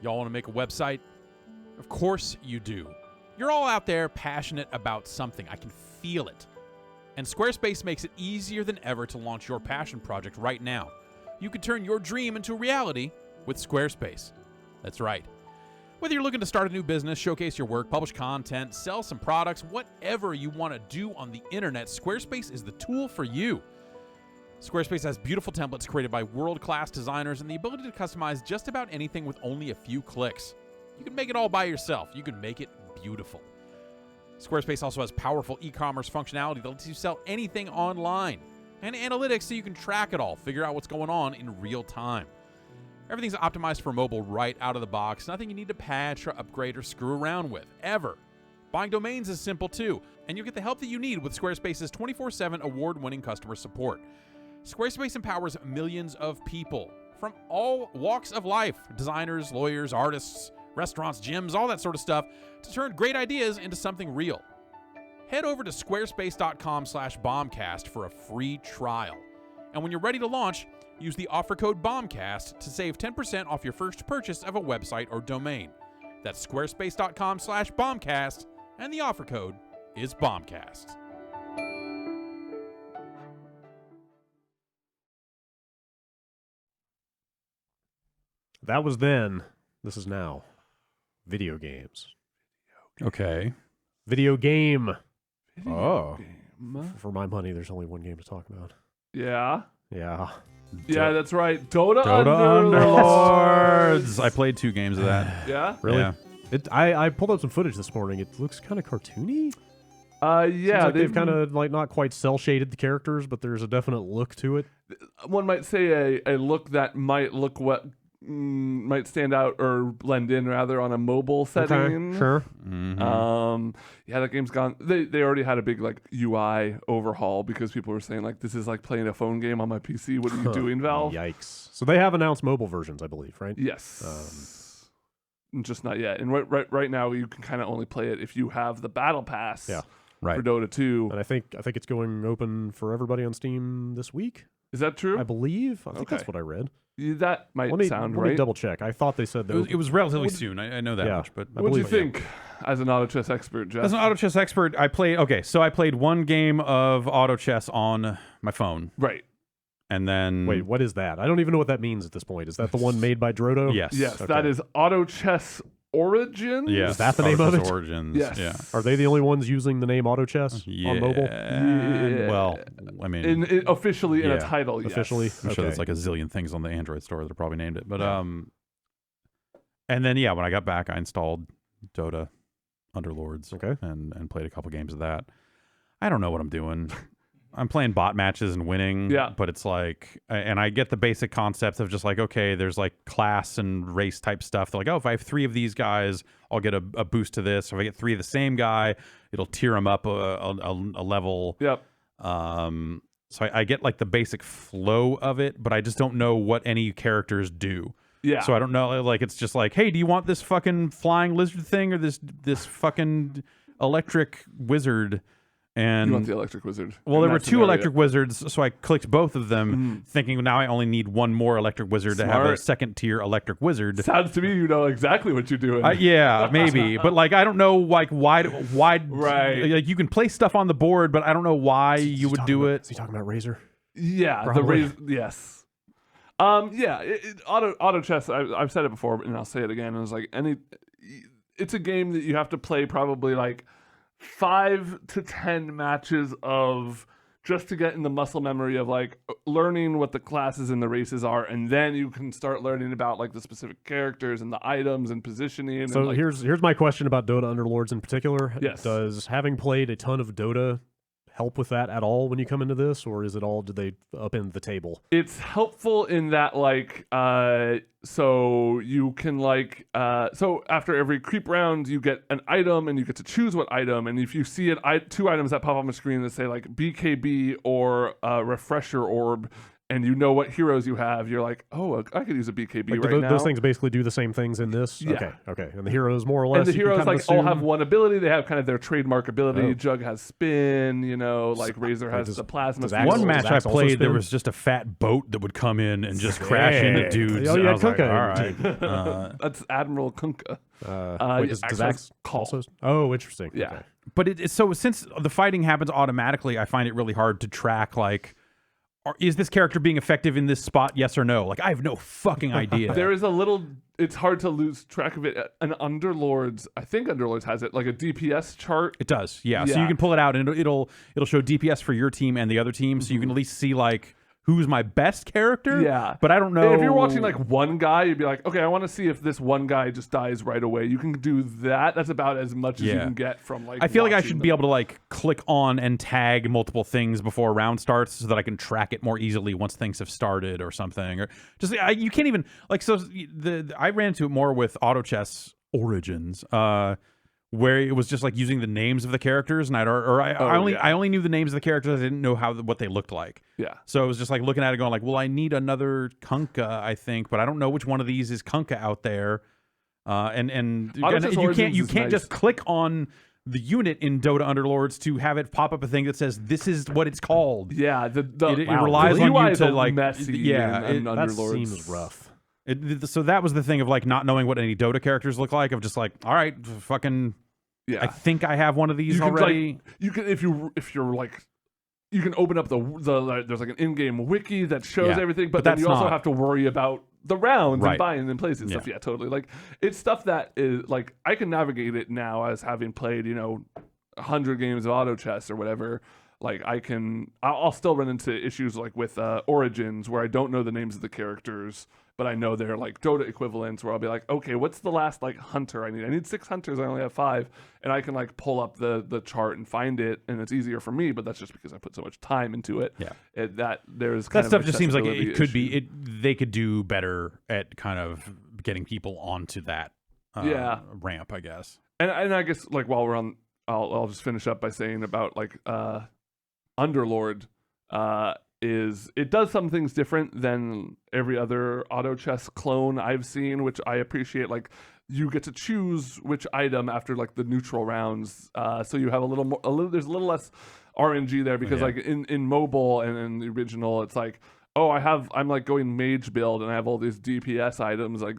Y'all want to make a website? Of course you do. You're all out there passionate about something. I can feel it. And Squarespace makes it easier than ever to launch your passion project right now. You can turn your dream into reality with Squarespace. That's right. Whether you're looking to start a new business, showcase your work, publish content, sell some products, whatever you want to do on the internet, Squarespace is the tool for you. Squarespace has beautiful templates created by world-class designers and the ability to customize just about anything with only a few clicks. You can make it all by yourself. You can make it beautiful. Squarespace also has powerful e-commerce functionality that lets you sell anything online, and analytics so you can track it all, figure out what's going on in real time. Everything's optimized for mobile right out of the box. Nothing you need to patch or upgrade or screw around with, ever. Buying domains is simple too, and you get the help that you need with Squarespace's 24/7 award-winning customer support. Squarespace empowers millions of people from all walks of life, designers, lawyers, artists, restaurants, gyms, all that sort of stuff, to turn great ideas into something real. Head over to squarespace.com/bombcast for a free trial. And when you're ready to launch, use the offer code BOMBCAST to save 10% off your first purchase of a website or domain. That's squarespace.com/bombcast, and the offer code is BOMBCAST. That was then. This is now. Video games. Okay. Video game. Oh. Game. For my money, there's only one game to talk about. Yeah. Yeah. Yeah, that's right. Dota Underlords. I played 2 games of that. Yeah? Really? Yeah. I pulled up some footage this morning. It looks kind of cartoony. Yeah. Seems like they've kind of like not quite cell shaded the characters, but there's a definite look to it. One might say a look that might look might stand out or blend in rather on a mobile setting. Okay, sure. Mhm. Yeah, that game's gone. They already had a big like UI overhaul because people were saying like this is like playing a phone game on my PC. What are you doing, Valve? Yikes. So they have announced mobile versions, I believe, right? Yes. Just not yet. And right now you can kind of only play it if you have the battle pass. Yeah. Right. For Dota 2. And I think it's going open for everybody on Steam this week. Is that true? I believe. I think that's Okay. what I read. That might sound let right. me double check. I thought they said that It was relatively soon. I know that Yeah. much, but I What do you believe it, think as an auto chess expert, Jeff? as an auto chess expert, I played. Okay, so I played 1 game of auto chess on my phone, Right. and then Wait, what is that? I don't even know what that means at this point. Is that the one made by Drodo? Yes. Yes, Okay. that is Auto Chess Origins. Yes. Is that the Auto name of Chess it? Origins. Yes. Yeah. Are they the only ones using the name Auto Chess on mobile? Yeah. Well, I mean, Officially in a Yeah. title, yes. Officially? I'm sure there's Okay. like a zillion things on the Android store that are probably named it. But Yeah. and then when I got back, I installed Dota Underlords. Okay. And played a couple games of that. I don't know what I'm doing. I'm playing bot matches and winning. Yeah. But it's like, and I get the basic concepts of just like, okay, there's like class and race type stuff. They're like, oh, if I have 3 of these guys, I'll get a boost to this. If I get 3 of the same guy, it'll tier them up a level. Yep. So I get like the basic flow of it, but I just don't know what any characters do. Yeah. So I don't know. Like, it's just like, hey, do you want this fucking flying lizard thing or this fucking electric wizard? And you want the Electric Wizard. well, in there were that 2 scenario. electric wizards, so I clicked both of them, thinking now I only need 1 more electric wizard to have a Smart. second tier electric wizard. Sounds to me you know exactly what you're doing. Yeah, maybe, but like I don't know, like why, Right. Like you can place stuff on the board, but I don't know why you would do it. Is he talking about Razor? Yeah, Probably. yes. Auto chess. I've said it before, and I'll say it again. It's like it's a game that you have to play probably like 5 to 10 matches of just to get in the muscle memory of like learning what the classes and the races are, and then you can start learning about like the specific characters and the items and positioning. So and, like, here's my question about Dota Underlords in particular. Yes. Does having played a ton of Dota help with that at all when you come into this, or is it all, did they upend the table? it's helpful in that like so you can like so after every creep round you get an item and you get to choose what item, and if you see it 2 items that pop on the screen that say like BKB or refresher orb, and you know what heroes you have, you're like, oh, I could use a BKB Like, right do now. those things basically do the same things in this? Yeah. Okay. And the heroes more or less. And the you can heroes kind of like all have assume- one ability. They have kind of their trademark ability. Oh. Jug has spin, like Razor like, has does- the plasma. does field. Axel- One match I Axe also played, there spin? was just a fat boat that would come in and just crash into Sick. dudes. Oh, and yeah, I was like, Kunkka. all right. That's Admiral Kunkka. Wait, does Axe Axe has call. also? Oh, interesting. Yeah. Okay. But it's so since the fighting happens automatically, I find it really hard to track like, is this character being effective in this spot? Yes or no? Like I have no fucking idea. There is a little. It's hard to lose track of it. An Underlords, I think Underlords has it like a DPS chart. It does, yeah. So Yeah. you can pull it out and it'll show DPS for your team and the other team, so you can at least see like who's my best character. Yeah. But I don't know. If you're watching like one guy, you'd be like, okay, I want to see if this one guy just dies right away. You can do that. That's about as much as you Yeah. can get from like. I feel like I watching should them. be able to like click on and tag multiple things before a round starts so that I can track it more easily once things have started or something. Or just you can't even like so I ran into it more with Auto Chess Origins, where it was just like using the names of the characters, and I only knew the names of the characters. I didn't know what they looked like. Yeah. So it was just like looking at it, going like, well, I need another Kunkka, I think, but I don't know which one of these is Kunkka out there. And Auto Chess you Origins can't is just nice. click on the unit in Dota Underlords to have it pop up a thing that says this is what it's called. Yeah. It Wow, relies the on UI you is to a like messy. yeah. and That Underlords seems rough. So that was the thing of like not knowing what any Dota characters look like. Of just like, all right, fucking. Yeah. I think I have one of these you can, already. Like, you can if you're like. You can open up the there's like an in-game wiki that shows Yeah, everything, but but then that's you also not- have to worry about the rounds Right. and buying and placing stuff. Yeah, totally. Like it's stuff that is like I can navigate it now as having played 100 games of auto chess or whatever. Like I'll still run into issues like with Origins where I don't know the names of the characters, but I know they're like Dota equivalents where I'll be like, okay, what's the last like hunter I need? I need 6 hunters. I only have 5, and I can like pull up the chart and find it, and it's easier for me. But that's just because I put so much time into it. Yeah, that there's that stuff just seems like accessibility it could issue. be. They could do better at kind of getting people onto that ramp, I guess. And I guess like while we're on, I'll just finish up by saying about like Underlord is it does some things different than every other auto chess clone I've seen, which I appreciate. Like you get to choose which item after like the neutral rounds, so you have there's a little less RNG there because like in mobile and in the original, it's like, oh, I'm like going mage build and I have all these DPS items. Like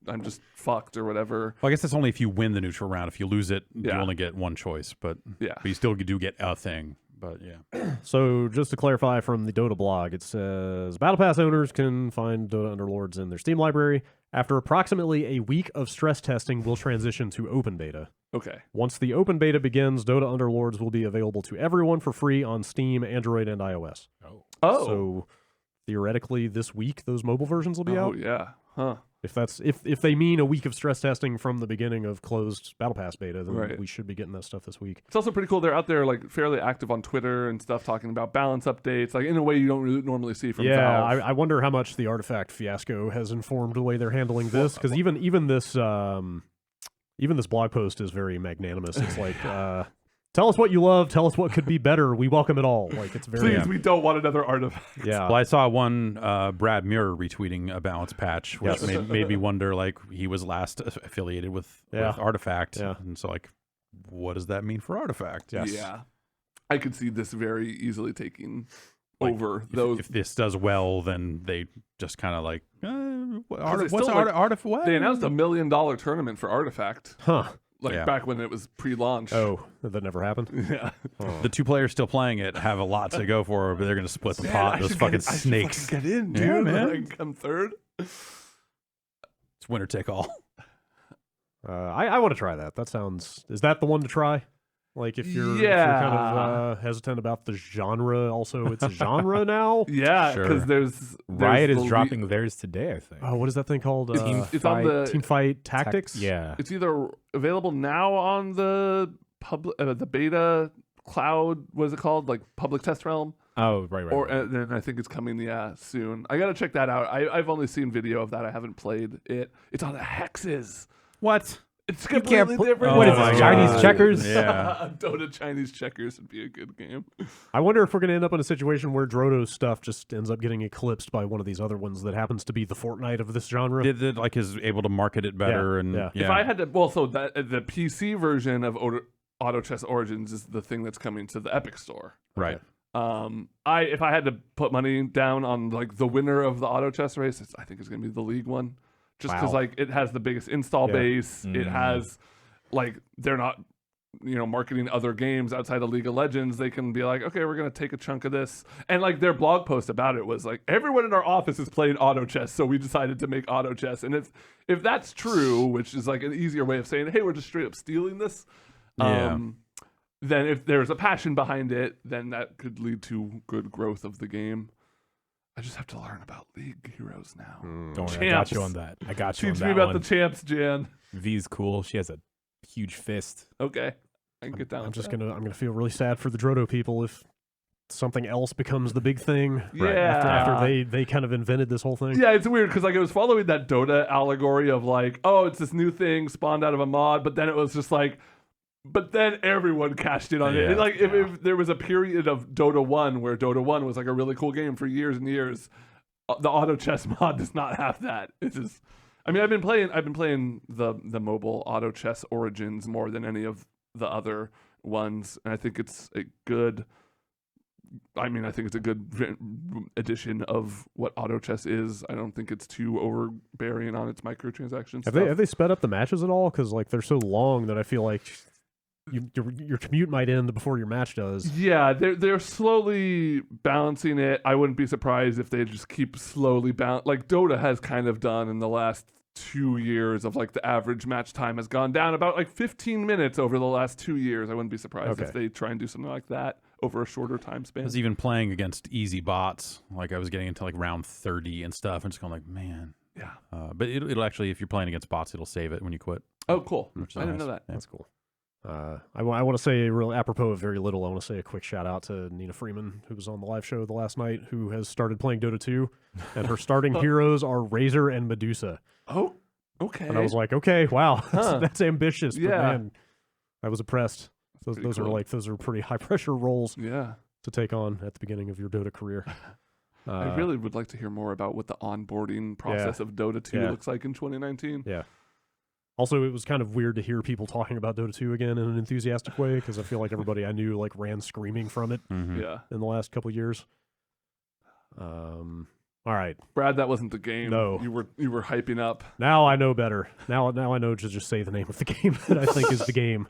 I'm just fucked or whatever. Well, I guess that's only if you win the neutral round. If you lose it, you Yeah. only get one choice. But Yeah. you still do get a thing. But yeah, So just to clarify from the Dota blog, it says Battle Pass owners can find Dota Underlords in their Steam library. After approximately a week of stress testing, we'll transition to open beta. Okay. Once the open beta begins, Dota Underlords will be available to everyone for free on Steam, Android, and iOS. Oh. So theoretically, this week those mobile versions will be Oh out. yeah. Huh. If they mean a week of stress testing from the beginning of closed Battle Pass beta, then Right. we should be getting that stuff this week. It's also pretty cool. They're out there like fairly active on Twitter and stuff, talking about balance updates, like in a way you don't really normally see from Yeah, Valve. I wonder how much the Artifact fiasco has informed the way they're handling this, because even this blog post is very magnanimous. It's like, tell us what you love, tell us what could be better. We welcome it all. Like it's very Please, we don't want another artifact. yeah. well, I saw one Brad Muir retweeting a balance patch, which made me wonder, like, he was last affiliated with Artifact. Yeah. And so, like, what does that mean for Artifact? Yes. Yeah. I could see this very easily taking Like, over If, those. if this does well, then they just kind of like, it's what's still, like, Artifact? They announced $1 million tournament for Artifact, Huh. like Yeah. back when it was pre-launch. Oh, that never happened. Yeah. Oh. The 2 players still playing it have a lot to go for, but they're going to split the Man, pot. I Those should fucking get- I should snakes. fucking get in, dude. Yeah, man. Like, come third. It's winner take all. I want to try that. That sounds. Is that the one to try? Like if you're kind Yeah. of hesteant about the genre, also it's a genre now. Yeah, Sure. because there's Riot the is le- dropping theirs today, I think. Oh, what is that thing called? It's on the Team Fight Tactics. Yeah. It's either available now on the the beta cloud. What is it called? Like public test realm, Oh, right. or then I think it's coming. Yeah, soon. I gotta check that out. I've only seen video of that. I haven't played it. It's on the hexes. What? It's completely different. What is Oh it, my Chinese God. checkers? Yeah. Dota Chinese checkers would be a good game. I wonder if we're going to end up in a situation where Droto's stuff just ends up getting eclipsed by one of these other ones that happens to be the Fortnite of this genre. Did like is able to market it better Yeah, and yeah. If I had to, well, so that the PC version of Auto Chess Origins is the thing that's coming to the Epic Store. right. If I had to put money down on like the winner of the auto chess race, I think it's gonna be the League one, just because Wow. like it has the biggest install Yeah. base. It Mm. has like they're not marketing other games outside of League of Legends. They can be like, okay, we're gonna take a chunk of this, and like their blog post about it was like, everyone in our office is playing auto chess, so we decided to make auto chess. And if that's true, which is like an easier way of saying, hey, we're just straight up stealing this. Yeah. Then if there's a passion behind it, then that could lead to good growth of the game. I just have to learn about League heroes now. Don't worry, I got you Champs. on that. I got you on Teach that me about one. the champs, Jan. V's cool. She has a huge fist. Okay, I can get down. I'm with just that. gonna feel really sad for the Droto people if something else becomes the big thing. Yeah. After they kind of invented this whole thing. Yeah, it's weird because like it was following that Dota allegory of like, oh, it's this new thing spawned out of a mod, but then it was just like, but then everyone cashed in on it. Yeah. And like if there was a period of Dota 1 where Dota 1 was like a really cool game for years and years, the auto chess mod does not have that. It's just, I mean, I've been playing the mobile auto chess Origins more than any of the other ones, and I think it's a good. I mean, I think it's a good addition of what auto chess is. I don't think it's too overbearing on its microtransaction stuff. Have they sped up the matches at all? Because like they're so long that I feel like your commute might end before your match does. Yeah, they're slowly balancing it. I wouldn't be surprised if they just keep slowly like Dota has kind of done in the last 2 years of like the average match time has gone down about like 15 minutes over the last 2 years. I wouldn't be surprised if they try and do something like that over a shorter time span. I was even playing against easy bots. Like I was getting into like round 30 and stuff, and just going like, man. Yeah. But it'll actually, if you're playing against bots, it'll save it when you quit. Oh, cool. Which is I didn't nice. know that. Yeah. That's cool. I want to say, real apropos of very little, I want to say a quick shout out to Nina Freeman, who was on the live show the last night, who has started playing Dota 2, and her starting heroes are Razor and Medusa. Oh, okay. And I was like, okay, wow, Huh. that's ambitious. But Yeah. man, I was impressed. Those cool. are pretty high pressure roles Yeah. to take on at the beginning of your Dota career. I really would like to hear more about what the onboarding process of Dota 2 Yeah. looks like in 2019. Yeah. Also, it was kind of weird to hear people talking about Dota 2 again in an enthusiastic way, because I feel like everybody I knew like ran screaming from it Mhm. Yeah. in the last couple of years. All right. Brad, that wasn't the game. No. You were hyping up. Now I know better. Now I know to just say the name of the game that I think is the game.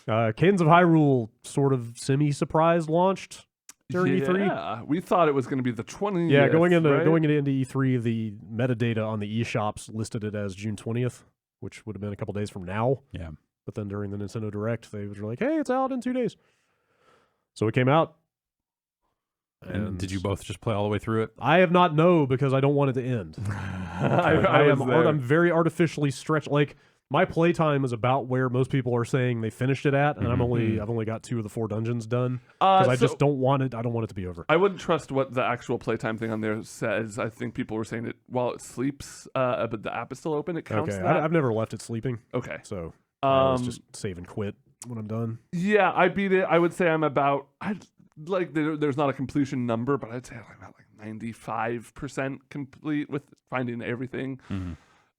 Cadence of Hyrule sort of semi-surprise launched during E3. Yeah. We thought it was going to be the 20th. Yeah, going into right? E3, the metadata on the eShops listed it as June 20th, which would have been a couple days from now. Yeah. But then during the Nintendo Direct, they were like, "Hey, it's out in 2 days." So it came out. And did you both just play all the way through it? I have not because I don't want it to end. I'm very artificially stretched. Like my playtime is about where most people are saying they finished it at, and I've only got 2 of the 4 dungeons done because I just don't want it. I don't want it to be over. I wouldn't trust what the actual playtime thing on there says. I think people were saying it while it sleeps, but the app is still open. It counts Okay, that. I've never left it sleeping, Okay. so I always just save and quit when I'm done. Yeah, I beat it. I would say I'm about. There's not a completion number, but I'd say I'm about like 95% complete with finding everything. Mm-hmm.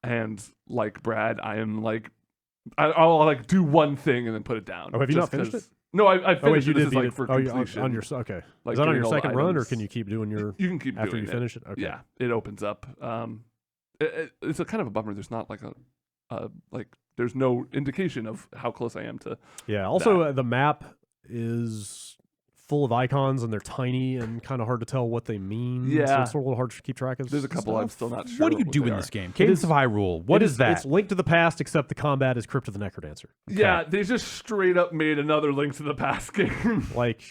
And like Brad, I am like, I'll like do one thing and then put it down. Oh, have you not just finished 'cause- it? No, I finished you it. This did is beat like it. for Oh, you're completion. on your okay. Like Is that on your getting all the second run, or items. can you keep doing your You can keep after doing you it. finish it? Okay. Yeah, it opens up. It's a kind of a bummer. There's not like there's no indication of how close I am to. Yeah. Also, the map is full of icons, and they're tiny and kind of hard to tell what they mean. So Yeah. it's sort of a little hard to keep track of. There's a couple I'm stuff. still not sure. What do you do they in are. this game? Cadence of Hyrule. What is that? It's Link to the Past, except the combat is Crypt of the Necrodancer. Yeah, they just straight up made another Link to the Past game. Like,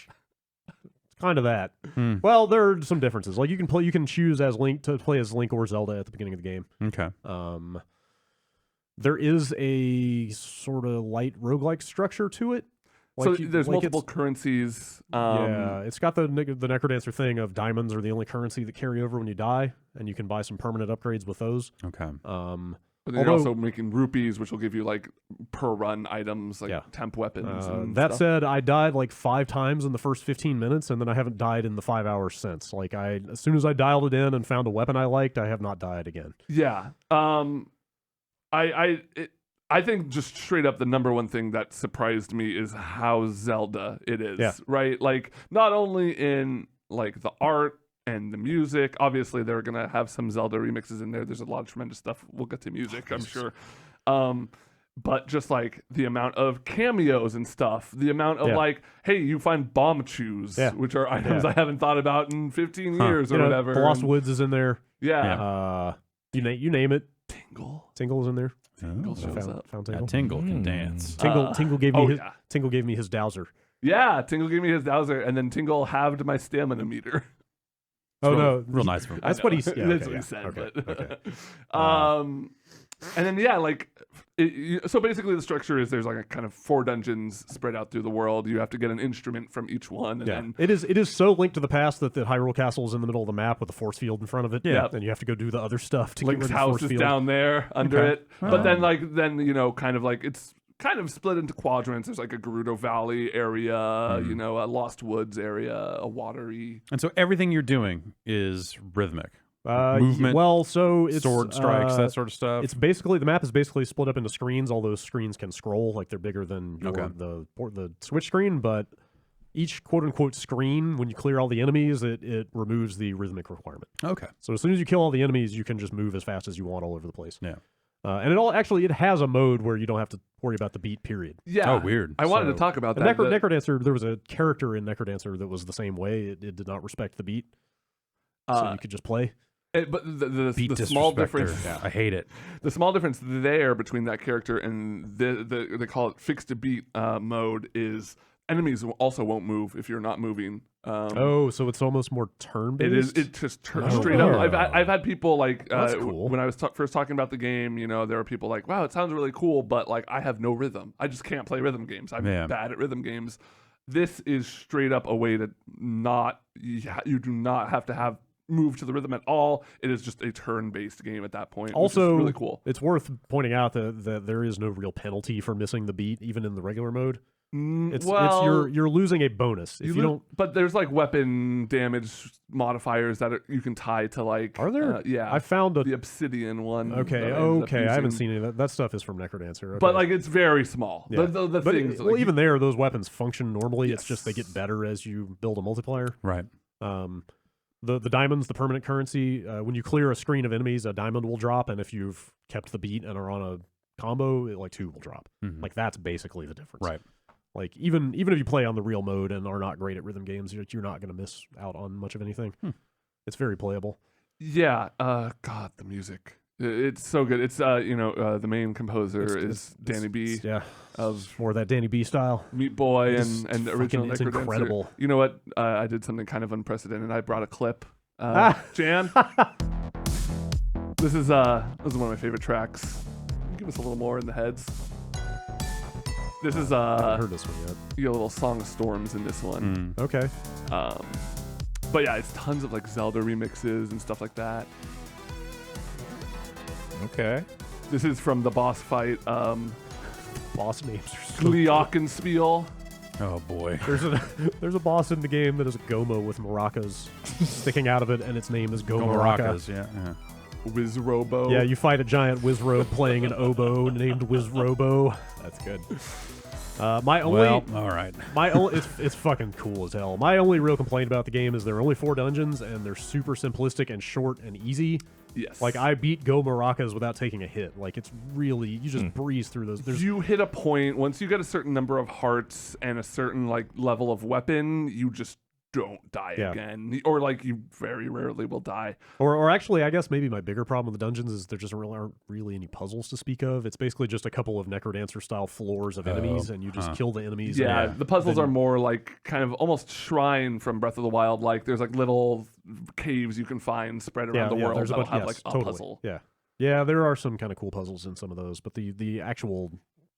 it's kind of that. Well, there are some differences. Like you can choose as Link to play as Link or Zelda at the beginning of the game. Okay. There is a sort of light roguelike structure to it. So Like there's multiple currencies. Yeah, it's got the Necrodancer thing of diamonds are the only currency that carry over when you die, and you can buy some permanent upgrades with those. Okay. But then you're also making rupees, which will give you like per run items, like temp weapons. And that stuff. said, I died like 5 times in the first 15 minutes, and then I haven't died in the 5 hours since. Like as soon as I dialed it in and found a weapon I liked, I have not died again. Yeah. I think just straight up the number one thing that surprised me is how Zelda it is. Yeah. Right? Like not only in like the art and the music, obviously they're gonna have some Zelda remixes in there. There's a lot of tremendous stuff. We'll get to music, I'm sure. But just like the amount of cameos and stuff, the amount of like, hey, you find bomb chews, which are items I haven't thought about in 15 years or whatever. The Lost Woods is in there. Yeah. You name it. Tingle is in there. Tingle shows up. Found Yeah, Tingle. Tingle can dance. Tingle gave me Tingle gave me his Dowser. Yeah, Tingle gave me his Dowser, and then Tingle halved my stamina meter. Real nice of him. That's what he said. That's what he said. Okay. But, and then so basically the structure is there's like a kind of 4 dungeons spread out through the world. You have to get an instrument from each one. And then it is so linked to the past that the Hyrule Castle is in the middle of the map with a force field in front of it. Yeah. And you have to go do the other stuff to Link's get rid of the house force is field. down there under Okay. it. But then kind of like it's kind of split into quadrants. There's like a Gerudo Valley area, a Lost Woods area, a watery. And so everything you're doing is rhythmic. Movement. Well, so it's sword strikes, that sort of stuff. It's basically the map is basically split up into screens. All those screens can scroll, like they're bigger than the Switch screen, but each quote unquote screen, when you clear all the enemies, it removes the rhythmic requirement. Okay. So as soon as you kill all the enemies, you can just move as fast as you want all over the place. Yeah. And it has a mode where you don't have to worry about the beat period. Yeah. Oh, weird. I wanted to So- talk about And that. Necrodancer, there was a character in Necrodancer that was the same way. It did not respect the beat, so you could just play. But the Beat small disrespecter. difference, Yeah, I hate it. the small difference there between that character and they call it fixed to beat mode is enemies also won't move if you're not moving. So it's almost more turn-based? It is. It's just Oh. straight up. I've had people like That's cool. when I was first talking about the game. You know, there were people like, "Wow, it sounds really cool," but like I have no rhythm. I just can't play rhythm games. I'm Yeah. bad at rhythm games. This is straight up a way to not. You do not have to have move to the rhythm at all. It is just a turn-based game at that point. Also, which is really cool. It's worth pointing out that there is no real penalty for missing the beat, even in the regular mode. It's you're losing a bonus if you don't. But there's like weapon damage modifiers that you can tie to like. Are there? Yeah, I found the obsidian one. Okay, that I ended up I haven't using. seen any of that. That stuff is from Necrodancer. Okay. But like it's very small. Yeah. The But things. well, like, even there, those weapons function normally. It's just they Yes. get better as you build a multiplier. Right. The diamonds, the permanent currency. When you clear a screen of enemies, a diamond will drop, and if you've kept the beat and are on a combo, like 2 will drop. Mhm. Like that's basically the difference. Right. Like even if you play on the real mode and are not great at rhythm games, you're not going to miss out on much of anything. It's very playable. Yeah. God, the music. It's so good. It's the main composer is Danny B Yeah, of more of that Danny B style. Meat Boy It's and the original it's Necrodancer. incredible. You know what? I did something kind of unprecedented. I brought a clip. Jan, this is one of my favorite tracks. Give us a little more in the heads. This is I haven't heard this one yet. you get a little Song of Storms in this one. Okay. But yeah, it's tons of like Zelda remixes and stuff like that. Okay. This is from the boss fight, Boss names are so Glockenspiel. Oh boy. There's a boss in the game that is a Goma with maracas sticking out of it, and its name is Go Gomaraca. Maracas, yeah. Wizrobo. Yeah, you fight a giant Wizrobe playing an oboe named Wizrobo. That's good. My only, Well, all right. it's fucking cool as hell. My only real complaint about the game is there are only 4 dungeons, and they're super simplistic and short and easy. Yes. Like I beat Go Maracas without taking a hit. Like it's really you just breeze through those. There's you hit a point once you get a certain number of hearts and a certain like level of weapon, you just don't die Yeah. again, or like you very rarely will die. Or actually, I guess maybe my bigger problem with the dungeons is there just aren't really any puzzles to speak of. It's basically just a couple of Necrodancer style floors of enemies, and you just kill the enemies. Yeah, and the puzzles then- are more like kind of almost Shrine from Breath of the Wild. Like there's like little caves you can find spread around the world there's that'll bunch- have yes, like a totally. puzzle. Yeah, there are some kind of cool puzzles in some of those, but the actual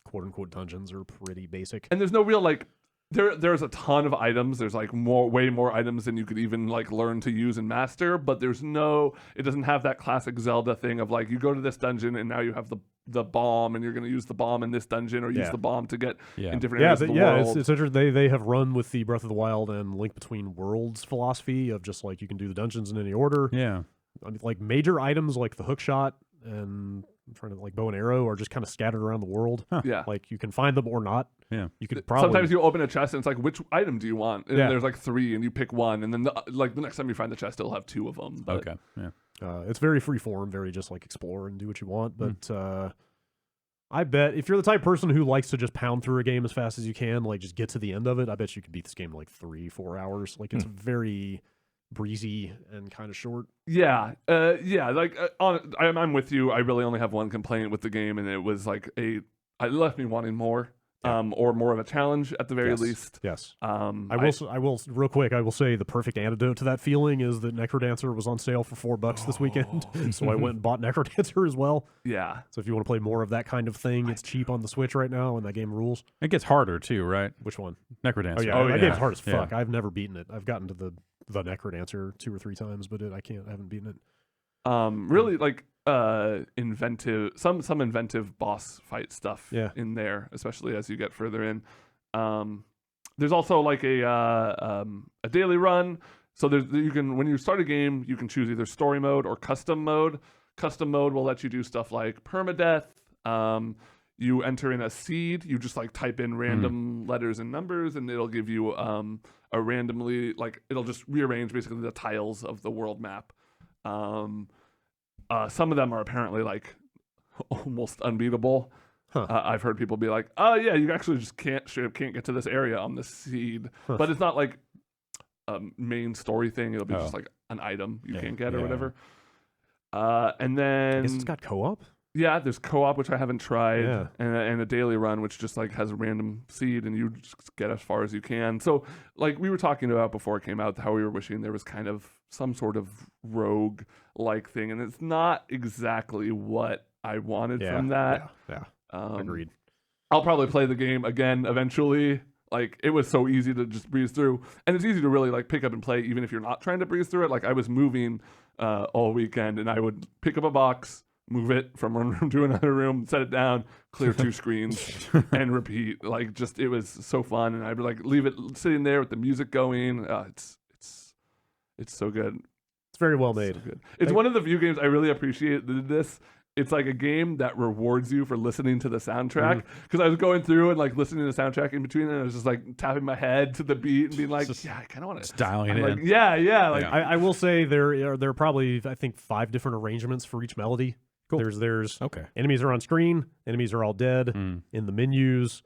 quote unquote dungeons are pretty basic. And there's no real like there's a ton of items. There's like way more items than you could even like learn to use and master, but it doesn't have that classic Zelda thing of like you go to this dungeon and now you have the bomb and you're going to use the bomb in this dungeon or use Yeah. the bomb to get Yeah. in different areas of the world. It's interesting. They have run with the Breath of the Wild and Link Between Worlds philosophy of just like you can do the dungeons in any order. Yeah. I mean, like major items like the hook shot and I'm trying to like bow and arrow are just kind of scattered around the world. Yeah. Like you can find them or not. Yeah. You could probably Sometimes you open a chest and it's like, which item do you want? And Yeah. there's like 3 and you pick one. And then the next time you find the chest, it'll have 2 of them. But Okay. Yeah. It's very free form, very just like explore and do what you want. But I bet if you're the type of person who likes to just pound through a game as fast as you can, like just get to the end of it, I bet you could beat this game in like 3-4 hours. Like it's very breezy and kind of short. yeah. Like I'm with you. I really only have one complaint with the game, and it was like it left me wanting more. Or more of a challenge at the very least. Yes. I I will real quick. I will say the perfect antidote to that feeling is that Necrodancer was on sale for $4 this weekend, so I went and bought Necrodancer as well. Yeah. So if you want to play more of that kind of thing, it's cheap on the Switch right now, and that game rules. It gets harder too, right? Which one? Necrodancer. Oh yeah, that game's hard as Yeah. fuck. I've never beaten it. I've gotten to the Necrodancer 2 or 3 times, but I haven't beaten it. Really like inventive some inventive boss fight stuff in there, especially as you get further in. There's also like a daily run. So you can, when you start a game, you can choose either story mode or custom mode. Custom mode will let you do stuff like permadeath. You enter in a seed. You just like type in random letters and numbers, and it'll give you a randomly, like it'll just rearrange basically the tiles of the world map. Some of them are apparently like almost unbeatable. Huh. I've heard people be like, "Oh yeah, you actually just can't get to this area on this seed," but it's not like a main story thing. It'll be just like an item you can't get or whatever. And then I guess it's got co-op. yeah, there's co-op, which I haven't tried, Yeah. and a daily run, which just like has a random seed and you just get as far as you can. So like we were talking about before it came out, how we were wishing there was kind of some sort of rogue like thing, and it's not exactly what I wanted from that. Yeah. Um, Agreed. I'll probably play the game again eventually. Like it was so easy to just breeze through, and it's easy to really like pick up and play even if you're not trying to breeze through it. Like I was moving all weekend, and I would pick up a box, move it from one room to another room, set it down, clear 2 screens, and repeat. Like just it was so fun, and I'd like leave it sitting there with the music going. It's so good. It's very well made. So good. It's one of the few games I really appreciate this. It's like a game that rewards you for listening to the soundtrack. Because I was going through and like listening to the soundtrack in between, and I was just like tapping my head to the beat and being like, "Yeah, I kind of want to." Dialing it Like, in. yeah. Like, I will say there are probably I think 5 different arrangements for each melody. Cool. There's Okay. enemies are on screen, enemies are all dead in the menus.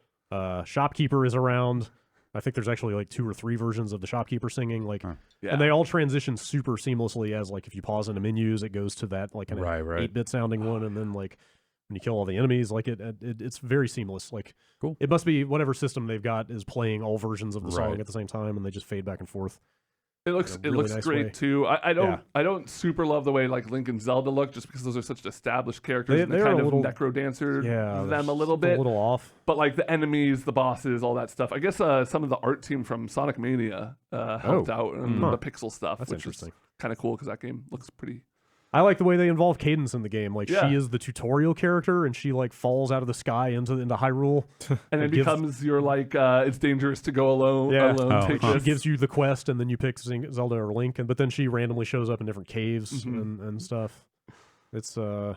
Shopkeeper is around. I think there's actually like 2 or 3 versions of the shopkeeper singing, like, and they all transition super seamlessly. As like if you pause into menus, it goes to that like an 8-bit sounding one, and then like when you kill all the enemies, like it's very seamless. Like, cool. It must be whatever system they've got is playing all versions of the song at the same time, and they just fade back and forth. It looks in a really nice great way. too. I don't super love the way like Link and Zelda look, just because those are such established characters. And they they're kind a of little- necrodancer them just a little bit. a little off. But like the enemies, the bosses, all that stuff. I guess some of the art team from Sonic Mania helped out and the pixel stuff, That's which is interesting. kind of cool because that game looks pretty. I like the way they involve Cadence in the game. Like Yeah. she is the tutorial character, and she like falls out of the sky into Hyrule, And it gives- becomes your like it's dangerous to go alone. Yeah. Take She this. gives you the quest, and then you pick Zelda or Link, but then she randomly shows up in different caves and stuff. It's that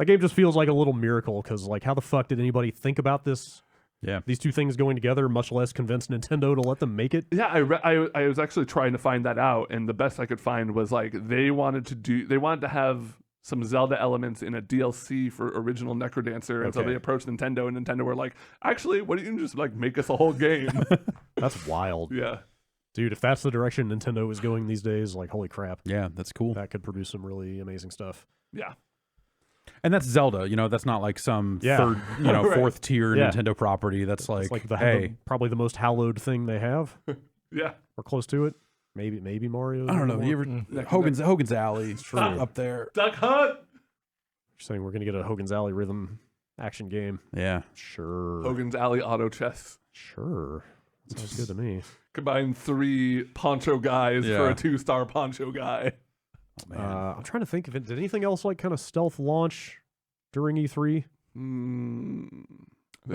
game just feels like a little miracle, because like how the fuck did anybody think about this? Yeah. These two things going together, much less convince Nintendo to let them make it. Yeah, I was actually trying to find that out, and the best I could find was like they wanted to have some Zelda elements in a DLC for original Necrodancer, and so Okay. they approached Nintendo, and Nintendo were like, actually, why don't you just like make us a whole game? That's wild. Yeah. Dude, if that's the direction Nintendo is going these days, like holy crap, Yeah, that's cool. that could produce some really amazing stuff. Yeah. And that's Zelda, that's not like some Yeah. third, Right. fourth tier Yeah. Nintendo property. That's like, It's like hey, probably the most hallowed thing they have, Yeah. or close to it. Maybe Mario. I don't know. You ever Hogan's Alley up there? Duck Hunt. You're saying we're gonna get a Hogan's Alley rhythm action game? Yeah. Sure. Hogan's Alley Auto Chess. Sure. That sounds good to me. Combine 3 poncho guys for Yeah. a 2-star poncho guy. Oh, man. I'm trying to think if did anything else like kind of stealth launch during E3. They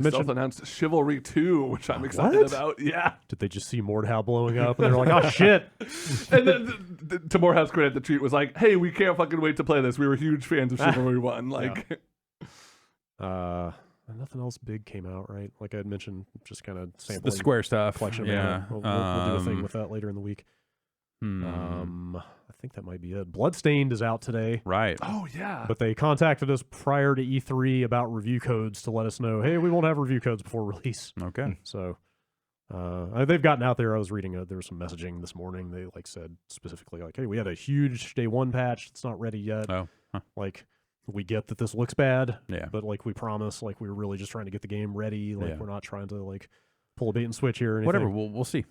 mentioned- self-announced Chivalry 2, which I'm excited What? about. Yeah. Did they just see Mordhau blowing up and they're like, oh shit? And then to Morehouse credit, the tweet was like, "Hey, we can't fucking wait to play this. We were huge fans of Chivalry 1." Like, Nothing else big came out, right? Like I had mentioned, just kind of The sampling Square stuff. collection of Yeah. mana. We'll do a thing with that later in the week. I think that might be it. Bloodstained is out today, Right. oh yeah, but they contacted us prior to E3 about review codes to let us know, hey, we won't have review codes before release. Okay. So they've gotten out there. I was reading there was some messaging this morning. They like said specifically like, hey, we had a huge day 1 patch. It's not ready yet. Oh. Huh. Like we get that this looks bad, Yeah. but like we promise, like we were really just trying to get the game ready. Like Yeah. we're not trying to like pull a bait and switch here or anything. Whatever. We'll see.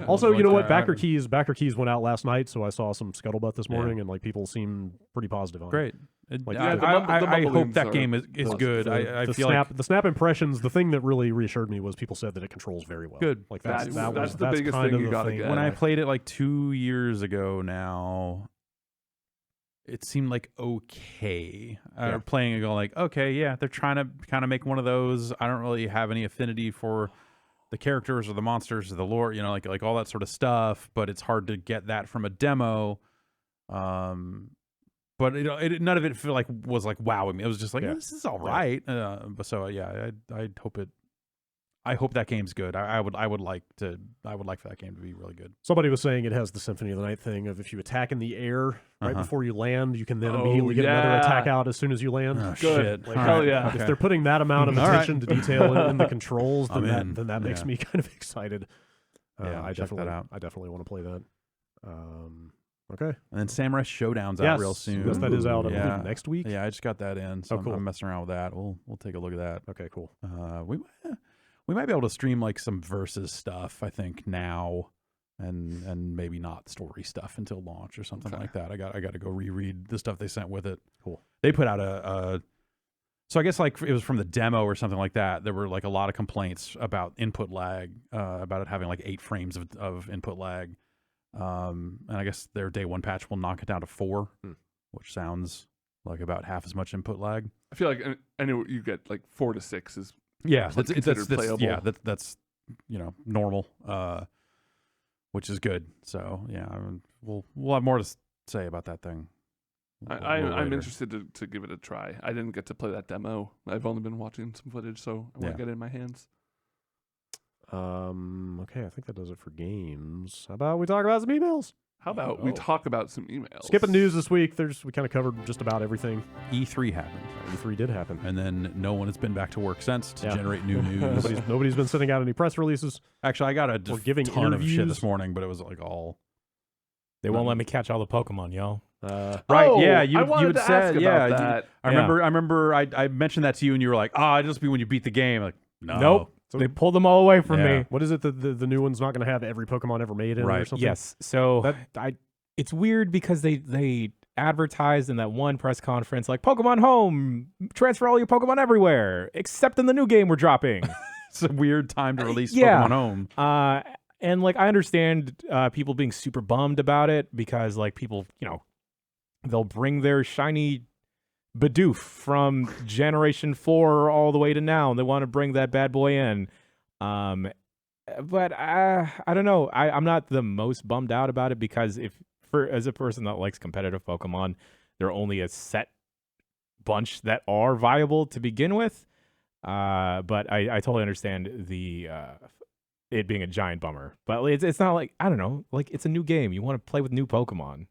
Also, you know what? Backer Backer keys went out last night, so I saw some scuttlebutt this morning, and like people seem pretty positive on it. Great. Like, Yeah, the I hope mumblings that are game is good. I the feel snap, like the snap impressions. The thing that really reassured me was people said that it controls very well. Good. Like That's that was the biggest kind thing of you the gotta thing. get. when I Yeah. played it like 2 years ago now, it seemed like okay. Playing and going like, okay, yeah, they're trying to kind of make one of those. I don't really have any affinity for the characters or the monsters or the lore, like all that sort of stuff. But it's hard to get that from a demo. But none of it feel like was like wowing me. It was just like, Yeah. this is all right. But so yeah, I hope it. I hope that game's good. I would like for that game to be really good. Somebody was saying it has the Symphony of the Night thing of if you attack in the air right before you land, you can then immediately get another attack out as soon as you land. Oh, Good. shit. Like, Hell yeah. If they're putting that amount of attention to detail in the controls, then that makes me kind of excited. I definitely want to play that. Okay. And then Samurai Showdown's out real soon. Yes, that is out I believe, next week. Yeah, I just got that in, so cool. I'm messing around with that. We'll take a look at that. Okay, cool. We might be able to stream like some versus stuff, I think, now, and maybe not story stuff until launch or something like that. I got to go reread the stuff they sent with it. Cool. They put out so I guess like it was from the demo or something like that. There were like a lot of complaints about input lag, about it having like 8 frames of input lag. And I guess their day 1 patch will knock it down to 4, which sounds like about half as much input lag. I feel like I know you get like 4 to 6 is that's playable. Yeah, that's normal, which is good. So yeah, we'll have more to say about that thing. I'm interested to give it a try. I didn't get to play that demo. I've only been watching some footage, so I want to get it in my hands. Okay, I think that does it for games. How about we talk about some emails? How about we talk about some emails? Skipping news this week. We kind of covered just about everything. E3 happened. E3 did happen. And then no one has been back to work since to generate new news. Nobody's been sending out any press releases. Actually, I got a giving ton interviews. of shit this morning, but it was like all... They won't let me catch all the Pokemon, y'all. Right, yeah, you had said, yeah. That. I remember I mentioned that to you, and you were like, it'll just be when you beat the game. Like, no. Nope. So they pulled them all away from me. What is it that the new one's not going to have every Pokemon ever made in it or something? Yes. So it's weird because they advertised in that one press conference like Pokemon Home, transfer all your Pokemon everywhere, except in the new game we're dropping. It's a weird time to release Pokemon Home. And like I understand people being super bummed about it because like people, they'll bring their shiny Bidoof from Generation 4 all the way to now, and they want to bring that bad boy in. But I don't know. I'm not the most bummed out about it because as a person that likes competitive Pokemon, there are only a set bunch that are viable to begin with. But I totally understand the it being a giant bummer. But it's not like, I don't know, like it's a new game. You want to play with new Pokemon.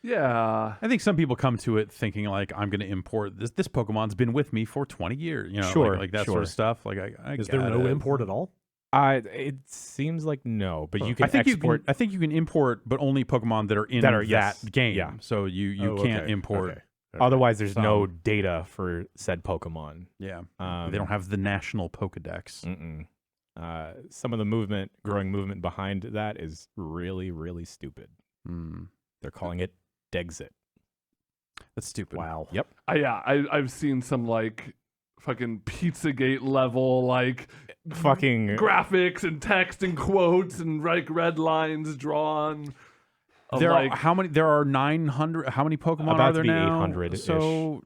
Yeah. I think some people come to it thinking like, I'm going to import this. This Pokemon's been with me for 20 years. Like that sort of stuff. Like, is there no import at all? It seems like no, but you can export. I think you can import, but only Pokemon that are in that game. Yeah. So you can't import. Okay. Otherwise, there's no data for said Pokemon. Yeah. They don't have the national Pokedex. Some of the growing movement behind that is really, really stupid. They're calling it Dexit. That's stupid. Wow. Yep. I've seen some like fucking Pizzagate level like fucking graphics and text and quotes and like red lines drawn. There are 900. How many Pokemon are there now? 800. So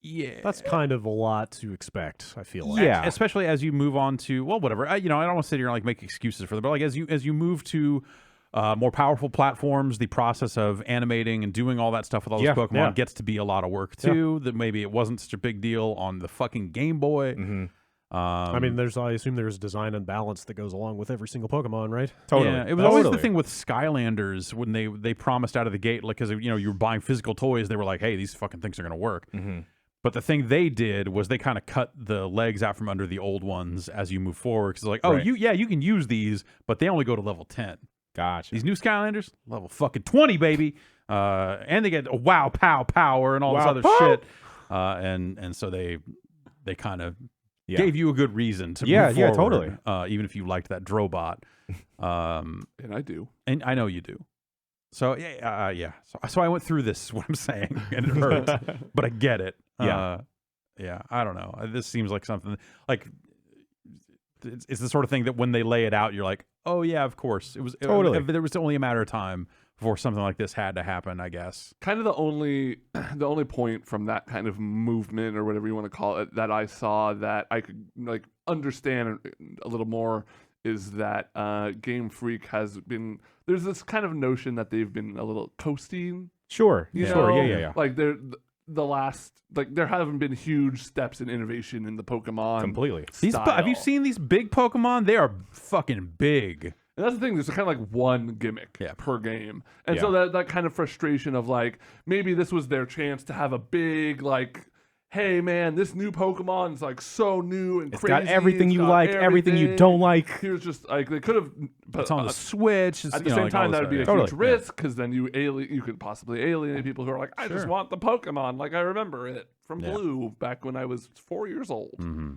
yeah, that's kind of a lot to expect. I feel like, especially as you move on to whatever. I don't want to sit here and like make excuses for them, but like as you move to more powerful platforms, the process of animating and doing all that stuff with all those Pokemon gets to be a lot of work too. That maybe it wasn't such a big deal on the fucking Game Boy. I mean, I assume there's design and balance that goes along with every single Pokemon, right? Totally. Yeah, it was always the thing with Skylanders when they promised out of the gate, like, because you were buying physical toys, they were like, hey, these fucking things are going to work. But the thing they did was they kind of cut the legs out from under the old ones as you move forward. Because like, you can use these, but they only go to level 10. Gotcha. These new Skylanders, level fucking 20, baby. And they get a wow, pow, power and all this other shit. And so they kind of gave you a good reason to move forward. Yeah, totally. Even if you liked that Drobot. And I do. And I know you do. So, So I went through this, is what I'm saying, and it hurts. But I get it. I don't know. This seems like something, like, it's the sort of thing that when they lay it out, you're like, oh, yeah, of course. It was totally. There was only a matter of time before something like this had to happen, I guess. Kind of the only point from that kind of movement or whatever you want to call it that I saw that I could like understand a little more is that Game Freak has been, there's this kind of notion that they've been a little coasting. Sure. You sure. know? Yeah. Like the last, like, there haven't been huge steps in innovation in the Pokemon Completely. Have you seen these big Pokemon? They are fucking big. And that's the thing. There's kind of like one gimmick per game, and so that kind of frustration of like maybe this was their chance to have a big like, hey man, this new Pokemon is like so new and It's crazy. got everything It's you got like, everything you don't like. Here's just like they could have. It's on the Switch. At the same time, that would be a huge risk because then you could possibly alienate people who are like, I just want the Pokemon like I remember it from Blue back when I was 4 years old. Mm-hmm.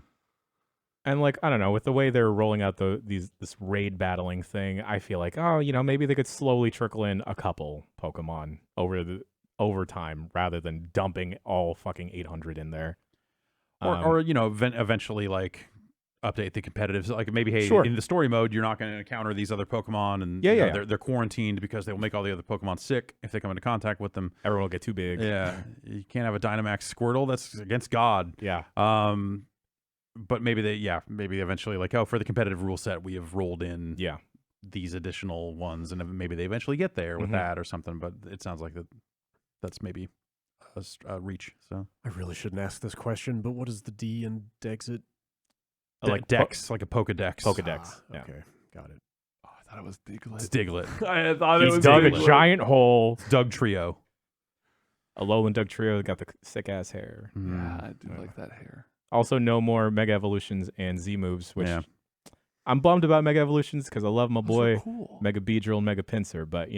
And like, I don't know, with the way they're rolling out this raid battling thing, I feel like, maybe they could slowly trickle in a couple Pokemon over time rather than dumping all fucking 800 in there. Or eventually like update the competitive. So, like maybe, hey, in the story mode, you're not going to encounter these other Pokemon, and they're quarantined because they will make all the other Pokemon sick if they come into contact with them. Everyone will get too big. Yeah, you can't have a Dynamax Squirtle. That's against God. Yeah. But maybe maybe eventually, like, for the competitive rule set, we have rolled in these additional ones, and maybe they eventually get there with that or something. But it sounds like that's maybe a reach. So I really shouldn't ask this question, but what is the D in Dexit? like Dex, like a Pokedex. Pokedex. Okay, got it. Oh, I thought it was Diglett. It's Diglett. I thought it He's was dug Diglett. a giant hole. It's Doug Trio. A Alolan Doug Trio got the sick ass hair. Yeah, I do like that hair. Also, no more Mega Evolutions and Z moves, which Yeah. I'm bummed about Mega Evolutions because I love my boy So cool. Mega Beedrill and Mega Pinsir, but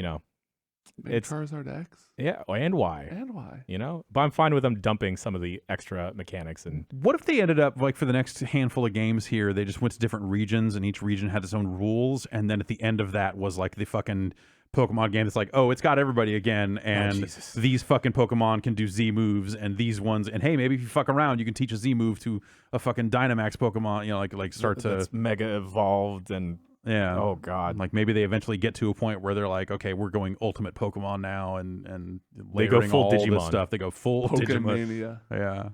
Maybe it's Charizard X and Y. and Y. But I'm fine with them dumping some of the extra mechanics and What if they ended up, like, for the next handful of games here, they just went to different regions and each region had its own rules, and then at the end of that was like the fucking Pokemon game that's like, oh, it's got everybody again, and these fucking Pokemon can do Z moves, and these ones, and hey, maybe if you fuck around, you can teach a Z move to a fucking Dynamax Pokemon, like start that's mega evolved and oh god, like maybe they eventually get to a point where they're like, okay, we're going Ultimate Pokemon now, and they go full all Digimon this stuff. They go full Digimon. Pokemania.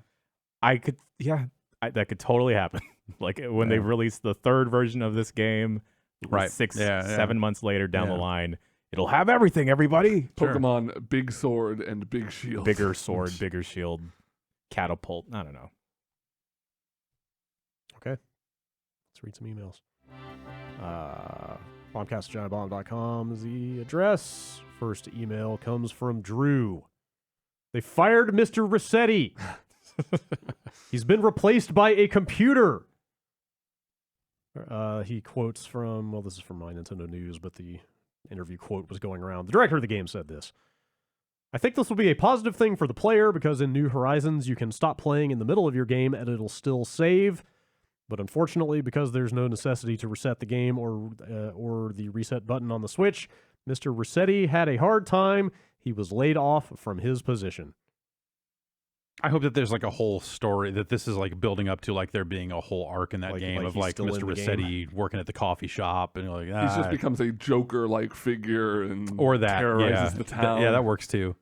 Yeah, that could totally happen. Like when they release the third version of this game, Right. 7 months later down the line, it'll have everything. Everybody, Pokemon Big Sword and Big Shield. bigger sword, bigger shield, catapult. I don't know. Okay. Let's read some emails. Bombcast@giantbomb.com is the address. First email comes from Drew. They fired Mr. Rossetti. He's been replaced by a computer. He quotes from, this is from My Nintendo News, but the interview quote was going around. The director of the game said this. I think this will be a positive thing for the player because in New Horizons, you can stop playing in the middle of your game and it'll still save. But unfortunately, because there's no necessity to reset the game or the reset button on the Switch, Mr. Rossetti had a hard time. He was laid off from his position. I hope that there's like a whole story that this is like building up to, like there being a whole arc in that game of like Mr. Rossetti working at the coffee shop and like He just becomes a Joker-like figure and terrorizes the town. Yeah, that works too.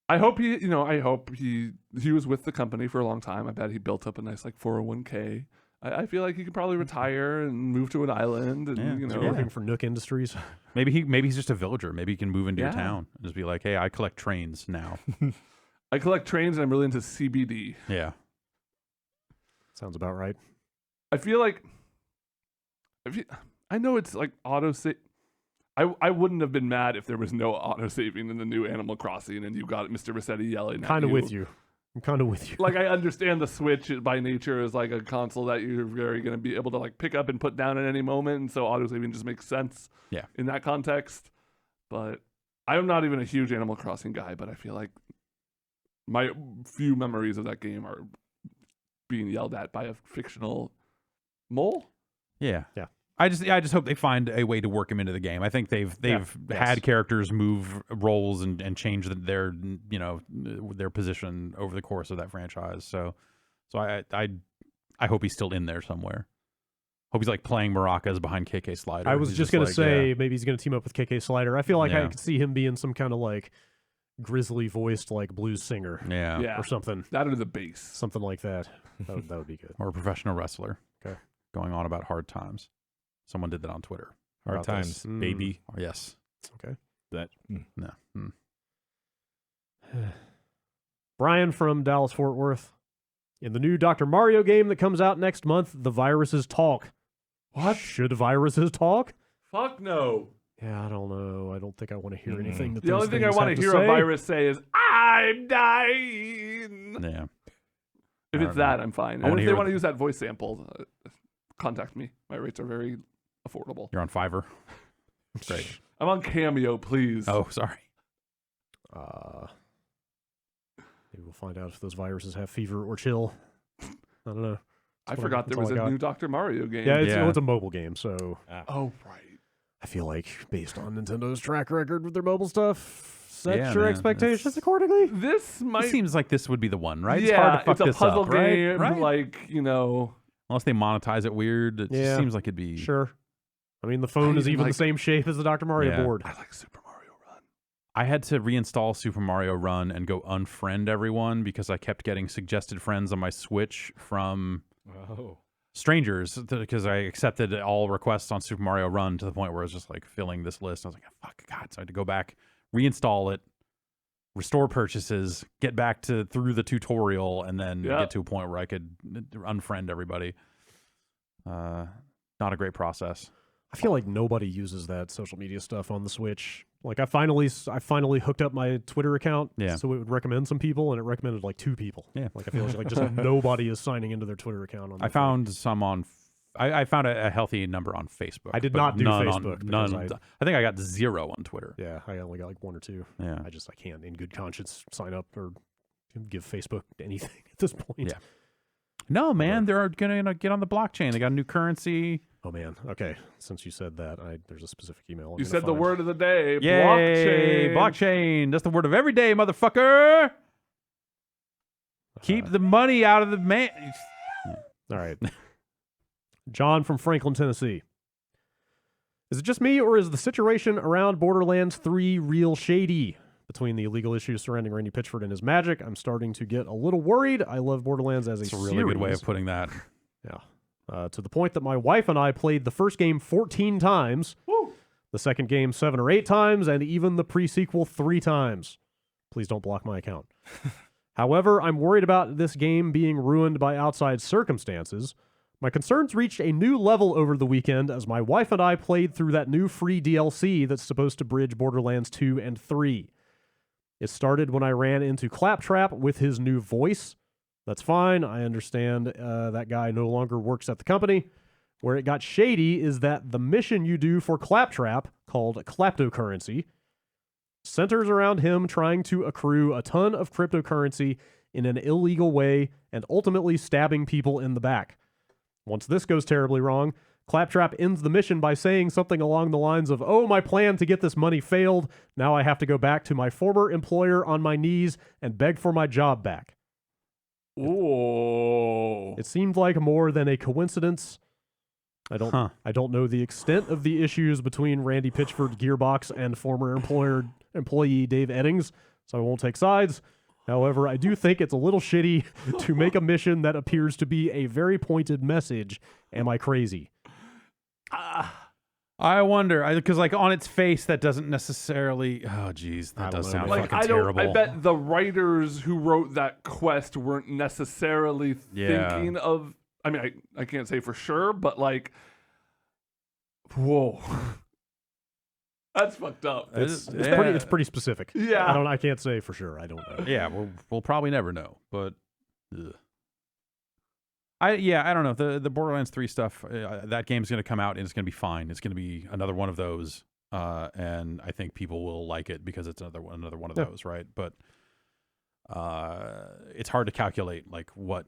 I hope he was with the company for a long time. I bet he built up a nice like 401k. I feel like he could probably retire and move to an island and working for Nook Industries. Maybe he's just a villager. Maybe he can move into your town and just be like, hey, I collect trains now. I collect trains and I'm really into CBD. Yeah. Sounds about right. I feel like I know it's like auto-save. I wouldn't have been mad if there was no auto-saving in the new Animal Crossing and you got Mr. Rossetti yelling at you. I'm kind of with you. Like, I understand the Switch by nature is like a console that you're very going to be able to like pick up and put down at any moment, and so auto-saving just makes sense in that context. But I'm not even a huge Animal Crossing guy, but I feel like my few memories of that game are being yelled at by a fictional mole. Yeah. I just hope they find a way to work him into the game. I think they've had characters move roles and change their position over the course of that franchise. So I hope he's still in there somewhere. Hope he's like playing maracas behind KK Slider. I was just gonna say maybe he's gonna team up with KK Slider. I feel like I could see him being some kind of like grizzly voiced like blues singer, or something. That or the bass, something like that. That would be good. Or a professional wrestler. Okay, going on about hard times. Someone did that on Twitter. Hard times, baby. Yes. Okay. That no. Brian from Dallas Fort Worth. In the new Dr. Mario game that comes out next month, the viruses talk. What? Should viruses talk? Fuck no. Yeah, I don't know. I don't think I want to hear anything that The only those thing I things want have to hear say. a virus say is, I'm dying. Yeah. If I it's don't know. that, I'm fine. I And wanna if they hear want to what- use that voice sample, contact me. My rates are very affordable. You're on Fiverr. Great. I'm on Cameo, please. Oh, sorry. Maybe we'll find out if those viruses have fever or chill. I don't know. I That's forgot there all was I a got. new Dr. Mario game. Yeah, it's, Yeah. it's a mobile game, so Oh, right. I feel like based on Nintendo's track record with their mobile stuff, set Yeah, your man, expectations it's- accordingly. This might. It seems like this would be the one, right? Yeah, It's hard to fuck it's a this puzzle up, right? game. Right? Like, Unless they monetize it weird, it Yeah. just seems like it'd be. Sure. I mean, the phone I is even like- the same shape as the Dr. Mario Yeah. board. I like Super Mario Run. I had to reinstall Super Mario Run and go unfriend everyone because I kept getting suggested friends on my Switch from Oh. strangers because I accepted all requests on Super Mario Run to the point where I was just like filling this list. I was like, fuck, God. So I had to go back, reinstall it, restore purchases, get back to through the tutorial, and then Yep. get to a point where I could unfriend everybody. Not a great process. I feel like nobody uses that social media stuff on the Switch. Like I finally hooked up my Twitter account, Yeah. so it would recommend some people, and it recommended like 2 people. Yeah. Like I feel like just nobody is signing into their Twitter account. On the I thing. found some on. I found a healthy number on Facebook. I did but not do none Facebook On, because none. I think I got 0 on Twitter. Yeah, I only got like 1 or 2. Yeah. I can't, in good conscience, sign up or give Facebook anything at this point. Yeah. No, man, they're gonna get on the blockchain. They got a new currency. Oh man. Okay. Since you said that, there's a specific email. I'm You gonna said the find. word of the day. Yay! Blockchain. Blockchain. That's the word of every day, motherfucker. Keep the money out of the man. All right. John from Franklin, Tennessee. Is it just me, or is the situation around Borderlands 3 real shady? Between the illegal issues surrounding Randy Pitchford and his magic, I'm starting to get a little worried. I love Borderlands as It's a a really good way of series. putting that. Yeah. To the point that my wife and I played the first game 14 times, Woo. the second game 7 or 8 times, and even the pre-sequel 3 times. Please don't block my account. However, I'm worried about this game being ruined by outside circumstances. My concerns reached a new level over the weekend as my wife and I played through that new free DLC that's supposed to bridge Borderlands 2 and 3. It started when I ran into Claptrap with his new voice. That's fine. I understand that guy no longer works at the company. Where it got shady is that the mission you do for Claptrap, called Kleptocurrency, centers around him trying to accrue a ton of cryptocurrency in an illegal way and ultimately stabbing people in the back. Once this goes terribly wrong, Claptrap ends the mission by saying something along the lines of, "Oh, my plan to get this money failed. Now I have to go back to my former employer on my knees and beg for my job back." Ooh. It seemed like more than a coincidence. I don't know the extent of the issues between Randy Pitchford, Gearbox, and former employee Dave Eddings, so I won't take sides. However, I do think it's a little shitty to make a mission that appears to be a very pointed message. Am I crazy? I wonder, because like on its face, that doesn't necessarily. Oh, geez, I that don't does know, sound man. Like fucking terrible. I bet the writers who wrote that quest weren't necessarily Yeah. thinking of. I mean, I can't say for sure, but like, whoa, that's fucked up. It's pretty specific. Yeah. I can't say for sure. I don't know. Yeah, we'll probably never know, but ugh. I don't know. The Borderlands 3 stuff, that game's going to come out and it's going to be fine. It's going to be another one of those, and I think people will like it because it's another one of those, right? But it's hard to calculate like what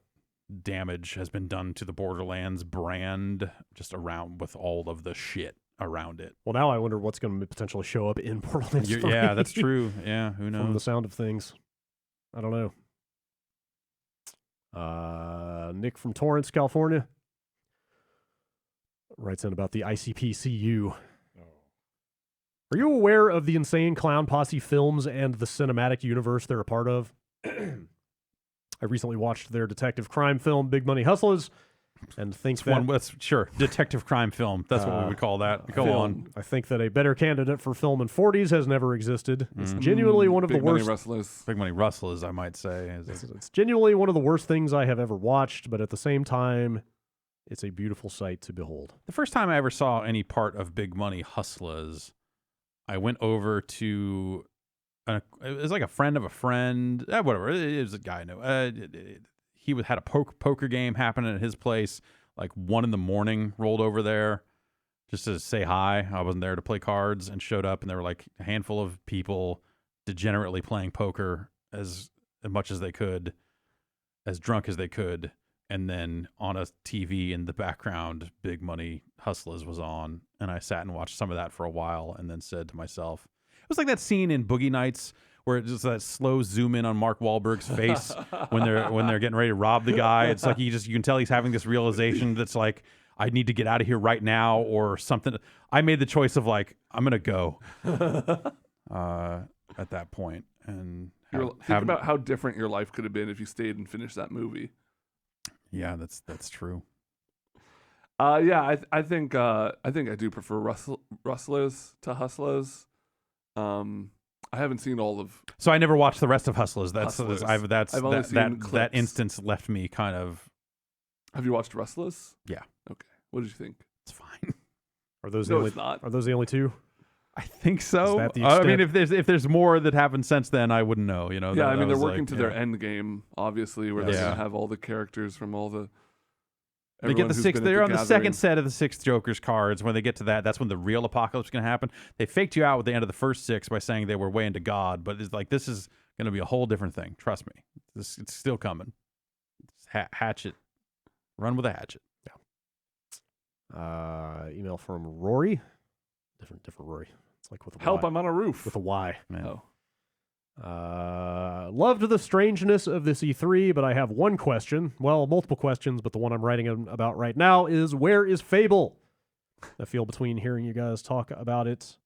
damage has been done to the Borderlands brand just around with all of the shit around it. Well, now I wonder what's going to potentially show up in Borderlands 3. Yeah, that's true. Yeah, who From the knows? sound of things. I don't know. Nick from Torrance, California, writes in about the ICPCU. Are you aware of the Insane Clown Posse films and the cinematic universe they're a part of? I recently watched their detective crime film, Big Money Hustlers, and think It's that one. That's sure detective crime film. That's what we would call that. Go film. on. I think that a better candidate for film in 40s has never existed. It's genuinely one of the Big Money worst. Rustlers. Big Money Rustlers, I might say. It's genuinely one of the worst things I have ever watched, but at the same time, it's a beautiful sight to behold. The first time I ever saw any part of Big Money Hustlers, I went over to it was like a friend of a friend, whatever. It was a guy I knew. He had a poker game happening at his place, like 1 a.m. Rolled over there just to say hi. I wasn't there to play cards, and showed up, and there were like a handful of people degenerately playing poker as much as they could, as drunk as they could. And then on a TV in the background, Big Money Hustlers was on, and I sat and watched some of that for a while, and then said to myself, it was like that scene in Boogie Nights where it's just that slow zoom in on Mark Wahlberg's face when they're getting ready to rob the guy. It's like you can tell he's having this realization that's like, I need to get out of here right now or something. I made the choice of like, I'm gonna go at that point, and Think about how different your life could have been if you stayed and finished that movie. Yeah, that's true. Yeah, I think I do prefer Rustlers to Hustlers. I haven't seen all of. So I never watched the rest of Hustlers. Hustlers. I've only seen that clips. instance left me kind of. Have you watched Rustlers? Yeah. Okay. What did you think? It's fine. Are those No, the only? it's not. Are those the only two? I think so. Is that the I mean, extent? if there's more that happened since then, I wouldn't know. You know. Yeah, that- I mean that they're was working like, to you their know. end game, obviously, where they're Yeah. gonna have all the characters from all the. They get everyone the who's sixth. been at They're on the gathering. second set of the 6 Joker's cards. When they get to that, that's when the real apocalypse is going to happen. They faked you out at the end of the first 6 by saying they were way into God, but it's like this is going to be a whole different thing. Trust me, it's still coming. Hatchet, run with a hatchet. Email from Rory. Different Rory. It's like with a Help! Y. I'm on a roof. With a Y. Man. Oh. Loved the strangeness of this E3, but I have one question. Well, multiple questions, but the one I'm writing about right now is, where is Fable? I feel between hearing you guys talk about it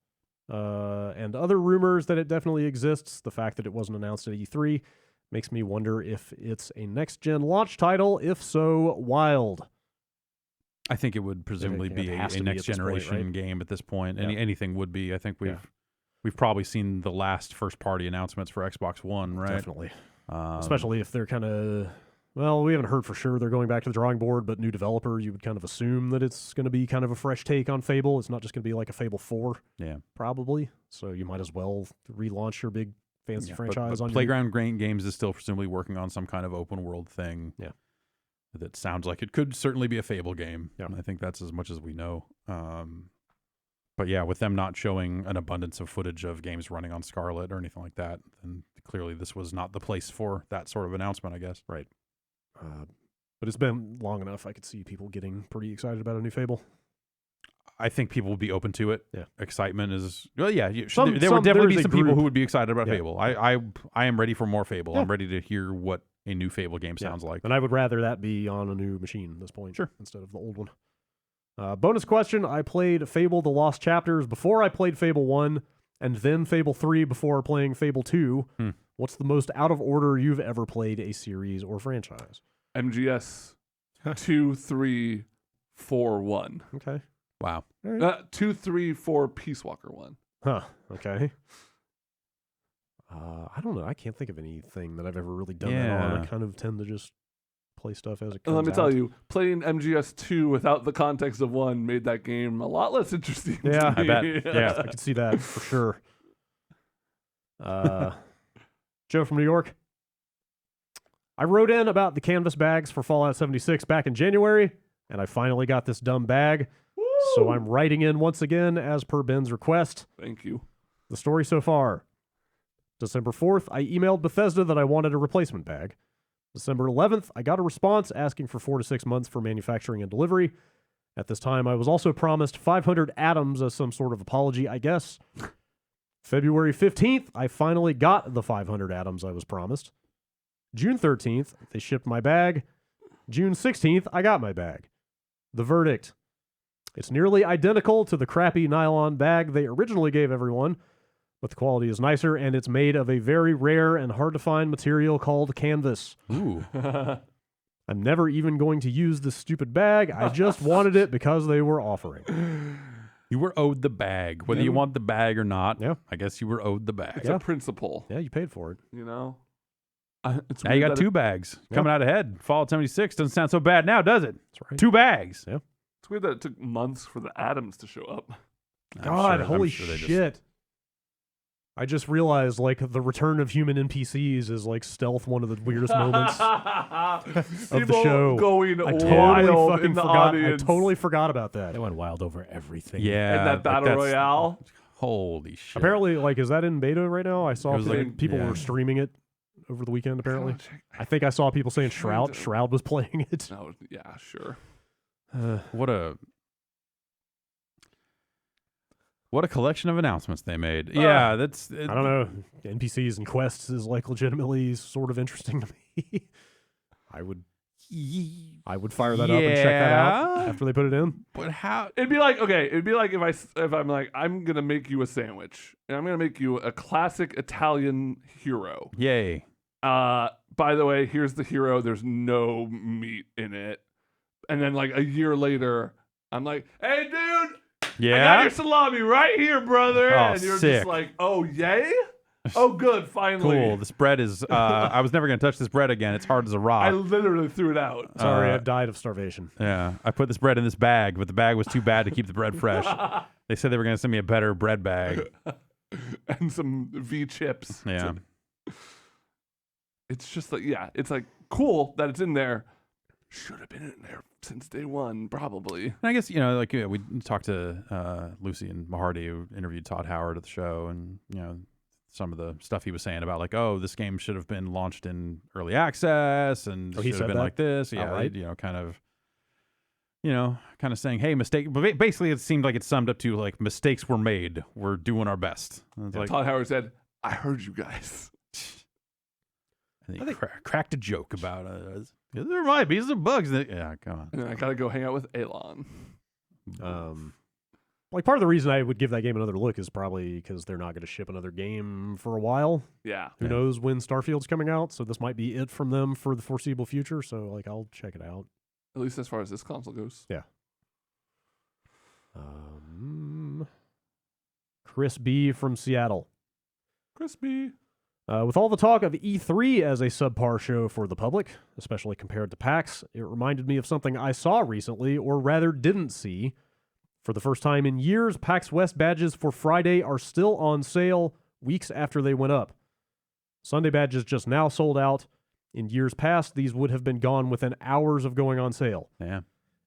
and other rumors that it definitely exists, the fact that it wasn't announced at E3 makes me wonder if it's a next-gen launch title. If so, wild. I think it would presumably it be has a to be at next this point, generation right? game at this point. Yeah. Anything would be. I think Yeah. we've probably seen the last first party announcements for Xbox One, right? Definitely. Um, Especially if they're kind of, well, we haven't heard for sure they're going back to the drawing board, but new developer, you would kind of assume that it's going to be kind of a fresh take on Fable. It's not just going to be like a Fable 4, yeah. probably. So you might as well relaunch your big fancy Yeah, franchise but on Playground Games is still presumably working on some kind of open world thing. Yeah. That sounds like it could certainly be a Fable game. Yeah. And I think that's as much as we know. But yeah, with them not showing an abundance of footage of games running on Scarlet or anything like that, then clearly this was not the place for that sort of announcement, I guess. Right. But it's been long enough. I could see people getting pretty excited about a new Fable. I think people would be open to it. Yeah. Excitement is there would Some- definitely be there's a some people group- who would be excited about Yeah. Fable. I am ready for more Fable. Yeah. I'm ready to hear what a new Fable game Yeah. sounds like. And I would rather that be on a new machine at this point. Sure. Instead of the old one. Bonus question. I played Fable The Lost Chapters before I played Fable 1, and then Fable 3 before playing Fable 2. What's the most out of order you've ever played a series or franchise? MGS 2, 3, 4, 1. Okay. Wow. 2, 3, 4, Peace Walker 1. Huh. Okay. I don't know. I can't think of anything that I've ever really done that on. I Yeah. kind of tend to just play stuff as it comes Let me out. tell you, playing MGS 2 without the context of 1 made that game a lot less interesting. to Yeah, I me. bet. Yeah. I can see that for sure. Joe from New York. I wrote in about the canvas bags for Fallout 76 back in January, and I finally got this dumb bag. So I'm writing in once again as per Ben's request. Thank you. The story so far. December 4th, I emailed Bethesda that I wanted a replacement bag. December 11th, I got a response asking for 4 to 6 months for manufacturing and delivery. At this time, I was also promised 500 atoms as some sort of apology, I guess. February 15th, I finally got the 500 atoms I was promised. June 13th, they shipped my bag. June 16th, I got my bag. The verdict. It's nearly identical to the crappy nylon bag they originally gave everyone, but the quality is nicer, and it's made of a very rare and hard-to-find material called canvas. Ooh. I'm never even going to use this stupid bag. I just wanted it because they were offering. You were owed the bag, whether you want the bag or not. Yeah. I guess you were owed the bag. It's a principle, Yeah, you paid for it. you know? It's Now you weird got that 2 bags coming out ahead. Fallout 76 doesn't sound so bad now, does it? That's right. 2 bags. Yeah. It's weird that it took months for the atoms to show up. God, holy they shit. I just realized, like, the return of human NPCs is, like, stealth one of the weirdest moments of the People show. going I wild totally fucking in the forgot. audience. I totally forgot about that. They went wild over everything. Yeah. And that battle that's- royale. Holy shit. Apparently, like, is that in beta right now? I saw It was like, people yeah. were streaming it over the weekend, apparently. God, check- I think I saw people saying Trying to- Shroud was playing it. No, yeah, sure. What a collection of announcements they made. Yeah, that's. I don't know. NPCs and quests is, like, legitimately sort of interesting to me. I would fire that up and check that out Yeah. after they put it in. But how? It'd be like, okay, it'd be like if I'm like, I'm gonna make you a sandwich and I'm gonna make you a classic Italian hero. Yay. By the way, here's the hero. There's no meat in it. And then like a year later, I'm like, hey dude, I got Yeah. your salami right here, brother. Oh, and you're sick. just like, oh yay? Oh good, finally. Cool. This bread is. I was never gonna touch this bread again. It's hard as a rock. I literally threw it out. Sorry, I've died of starvation. Yeah, I put this bread in this bag, but the bag was too bad to keep the bread fresh. They said they were going to send me a better bread bag. And some V chips. Yeah. It's just like, yeah, it's like cool that it's in there. Should have been in there since day one, probably. And I guess, you know, like we talked to Lucy and Mahardy, who interviewed Todd Howard at the show, and, you know, some of the stuff he was saying about, like, oh, this game should have been launched in early access and he should have said been that? like this. Yeah, Outright? you know, kind of saying, hey, mistake. But basically, it seemed like it summed up to, like, mistakes were made. We're doing our best. And it's like, Todd Howard said, I heard you guys. I think cracked a joke about it. There might be some bugs. Yeah, come on. And then I got to go hang out with Elon. Like, part of the reason I would give that game another look is probably because they're not going to ship another game for a while. Yeah. Who knows when Starfield's coming out? So this might be it from them for the foreseeable future. So, like, I'll check it out. At least as far as this console goes. Chris B. from Seattle. Crispy. With all the talk of E3 as a subpar show for the public, especially compared to PAX, it reminded me of something I saw recently, or rather didn't see. For the first time in years, PAX West badges for Friday are still on sale weeks after they went up. Sunday badges just now sold out. In years past, these would have been gone within hours of going on sale. Yeah.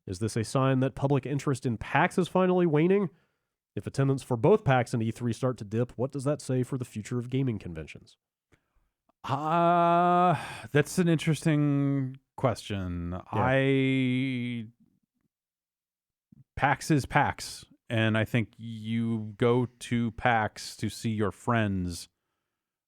Is this a sign that public interest in PAX is finally waning? If attendance for both PAX and E3 start to dip, what does that say for the future of gaming conventions? That's an interesting question. Yeah. PAX is PAX, and I think you go to PAX to see your friends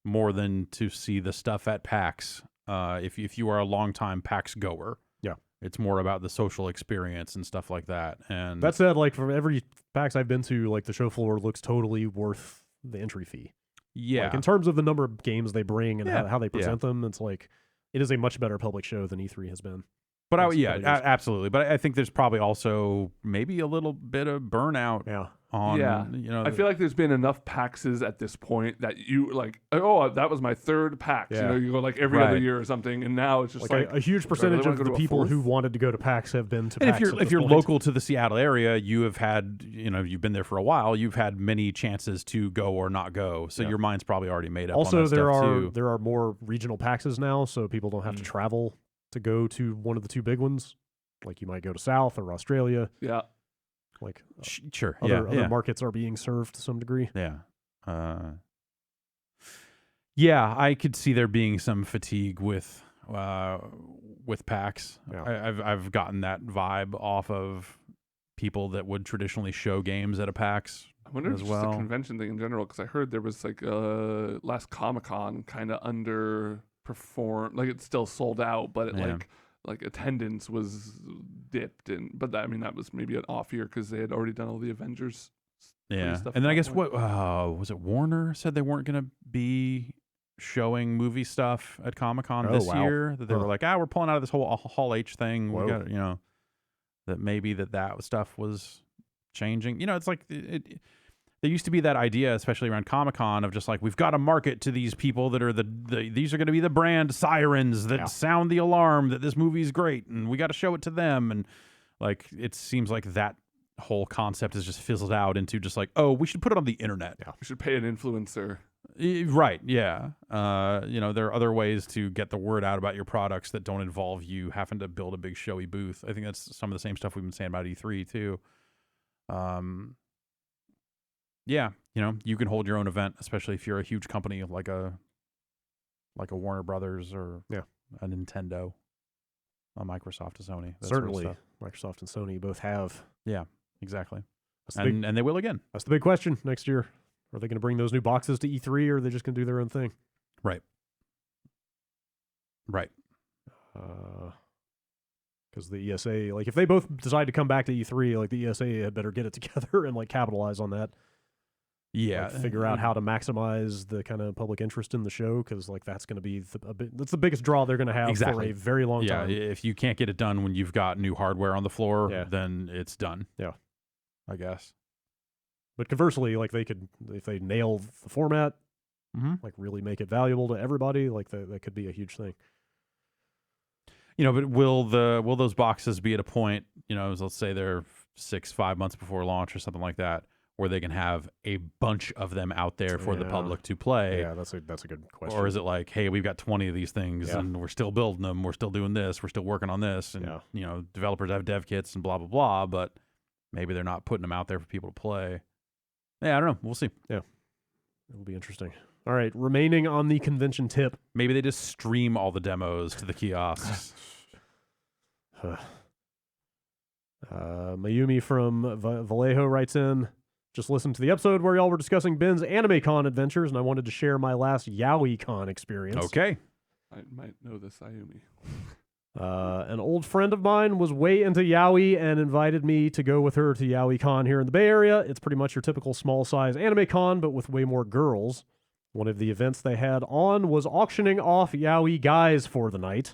more than to see the stuff at PAX. If you are a longtime PAX goer, Yeah. it's more about the social experience and stuff like that. And That said, like, for every PAX I've been to, like, the show floor looks totally worth the entry fee. yeah, Like, in terms of the number of games they bring and Yeah. how they present them, it's like, it is a much better public show than E3 has been. but That's what it is. absolutely. But I think there's probably also maybe a little bit of burnout Yeah. on. Yeah. You know, I feel like there's been enough PAXs at this point that you like, oh, that was my third PAX. Yeah. You know, you go like every other Right. year or something, and now it's just Like, a huge percentage wanna of go the to a people who fourth? wanted to go to PAX have been to and PAX. if you're local to the Seattle area, you have had, you know, you've been there for a while. You've had many chances to go or not go, so Yeah. your mind's probably already made up. Also, on that there stuff are too. there are more regional PAXs now, so people don't have to travel to go to one of the two big ones. Like, you might go to South or Australia. yeah. Like, Sure, other markets are being served to some degree. Yeah. Yeah, I could see there being some fatigue with PAX. Yeah. I've gotten that vibe off of people that would traditionally show games at a PAX. I wonder if as it's just a well. convention thing in general, because I heard there was like last Comic-Con kind of underperformed. Like it's still sold out, but it Yeah. like attendance was dipped, but I mean that was maybe an off year because they had already done all the Avengers. Yeah, stuff and then at I that guess point. what was it? Warner said they weren't going to be showing movie stuff at Comic-Con Oh, this wow. year. That they were like, we're pulling out of this whole Hall H thing. Whoa. We got, that maybe that stuff was changing. It's like there used to be that idea, especially around Comic-Con, of just like, we've got to market to these people that are these are going to be the brand sirens that sound the alarm that this movie's great, and we got to show it to them. And like, it seems like that whole concept has just fizzled out into just like, we should put it on the internet. We should pay an influencer. Right, yeah. There are other ways to get the word out about your products that don't involve you having to build a big showy booth. I think that's some of the same stuff we've been saying about E3 too. Yeah, you can hold your own event, especially if you're a huge company like a Warner Brothers or a Nintendo, a Microsoft, a Sony. Certainly, Microsoft and Sony both have. Yeah, exactly. And they will again. That's the big question next year. Are they going to bring those new boxes to E3, or are they just going to do their own thing? Right. Because the ESA, like, if they both decide to come back to E3, like, the ESA had better get it together and, like, capitalize on that. Yeah. Like, figure out how to maximize the kind of public interest in the show, because, like, that's going to be that's the biggest draw they're going to have for a very long time. Yeah, if you can't get it done when you've got new hardware on the floor, then it's done. Yeah. I guess. But conversely, like, they could, if they nail the format, like, really make it valuable to everybody, like, that could be a huge thing. But will those boxes be at a point, let's say they're 5 months before launch or something like that, where they can have a bunch of them out there for the public to play? Yeah, that's a good question. Or is it like, hey, we've got 20 of these things and we're still building them, we're still doing this, we're still working on this, and developers have dev kits and blah blah blah, but maybe they're not putting them out there for people to play. Yeah, I don't know. We'll see. Yeah, it'll be interesting. All right, remaining on the convention tip. Maybe they just stream all the demos to the kiosks. Mayumi from Vallejo writes in, just listened to the episode where y'all were discussing Ben's AnimeCon adventures, and I wanted to share my last YaoiCon experience. Okay. I might know this Ayumi. An old friend of mine was way into Yaoi and invited me to go with her to YaoiCon here in the Bay Area. It's pretty much your typical small-size anime con, but with way more girls. One of the events they had on was auctioning off yaoi guys for the night.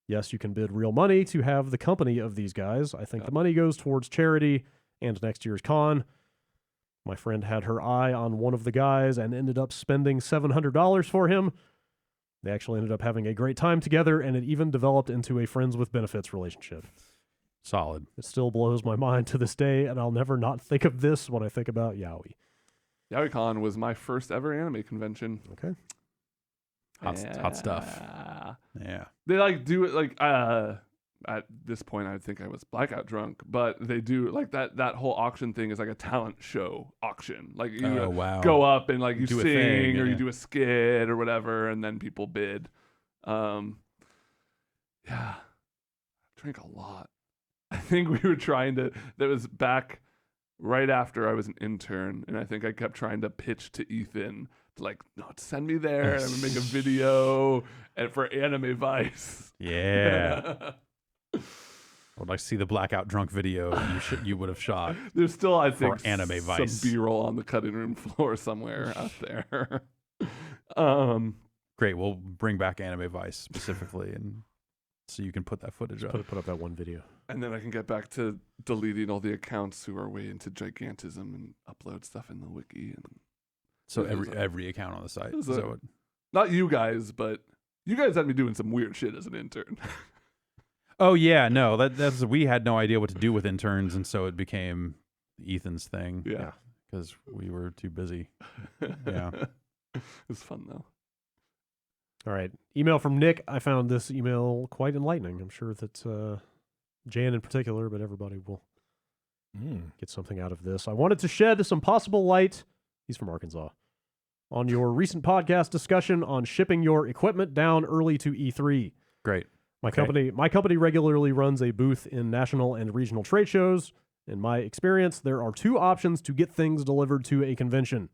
Yes, you can bid real money to have the company of these guys. I think the money goes towards charity and next year's con. My friend had her eye on one of the guys and ended up spending $700 for him. They actually ended up having a great time together, and it even developed into a friends with benefits relationship. Solid. It still blows my mind to this day, and I'll never not think of this when I think about Yaoi. YaoiCon was my first ever anime convention. Okay. Hot stuff. Yeah. They like do it like at this point I think I was blackout drunk, but they do like that whole auction thing is like a talent show auction. Like you go up and like you do sing or you do a skit or whatever, and then people bid. Yeah. I drank a lot. I think we were trying to, that was back right after I was an intern, and I think I kept trying to pitch to Ethan to like, no, send me there and I'm gonna make a video and for Anime Vice. Yeah. I would like to see the blackout drunk video you would have shot. There's still, I think, for Anime Vice. some B-roll on the cutting room floor somewhere out there. Great, we'll bring back Anime Vice specifically, and so you can put that footage up. Put up that one video. And then I can get back to deleting all the accounts who are way into gigantism and upload stuff in the wiki. And so every account on the site. Not you guys, but you guys had me doing some weird shit as an intern. Oh yeah, no, that's we had no idea what to do with interns, and so it became Ethan's thing. Yeah, because we were too busy. Yeah, it was fun though. All right, email from Nick. I found this email quite enlightening. I'm sure that Jan in particular, but everybody will get something out of this. I wanted to shed some possible light. He's from Arkansas. On your recent podcast discussion on shipping your equipment down early to E3. Great. My company regularly runs a booth in national and regional trade shows. In my experience, there are two options to get things delivered to a convention.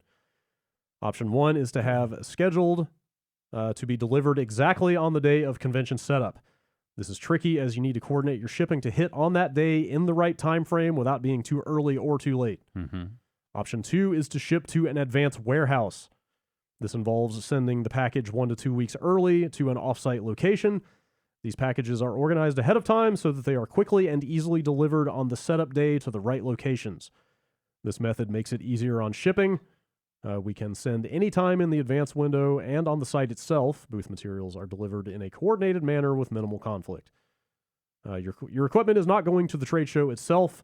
Option one is to have scheduled to be delivered exactly on the day of convention setup. This is tricky as you need to coordinate your shipping to hit on that day in the right time frame without being too early or too late. Mm-hmm. Option two is to ship to an advanced warehouse. This involves sending the package 1 to 2 weeks early to an offsite location. These packages are organized ahead of time so that they are quickly and easily delivered on the setup day to the right locations. This method makes it easier on shipping. We can send any time in the advance window, and on the site itself, booth materials are delivered in a coordinated manner with minimal conflict. Your equipment is not going to the trade show itself,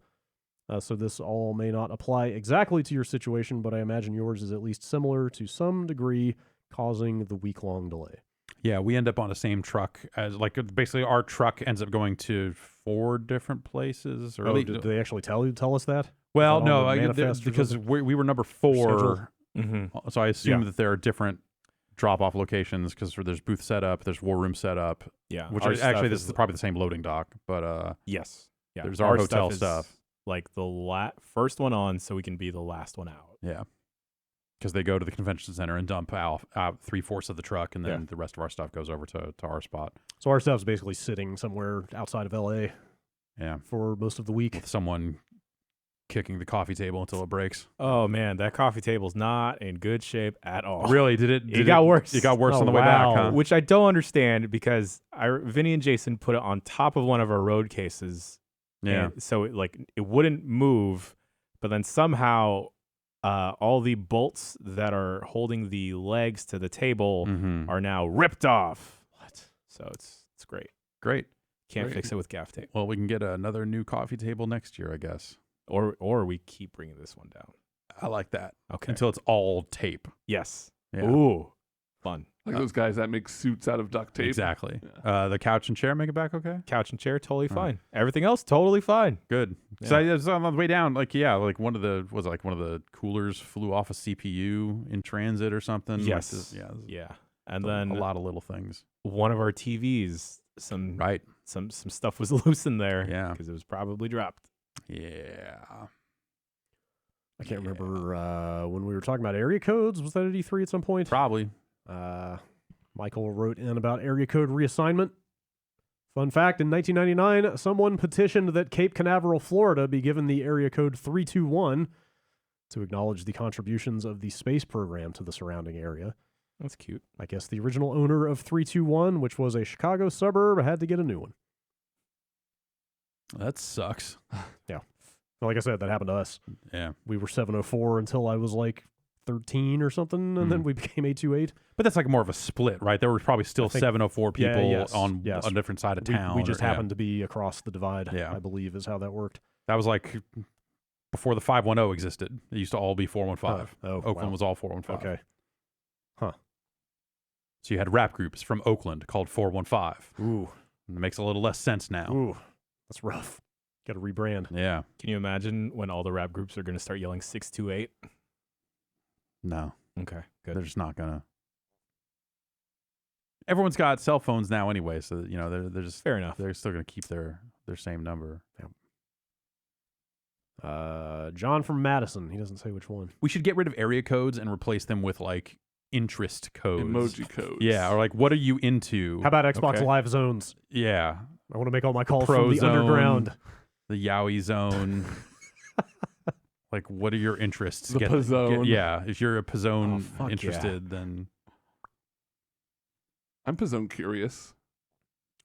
so this all may not apply exactly to your situation, but I imagine yours is at least similar to some degree, causing the week-long delay. Yeah, we end up on the same truck as basically our truck ends up going to 4 different places. Or Did they actually tell us that? Well, Is that no, on the manifest or because something? we were number 4, Schedule? so I assume that there are different drop-off locations because there's booth setup, there's war room setup. Yeah, Which our is, actually, stuff this is probably the same loading dock, but yes. Yeah, there's our hotel is stuff. Like the first one on, so we can be the last one out. Yeah. Because they go to the convention center and dump out 3/4 of the truck, and then the rest of our stuff goes over to our spot. So our stuff's basically sitting somewhere outside of LA Yeah. for most of the week. With someone kicking the coffee table until it breaks. Oh man, that coffee table's not in good shape at all. Really? It got worse. It got worse Oh, on the way wow. back, huh? Which I don't understand because Vinny and Jason put it on top of one of our road cases. Yeah. And so it wouldn't move, but then somehow all the bolts that are holding the legs to the table Mm-hmm. are now ripped off. What? So it's great. Great. Can't Great. fix it with gaff tape. Well, we can get another new coffee table next year, I guess. Or we keep bringing this one down. I like that. Okay. Until it's all tape. Yes. Yeah. Ooh. Fun. Like those guys that make suits out of duct tape. Exactly. The couch and chair make it back okay? Couch and chair, totally fine. Everything else, totally fine. Good. So I was on the way down, one of the coolers flew off a CPU in transit or something. Yes. Yeah. And A then lot of little things. one of our TVs, some Right. some stuff was loose in there. Yeah. Because it was probably dropped. Yeah. I can't remember when we were talking about area codes. Was that at E3 at some point? Probably. Michael wrote in about area code reassignment. Fun fact, in 1999, someone petitioned that Cape Canaveral, Florida be given the area code 321 to acknowledge the contributions of the space program to the surrounding area. That's cute. I guess the original owner of 321, which was a Chicago suburb, had to get a new one. That sucks. Like I said, that happened to us. Yeah. We were 704 until I was like 13 or something, and then we became 828. But that's like more of a split, right? There were probably still I think- 704 people yes, on yes. a different side of town. We just or- yeah. happened to be across the divide, Yeah. I believe is how that worked. That was like before the 510 existed. It used to all be 415. Oakland wow. was all 415. Okay. So you had rap groups from Oakland called 415. Ooh. And it makes a little less sense now. Ooh. That's rough. Got to rebrand. Yeah. Can you imagine when all the rap groups are going to start yelling 628? No. Okay, good. They're just not gonna. Everyone's got cell phones now anyway, so they're just Fair enough. they're still gonna keep their same number. John from Madison. He doesn't say which one. We should get rid of area codes and replace them with like interest codes. Emoji codes. Yeah, or like what are you into? How about Xbox Okay. Live zones? Yeah, I want to make all my calls Pro from the zone. underground. the Yowie zone. Like, what are your interests? The Pizzone. Yeah, if you're a Oh, Pizzone fuck interested, then I'm Pizzone curious.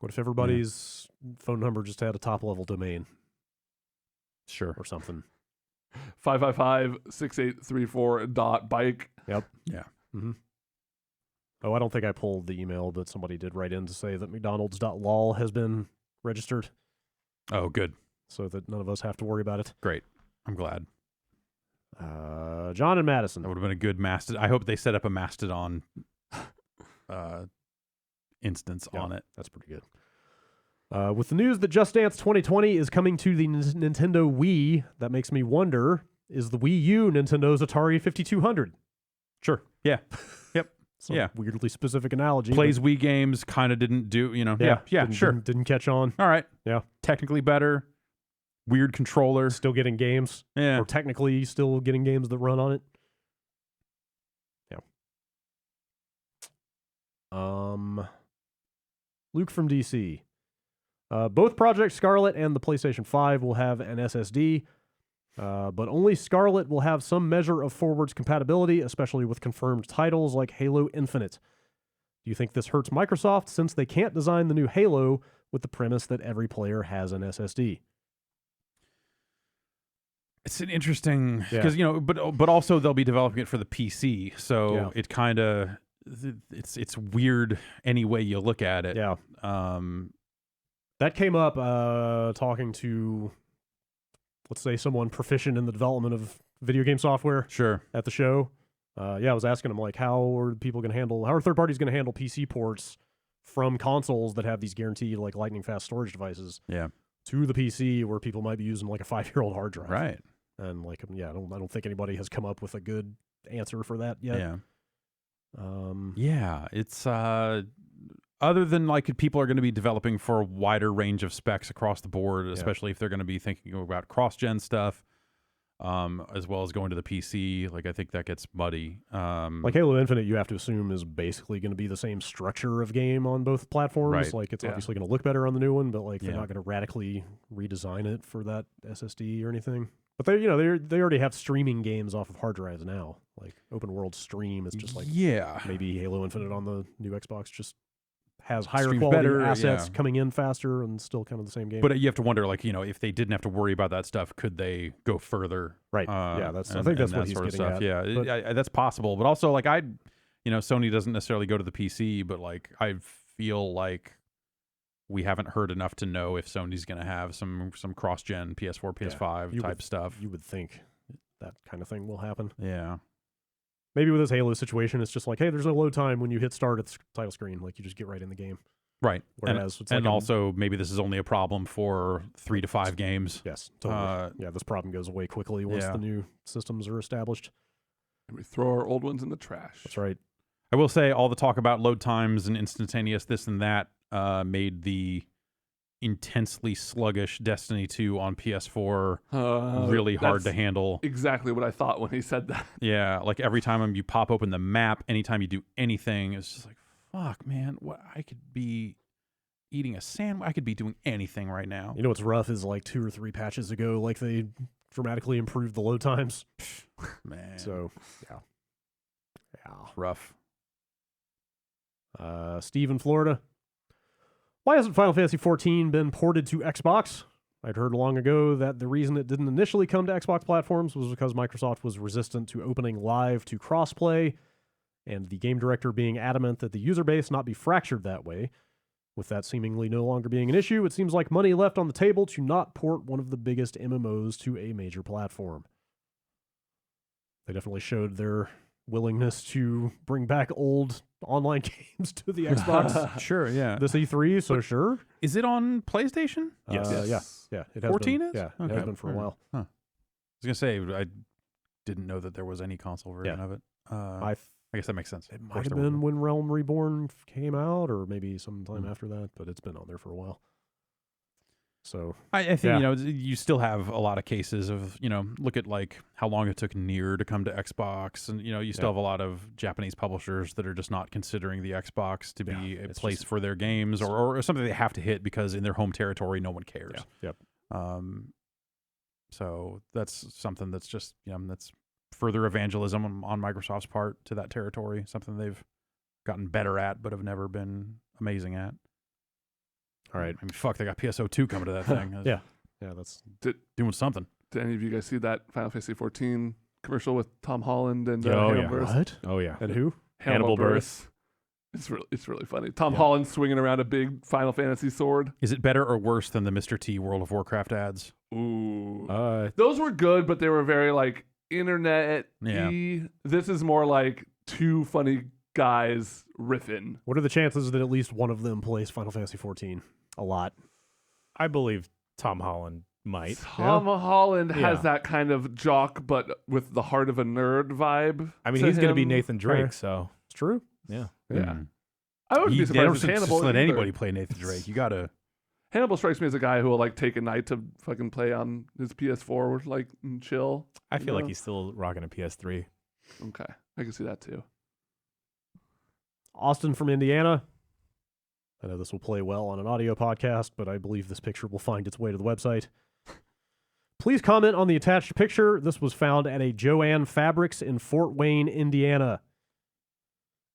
What if everybody's phone number just had a top-level domain sure. or something? 555-6834.bike. Yep. Yeah. Mm-hmm. Oh, I don't think I pulled the email, but somebody did write in to say that McDonald's.lol has been registered Oh, good. so that none of us have to worry about it. Great. I'm glad. John and Madison. That would have been a good Mastodon. I hope they set up a Mastodon instance Yeah. on it. That's pretty good. With the news that Just Dance 2020 is coming to the Nintendo Wii, that makes me wonder, is the Wii U Nintendo's Atari 5200? Sure. Yeah. Yep. Some Yeah. weirdly specific analogy. Plays Wii games, kind of didn't do, but Yeah, didn't- sure. Didn't catch on. All right. Yeah. Technically better. Weird controller. Still getting games. Yeah. Or technically still getting games that run on it. Yeah. Luke from DC. Both Project Scarlet and the PlayStation 5 will have an SSD. But only Scarlet will have some measure of forwards compatibility, especially with confirmed titles like Halo Infinite. Do you think this hurts Microsoft since they can't design the new Halo with the premise that every player has an SSD? It's an interesting because but also they'll be developing it for the PC, so it kind of it's weird any way you look at it. Yeah. That came up talking to, let's say, someone proficient in the development of video game software. Sure. At the show. I was asking them like, how are third parties going to handle PC ports from consoles that have these guaranteed like lightning fast storage devices? Yeah. To the PC where people might be using like a 5-year-old hard drive. Right. And like, I don't think anybody has come up with a good answer for that yet. Yeah. It's other than like people are going to be developing for a wider range of specs across the board, especially if they're going to be thinking about cross-gen stuff, as well as going to the PC. Like I think that gets muddy. Like Halo Infinite, you have to assume is basically going to be the same structure of game on both platforms. Right. Like it's obviously going to look better on the new one, but like they're not going to radically redesign it for that SSD or anything. But they already have streaming games off of hard drives now. Like open world stream is just like maybe Halo Infinite on the new Xbox just has higher Streams quality better, assets coming in faster and still kind of the same game. But you have to wonder, like, if they didn't have to worry about that stuff, could they go further? Right. I think that's what he's getting at. Yeah, that's possible. But also, like, Sony doesn't necessarily go to the PC, but like, I feel like we haven't heard enough to know if Sony's going to have some cross-gen PS4, PS5 type stuff. You would think that kind of thing will happen. Yeah. Maybe with this Halo situation, it's just like, hey, there's no load time when you hit start at the title screen. Like, you just get right in the game. Right. Whereas and also, maybe this is only a problem for 3 to 5 games. Yes, totally. This problem goes away quickly once the new systems are established. And we throw our old ones in the trash. That's right. I will say all the talk about load times and instantaneous this and that made the intensely sluggish Destiny 2 on PS4 really hard to handle. Exactly what I thought when he said that. Yeah, like every time you pop open the map, anytime you do anything, it's just like, fuck, man, what I could be eating a sandwich. I could be doing anything right now. You know what's rough is like 2 or 3 patches ago, like they dramatically improved the load times. Man. So, yeah. Rough. Steve in Florida. Why hasn't Final Fantasy XIV been ported to Xbox? I'd heard long ago that the reason it didn't initially come to Xbox platforms was because Microsoft was resistant to opening live to crossplay, and the game director being adamant that the user base not be fractured that way. With that seemingly no longer being an issue, it seems like money left on the table to not port one of the biggest MMOs to a major platform. They definitely showed their willingness to bring back old online games to the Xbox. Sure, yeah. This E3, so sure. Is it on PlayStation? Yes. Yeah. It has 14 been, is? Yeah, it has been for a while. Huh. I was gonna say I didn't know that there was any console version of it. I guess that makes sense. It might have been when Realm Reborn came out, or maybe sometime after that, but it's been on there for a while. So I think you still have a lot of cases of look at like how long it took Nier to come to Xbox, and you still have a lot of Japanese publishers that are just not considering the Xbox to be a place for their games or something they have to hit because in their home territory no one cares. Yep. So that's something that's just that's further evangelism on Microsoft's part to that territory. Something they've gotten better at, but have never been amazing at. All right. I mean, fuck, they got PSO2 coming to that thing. Yeah, that's doing something. Did any of you guys see that Final Fantasy 14 commercial with Tom Holland and Oh, Hannibal yeah. Buress? What? Oh, yeah. And who? Hannibal Buress. It's really funny. Tom Holland swinging around a big Final Fantasy sword. Is it better or worse than the Mr. T World of Warcraft ads? Ooh. Those were good, but they were very like internet-y. Yeah. This is more like 2 funny guys riffing. What are the chances that at least one of them plays Final Fantasy 14? A lot. I believe Tom Holland might. Tom Holland has that kind of jock, but with the heart of a nerd vibe. I mean, he's going to be Nathan Drake, so It's true. yeah. Yeah. I wouldn't be surprised if Hannibal just let either. anybody play Nathan Drake. You gotta. Hannibal strikes me as a guy who will like take a night to fucking play on his PS4, like and chill. I feel like he's still rocking a PS3. Okay, I can see that too. Austin from Indiana. I know this will play well on an audio podcast, but I believe this picture will find its way to the website. Please comment on the attached picture. This was found at a Joann Fabrics in Fort Wayne, Indiana.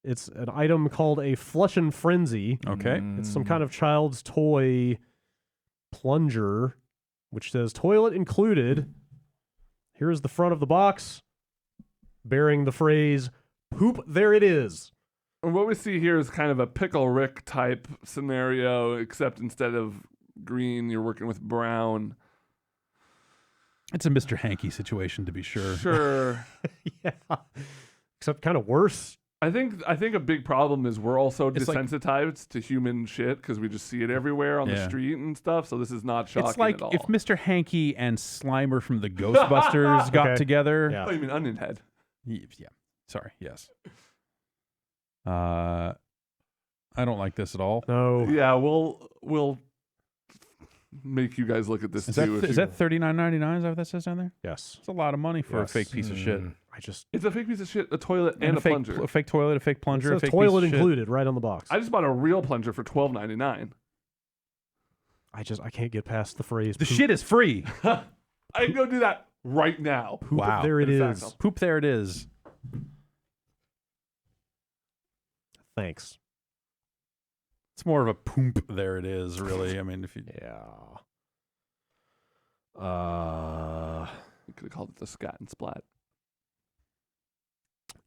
It's an item called a Flush and Frenzy. Okay. It's some kind of child's toy plunger, which says toilet included. Here's the front of the box, bearing the phrase, poop, there it is. And what we see here is kind of a Pickle Rick type scenario, except instead of green, you're working with brown. It's a Mr. Hanky situation, to be sure. Sure. Yeah. Except kind of worse. I think a big problem is we're also It's like- desensitized to human shit because we just see it everywhere on the Yeah. street and stuff. So this is not shocking It's like at all. if Mr. Hanky and Slimer from the Ghostbusters got Okay. together. Yeah. Oh, you mean Onion Head? Yeah. Sorry. Yes. I don't like this at all. No. Yeah, we'll make you guys look at this Is too. that $39.99? Is that what that says down there? Yes. It's a lot of money for a Yes. fake piece of shit. It's a fake piece of shit, a toilet, and a fake, plunger. a fake toilet, a fake plunger, It a says fake toilet piece of included right on the box. I just bought a real plunger for $12.99. I can't get past the phrase. shit. The poop, shit is free. I can go do that right now. Poop, Wow. there it In fact, is. I'll- Poop, there it is. Thanks. It's more of a poop, there it is, really. I mean, if you. Yeah. You could have called it the Scat and Splat.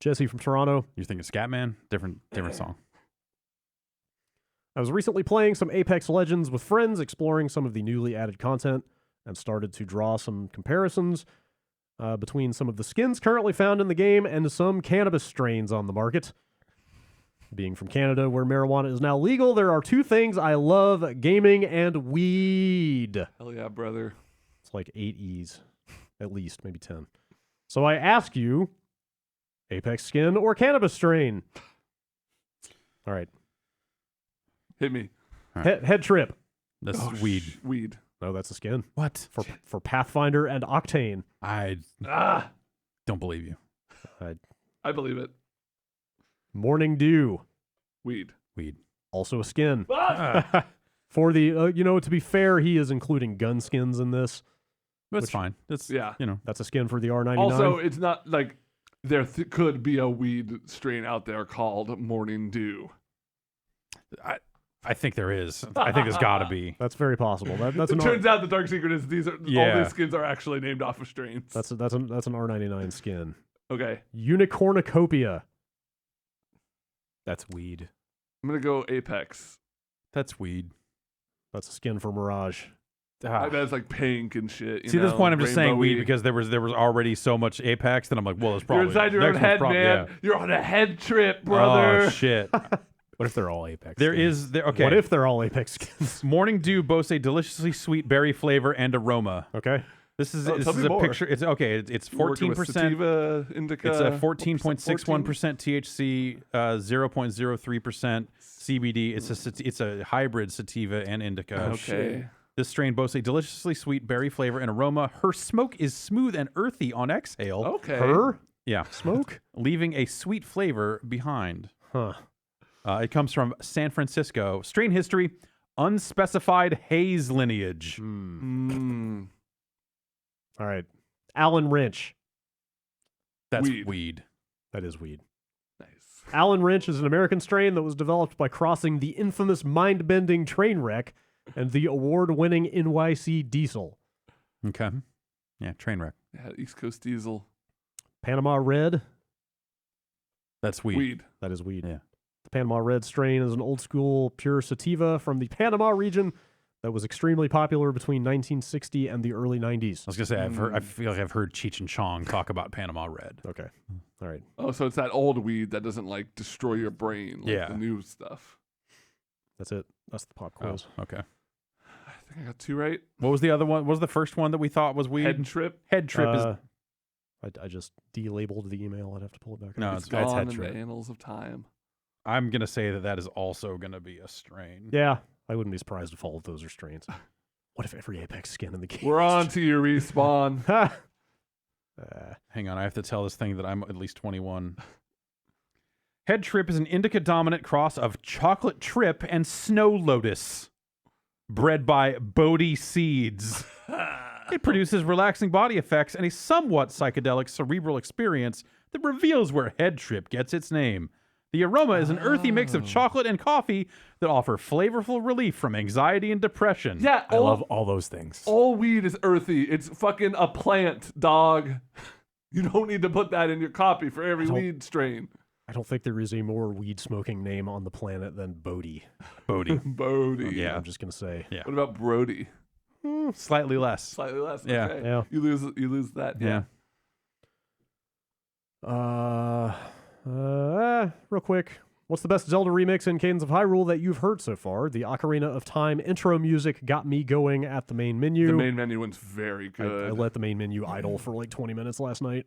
Jesse from Toronto. You're thinking Scatman? Different song. I was recently playing some Apex Legends with friends, exploring some of the newly added content, and started to draw some comparisons between some of the skins currently found in the game and some cannabis strains on the market. Being from Canada, where marijuana is now legal, there are two things I love: gaming and weed. Hell yeah, brother. It's like 8 E's, at least, maybe 10. So I ask you, Apex skin or cannabis strain? All right. Hit me. All right. Head trip. This Oh, is weed. Weed. No, that's a skin. What? For Pathfinder and Octane. I Ah, don't believe you. I believe it. Morning Dew, Weed. Weed. also a skin. Ah! For the, to be fair, he is including gun skins in this. That's Which- fine. That's, Yeah. That's a skin for the R99. Also, it's not like there could be a weed strain out there called Morning Dew. I think there is. I think there's got to be. That's very possible. That's It an turns out the dark secret is all Yeah. these skins are actually named off of strains. that's an R99 skin. Okay. Unicornucopia. That's weed. I'm gonna go Apex. That's weed. That's a skin for Mirage. That's like pink and shit. See, at this point, I'm just saying weed rainbowy. because there was already so much Apex that I'm like, well, there's You're probably inside your own next one's head, prob- man. yeah. You're on a head trip, brother. Oh shit. What if they're all Apex? There skins? is there. Okay. What if they're all Apex skins? Morning Dew boasts a deliciously sweet berry flavor and aroma. Okay. This is Oh, this tell is me a more. picture. It's okay. It's You're working with 14%. sativa, indica. It's a what 14.61% percent? THC, 0.03% CBD. It's a hybrid sativa and indica. Okay. This strain boasts a deliciously sweet berry flavor and aroma. Her smoke is smooth and earthy on exhale. Okay. Her Yeah, smoke? leaving a sweet flavor behind. Huh. It comes from San Francisco. Strain history: unspecified haze lineage. Mm. All right. Alan Wrench. That's Weed. weed. That is weed. Nice. Alan Wrench is an American strain that was developed by crossing the infamous mind-bending train wreck and the award-winning NYC Diesel. Okay. Yeah, train wreck. Yeah, East Coast Diesel. Panama Red. That's weed. Weed. That is weed. Yeah. The Panama Red strain is an old-school pure sativa from the Panama region that was extremely popular between 1960 and the early 90s. I was gonna say I feel like I've heard Cheech and Chong talk about Panama Red. Okay. All right. Oh, so it's that old weed that doesn't like destroy your brain like Yeah. the new stuff. That's it. That's the pop Oh, quiz. okay. I think I got two right. What was the other one? What was the first one that we thought was weed? Head trip. Head trip is I just delabeled the email. I'd have to pull it back No, up. It's that's gone head in trip. the annals of time. I'm gonna say that is also gonna be a strain. Yeah. I wouldn't be surprised if all of those are strains. What if every Apex skin in the game? We're on to your respawn. Ha! Hang on, I have to tell this thing that I'm at least 21. Head Trip is an indica dominant cross of chocolate trip and snow lotus, bred by Bodhi Seeds. It produces relaxing body effects and a somewhat psychedelic cerebral experience that reveals where Head Trip gets its name. The aroma is an earthy mix of chocolate and coffee that offer flavorful relief from anxiety and depression. Yeah, I love all those things. all weed is earthy. It's fucking a plant, dog. You don't need to put that in your copy for every weed strain. I don't think there is a more weed smoking name on the planet than Bodhi. Bodhi. Bodhi. Yeah. I'm just gonna say. Yeah. What about Brody? Slightly less. Slightly less. Yeah. Okay. Yeah. You lose that. Yeah. Real quick. What's the best Zelda remix in Cadence of Hyrule that you've heard so far? The Ocarina of Time intro music got me going at the main menu. The main menu one's very good. I let the main menu idle for like 20 minutes last night.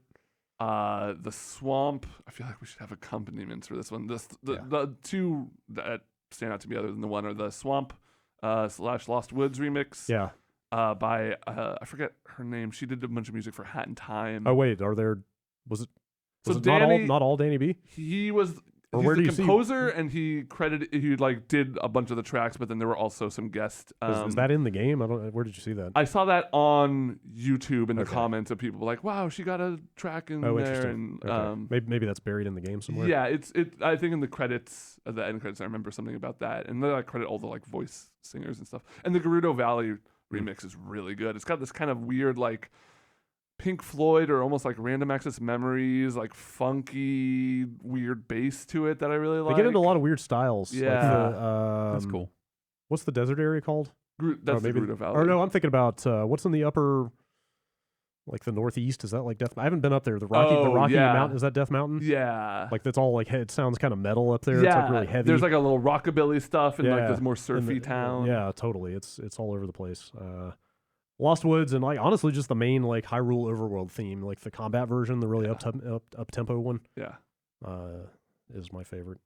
The swamp. I feel like we should have accompaniments for this one. The two that stand out to me other than the one are the swamp / Lost Woods remix. Yeah. By I forget her name. She did a bunch of music for Hat in Time. Oh wait, was it So not all Danny B? He was. Or He's where do the you see- composer, and he did a bunch of the tracks, but then there were also some guest. Is that in the game? Where did you see that? I saw that on YouTube in the Okay. comments of people like, "Wow, she got a track in Oh, there." interesting. And Okay. Maybe that's buried in the game somewhere. yeah, I think in the credits, the end credits, I remember something about that, and then I credit all the like voice singers and stuff. And the Gerudo Valley remix is really good. It's got this kind of weird like Pink Floyd or almost like Random Access Memories, like funky weird bass to it that I really They like. get into a lot of weird styles. Like Yeah. That's cool. What's the desert area called? That's the Gerudo Valley. Or no, I'm thinking about what's in the upper, like the northeast. Is that like Death? I haven't been up there. The Rocky yeah. Mountain. Is that Death Mountain? Yeah. Like that's all like it sounds kind of metal up there. It's like really heavy. There's like a little rockabilly stuff in like Yeah. this more In surfy the- town. Yeah, totally. It's all over the place. Lost Woods and like honestly just the main like Hyrule Overworld theme, like the combat version, the really up tempo one, Yeah. is my favorite.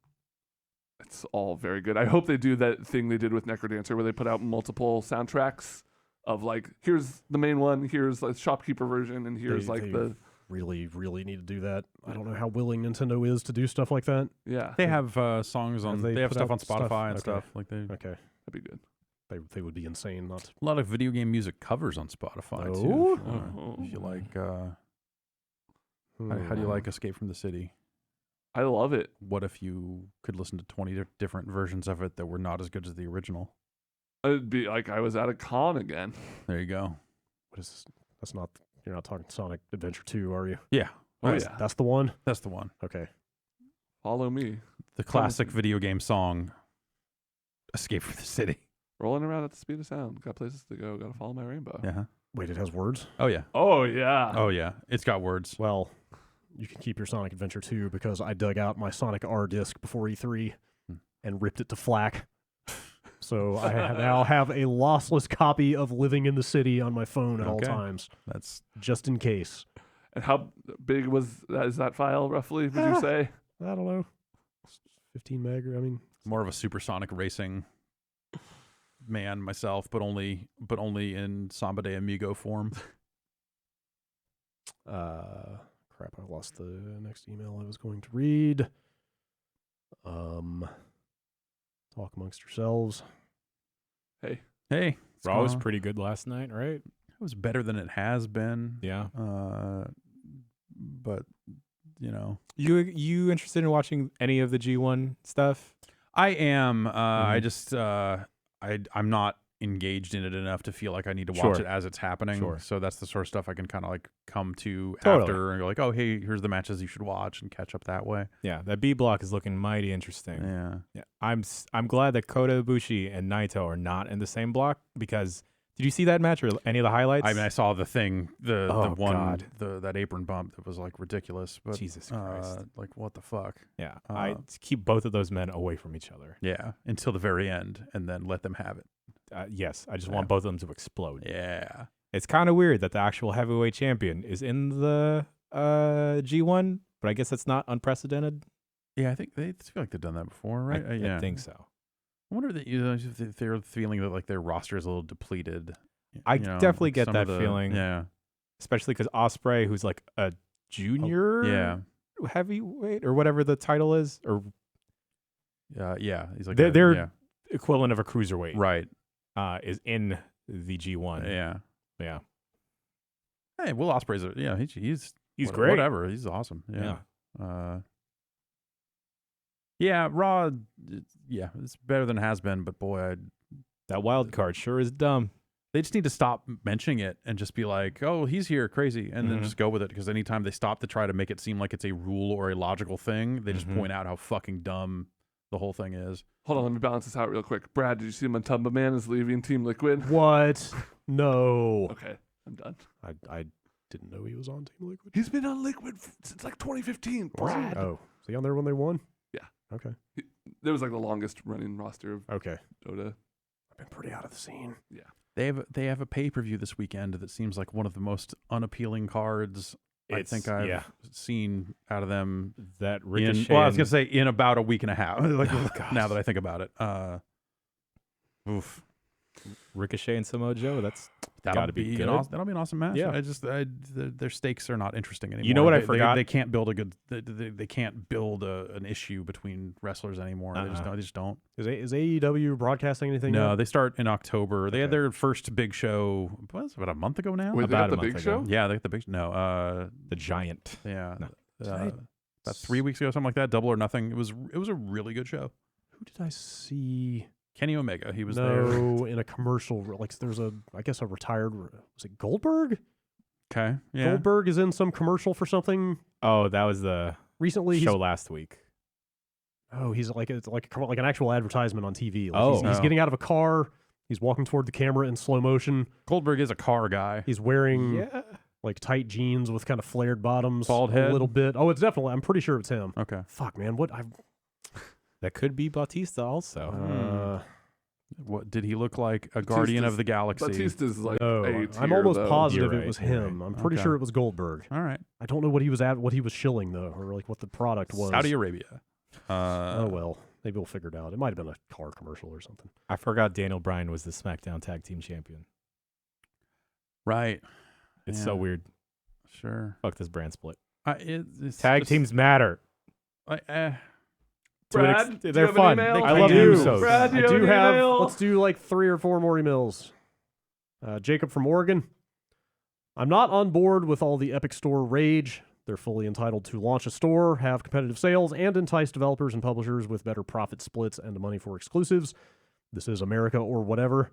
It's all very good. I hope they do that thing they did with Necrodancer where they put out multiple soundtracks of like, here's the main one, here's the shopkeeper version, and here's They really need to do that. I don't know how willing Nintendo is to do stuff like that. yeah, They have songs on. they They have put stuff out on Spotify stuff? and Okay. stuff. Like they Okay, that'd be good. they would be insane not to. a lot of video game music covers on Spotify Oh. too. Oh. If you like, how do you like Escape from the City? I love it. What if you could listen to 20 different versions of it that were not as good as the original? It'd be like I was at a con again. There you go. What is this? That's not. You're not talking Sonic Adventure 2, are you? Yeah, Oh That's- yeah, That's the one. that's the one. Okay. follow me. The classic video game song, Escape from the City. Rolling around at the speed of sound. Got places to go. Got to follow my rainbow. Yeah. Wait, it has words? Oh yeah. Oh yeah. Oh yeah. It's got words. Well, you can keep your Sonic Adventure 2 because I dug out my Sonic R disc before E3 and ripped it to flack. So I now have a lossless copy of Living in the City on my phone at all Okay. times, That's just in case. And how big is that file roughly? Would you say? I don't know. 15 meg, I mean, more of a supersonic racing man myself, but only in Samba de Amigo form. crap, I lost the next email I was going to read. Talk amongst yourselves. Hey, Hey, Raw was pretty good last night, right? It was better than it has been. Yeah. But you know, You interested in watching any of the G1 stuff? I am. I just I'm not engaged in it enough to feel like I need to watch Sure. it as it's happening. Sure. So that's the sort of stuff I can kind of like come to Totally. after and go like, oh hey, here's the matches you should watch and catch up that way. Yeah, that B block is looking mighty interesting. Yeah. Yeah, I'm glad that Kota Ibushi and Naito are not in the same block because did you see that match or any of the highlights? I mean, I saw the thing, the Oh, one, God. that apron bump that was like ridiculous. But Jesus Christ. like what the fuck? Yeah, I keep both of those men away from each other. Yeah, until the very end, and then let them have it. Yes, I just Yeah. want both of them to explode. Yeah. It's kind of weird that the actual heavyweight champion is in the G1, but I guess that's not unprecedented. Yeah, I think I feel like they've done that before, right? Yeah. I think so. I wonder that if they're feeling that like their roster is a little depleted. I you know, definitely like get some that of the- feeling. Yeah. Especially because Ospreay, who's like a junior Yeah. heavyweight or whatever the title is, or Yeah. He's like They're- yeah. equivalent of a cruiserweight, Right. is in the G1. Yeah. Yeah. Hey, Will Ospreay's he's great. Whatever, he's awesome. Yeah, Raw. Yeah, it's better than it has been. But boy, That wild card sure is dumb. they just need to stop mentioning it and just be like, "Oh, he's here, crazy," and then just go with it. Because anytime they stop to try to make it seem like it's a rule or a logical thing, they just point out how fucking dumb the whole thing is. Hold on, let me balance this out real quick. Brad, did you see Matumba Man is leaving Team Liquid? What? No. Okay, I'm done. I didn't know he was on Team Liquid. He's been on Liquid since like 2015. Brad. Oh, was he on there when they won? Yeah. Okay. It was like the longest running roster of Okay. Dota. I've been pretty out of the scene. Yeah. They have a pay-per-view this weekend that seems like one of the most unappealing cards I think I've seen out of them. That Ricochet. I was gonna say in about a week and a half. Like, now that I think about it, oof. Ricochet and Samoa Joe. That'll gotta be good. That'll be an awesome match. Yeah. Their stakes are not interesting anymore. You know what I They- forgot? They can't build a good. They can't build an issue between wrestlers anymore. They just don't. Is AEW broadcasting anything? No, yet? they start in October. They had Okay. their first big show. What was it, about a month ago now? Wait, they About got a the month big ago. show? Yeah, they got the big. No, The Giant. yeah, No. about 3 weeks ago, something like that. Double or Nothing. It was a really good show. Who did I see? Kenny Omega, he was there. No, in a commercial. Like there's a retired. Was it Goldberg? Okay, yeah. Goldberg is in some commercial for something Oh, that was the recently. show last week. He's like it's like an actual advertisement on TV. Like Oh. he's Oh. getting out of a car. He's walking toward the camera in slow motion. Goldberg is a car guy. He's wearing Yeah. like tight jeans with kind of flared bottoms, Bald head? a little bit. Oh, it's definitely. I'm pretty sure it's him. Okay. Fuck, man, what? That could be Bautista also. What did he look like? A Guardian of the Galaxy. Batista's like No, A tier, I'm almost though. positive You're it was right, you're him. right. I'm pretty Okay. sure it was Goldberg. All right. I don't know what he was shilling though, or like what the product was. Saudi Arabia. Oh well, maybe we'll figure it out. It might have been a car commercial or something. I forgot Daniel Bryan was the SmackDown Tag Team Champion. Right. It's Yeah. so weird. Sure. Fuck this brand split. It's Tag just- teams matter. To an Brad, ex- do you they're have an fun. email? I love I you. do. Brad, do I you have do an have. email? Let's do like 3 or 4 more emails. Jacob from Oregon. I'm not on board with all the Epic Store rage. They're fully entitled to launch a store, have competitive sales, and entice developers and publishers with better profit splits and money for exclusives. This is America or whatever.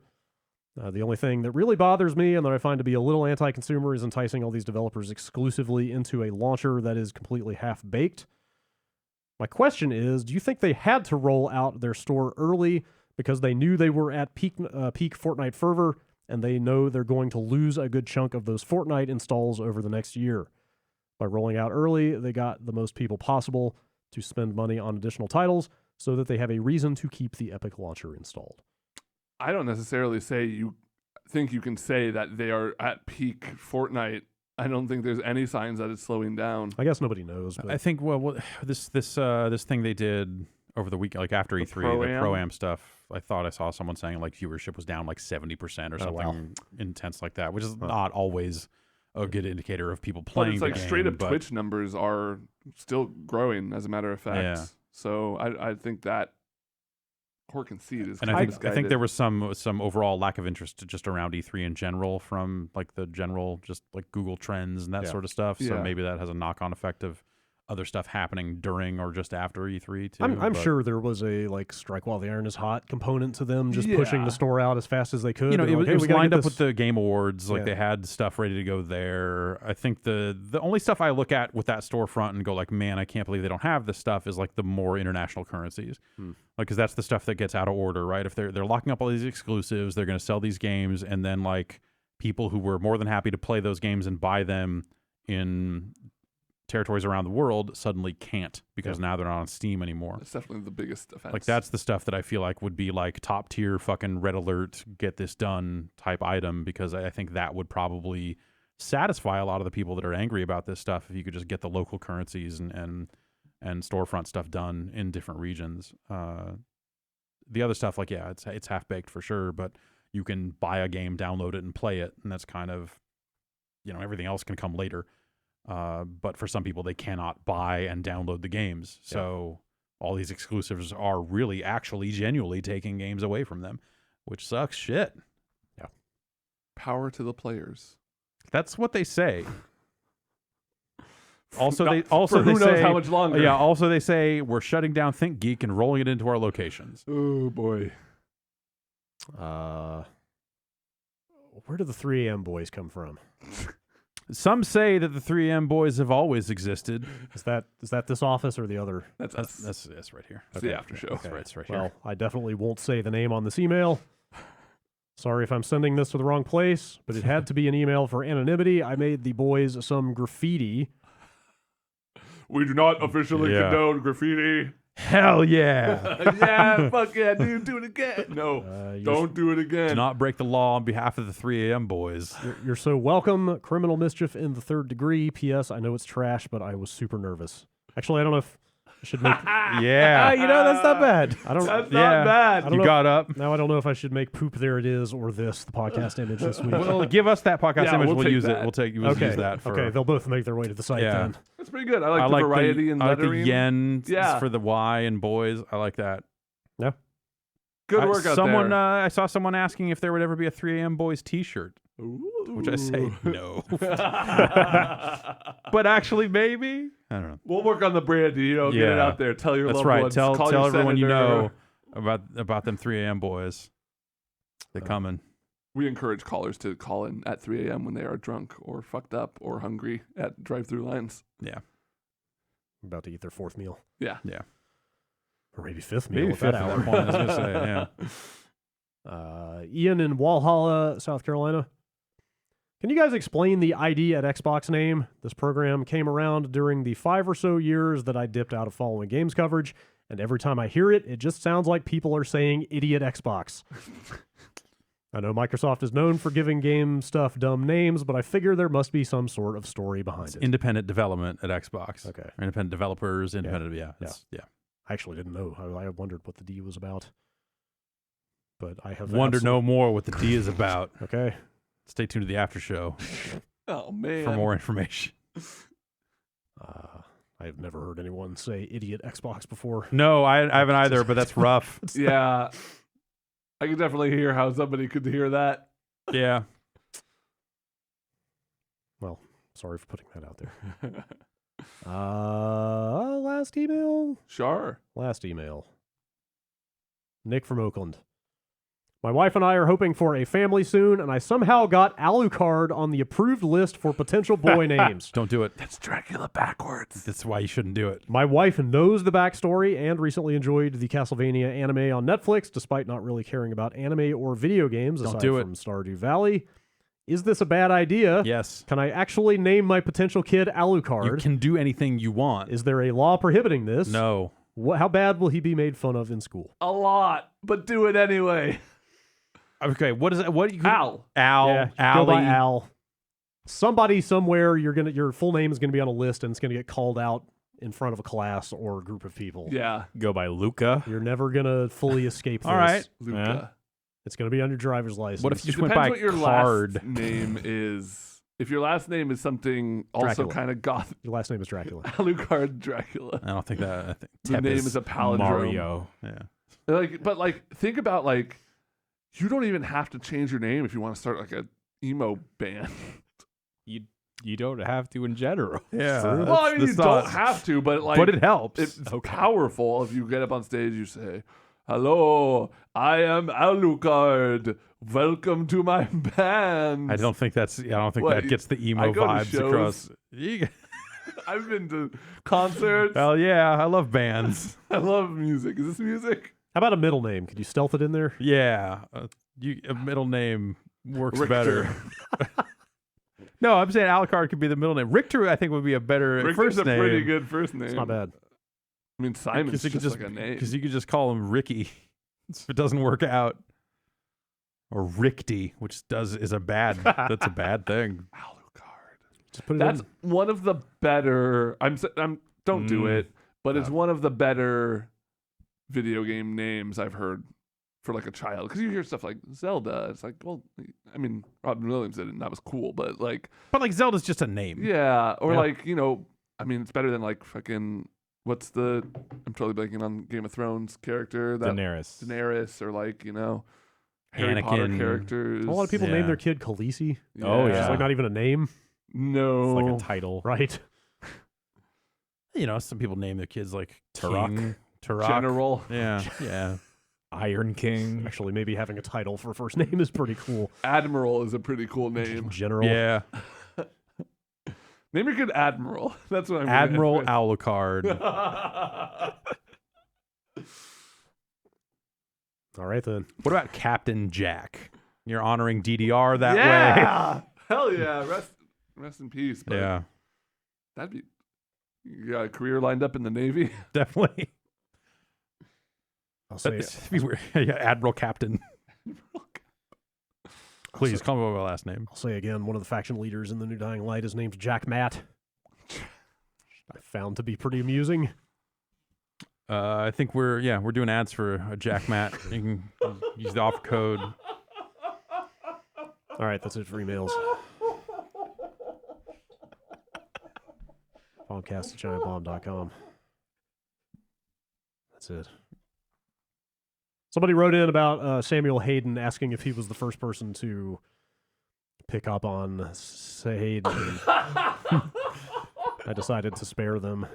The only thing that really bothers me and that I find to be a little anti-consumer is enticing all these developers exclusively into a launcher that is completely half-baked. My question is, do you think they had to roll out their store early because they knew they were at peak Fortnite fervor and they know they're going to lose a good chunk of those Fortnite installs over the next year? By rolling out early, they got the most people possible to spend money on additional titles so that they have a reason to keep the Epic launcher installed. I don't necessarily say you think you can say that they are at peak Fortnite. I don't think there's any signs that it's slowing down. I guess nobody knows. But I think this thing they did over the week, like after The E3, the Pro-Am? Pro-Am stuff. I thought I saw someone saying like viewership was down like 70% or Oh, something wow. intense like that, which is not always a good indicator of people But playing. it's the like game, straight up but- Twitch numbers are still growing, as a matter of fact. Yeah. So I think that Hork and Seed is And kind I of think there was some overall lack of interest just around E3 in general from like the general just like Google Trends and that Yeah. sort of stuff. So Yeah. maybe that has a knock-on effect of other stuff happening during or just after E3 too. I'm but- sure there was a like strike while the iron is hot component to them just pushing Yeah. the store out as fast as they could. You know, They're it like, was, "Hey, we gotta lined get up with this." the Game Awards. Like Yeah. they had stuff ready to go there. I think the only stuff I look at with that storefront and go like, man, I can't believe they don't have this stuff is like the more international currencies. Like, because that's the stuff that gets out of order, right? If they're locking up all these exclusives, they're going to sell these games, and then like people who were more than happy to play those games and buy them in territories around the world suddenly can't because now they're not on Steam anymore. That's definitely the biggest offense. Like that's the stuff that I feel like would be like top tier fucking red alert, get this done type item, because I think that would probably satisfy a lot of the people that are angry about this stuff if you could just get the local currencies and storefront stuff done in different regions. The other stuff, like, yeah, it's half baked for sure, but you can buy a game, download it, and play it, and that's kind of, you know, everything else can come later. But for some people, they cannot buy and download the games. So all these exclusives are really actually genuinely taking games away from them, which sucks shit. power to the players. That's what they say. Also, Not- they also for they who say knows how much longer. Yeah. Also, they say we're shutting down Think Geek and rolling it into our locations. Oh boy. Where do the 3 a.m. boys come from? Some say that the 3M boys have always existed. Is that this office or the other? That's us. That's right here. It's the after show. Okay. It's right here. Well, I definitely won't say the name on this email. Sorry if I'm sending this to the wrong place, but it had to be an email for anonymity. I made the boys some graffiti. We do not officially Yeah. condone graffiti. Hell yeah! Yeah, fuck yeah, dude, do it again. No, don't do it again. Do not break the law on behalf of the 3AM boys. You're so welcome. Criminal mischief in the 3rd degree. P.S. I know it's trash, but I was super nervous. Actually, I don't know if I should make. Yeah. That's not bad. I don't. That's Yeah. not bad. I don't You know. got up. Now I don't know if I should make poop there it is or this the podcast image this week. Well, give us that podcast Yeah, image. we'll We'll take use that. it. We'll okay. use that. For, Okay. They'll both make their way to the site Yeah. then. That's pretty good. I like the variety and I like the lettering. yen Yeah. for the Y and boys. I like that. Yeah. Good work out someone, there. I saw someone asking if there would ever be a 3AM boys T-shirt, which I say Ooh. no. But actually, maybe. I don't know. We'll work on the branding. Get it Yeah. out there. Tell your That's loved right. ones. Tell Call your everyone you senator. know about them 3AM boys. They're coming. We encourage callers to call in at 3 a.m. when they are drunk or fucked up or hungry at drive-through lines. Yeah. About to eat their 4th meal. Yeah. Yeah. Or maybe 5th meal Maybe at fifth that at hour. that point. I was gonna say, yeah. Ian in Walhalla, South Carolina. Can you guys explain the ID at Xbox name? This program came around during the 5 or so years that I dipped out of following games coverage, and every time I hear it, it just sounds like people are saying idiot Xbox. I know Microsoft is known for giving game stuff dumb names, but I figure there must be some sort of story behind it. Independent development at Xbox. Okay. Or independent developers, independent, yeah. I actually didn't know. I wondered what the D was about. But I have Wonder no more what the D is about. Okay. Stay tuned to the after show Oh, man. for more information. I have never heard anyone say idiot Xbox before. No, I haven't either, but that's rough. Yeah. I could definitely hear how somebody could hear that. Yeah. Well, sorry for putting that out there. Last email. Sure. Last email. Nick from Oakland. My wife and I are hoping for a family soon, and I somehow got Alucard on the approved list for potential boy names. Don't do it. That's Dracula backwards. That's why you shouldn't do it. My wife knows the backstory and recently enjoyed the Castlevania anime on Netflix, despite not really caring about anime or video games Don't aside do it. from Stardew Valley. Is this a bad idea? Yes. Can I actually name my potential kid Alucard? You can do anything you want. Is there a law prohibiting this? No. How bad will he be made fun of in school? A lot, but do it anyway. Okay, what is it? What you Al. Al, Yeah, go by Al. Somebody somewhere, your full name is gonna be on a list, and it's gonna get called out in front of a class or a group of people. Yeah. Go by Luca. You're never gonna fully escape this. All right. Luca. It's gonna be on your driver's license. What if you It just went depends by what your card? last name is. If your last name is something also Dracula. kind of goth, Your last name is Dracula. Alucard Dracula. I don't think that. I think The name is a palindrome. Mario. Yeah. Think about you don't even have to change your name if you want to start like a emo band. You don't have to in general. Yeah. Well, I mean, you don't have to, but But it helps. it's powerful if you get up on stage. You say, "Hello, I am Alucard. Welcome to my band." I don't think that's. I don't think What, that gets the I emo go to vibes shows. across. I've been to concerts. Hell yeah, I love bands. I love music. Is this music? How about a middle name? Could you stealth it in there? Yeah, a middle name works Richter. better. No, I'm saying Alucard could be the middle name. Richter, I think, would be a better Richter's first a name. pretty good first name. It's not bad. I mean, Simon's you could just like a name. Because you could just call him Ricky if it doesn't work out, or Rickty, which is a bad. That's a bad thing. Alucard. Just put it That's in. one of the better. Don't do it, but it's No. one of the better video game names I've heard for like a child. Because you hear stuff like Zelda. It's like, well, I mean, Robin Williams did it, and that was cool. But like, But like Zelda's just a name. yeah, or Yeah. like I mean, it's better than like fucking. What's the? I'm totally blanking on Game of Thrones character. That Daenerys. Daenerys, or like Harry Potter Anakin. characters. A lot of people Yeah. name their kid Khaleesi. Oh, It's yeah. like not even a name, No. It's like a title. right? You know, some people name their kids like Turok. King, Turok. General. Yeah, yeah. Iron King. Actually, maybe having a title for first name is pretty cool. Admiral is a pretty cool name. General. Yeah. Name your kid Admiral. That's what I'm Admiral with. Alucard. All right then. What about Captain Jack? You're honoring DDR that way. Yeah. Hell yeah. Rest in peace. But Yeah, that'd be. You got a career lined up in the Navy? definitely. I'll say That'd be weird. Yeah, Admiral Captain. Please call me by my last name. I'll say again, one of the faction leaders in the New Dying Light is named Jack Matt. I found to be pretty amusing. I think we're doing ads for a Jack Matt. You can use the offer code. All right, that's it for emails. Podcast@giantbomb.com. That's it. Somebody wrote in about Samuel Hayden asking if he was the first person to pick up on Hayden. I decided to spare them.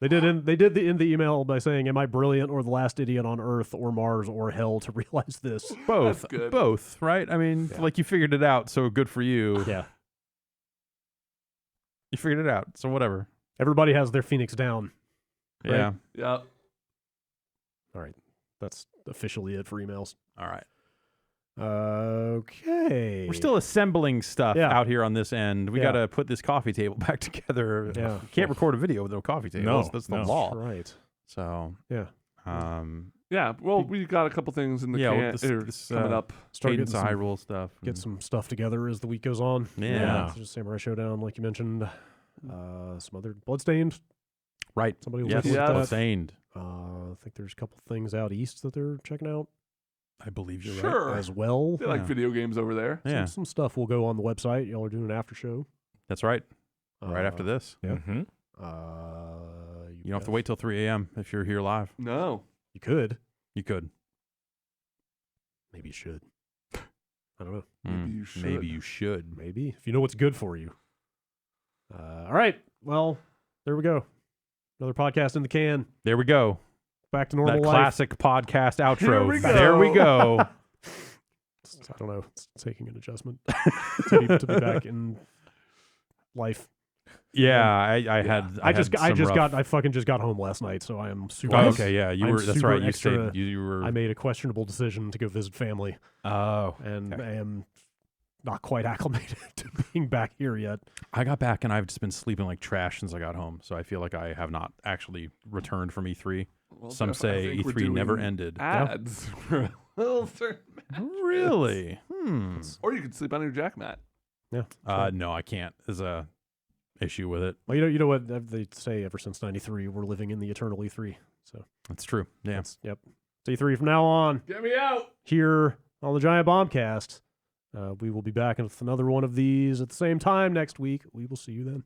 They did end the email by saying, "Am I brilliant or the last idiot on Earth or Mars or Hell to realize this?" Both, That's good. both, right? I mean, Yeah. like you figured it out, so good for you. Yeah, You figured it out, so whatever. everybody has their Phoenix down. Right. Yeah. Yeah. All right, that's officially it for emails. All right. Okay. We're still assembling stuff Yeah. out here on this end. We Yeah. got to put this coffee table back together. Yeah. You can't record a video with no coffee table. No, That's the no. law. right. So, Yeah. Yeah. Well, we got a couple things in the Yeah, well, can coming up. Start Cadence getting of some, Hyrule stuff. get some stuff together as the week goes on. Yeah. There's just Samurai Showdown, like you mentioned. Some other Bloodstained. Right. Somebody will Yes. take a look Yeah. at that. Bloodstained. I think there's a couple things out east that they're checking out I believe you're right. Sure. as well. They like Yeah. video games over there. Yeah. Some stuff will go on the website. Y'all are doing an after show. That's right. Right after this. Yeah. Mm-hmm. You don't have to wait till 3 a.m. if you're here live. No. You could. You could. Maybe you should. I don't know. Maybe you should. Maybe you should. Maybe. If you know what's good for you. All right. Well, there we go. Another podcast in the can. There we go. Back to normal That life. classic podcast outro. we go. There we go. I don't know. It's taking an adjustment to be back in life. Yeah, I fucking just got home last night, so I am super. Oh, okay, yeah, you I'm were. That's super right. You extra- stayed. You were. I made a questionable decision to go visit family, Oh, and okay. I am not quite acclimated to being back here yet. I got back and I've just been sleeping like trash since I got home. So I feel like I have not actually returned from E3. Well, Some Jeff, I say think we're E3 never doing ended. Ads for a little certain Really? Or you could sleep on your jack mat. Yeah. No, I can't. There's a issue with it. Well, you know what they say. Ever since '93, we're living in the eternal E3. So That's true. Yeah. yep. It's E3 from now on. Get me out. Here on the Giant Bombcast, we will be back with another one of these at the same time next week. We will see you then.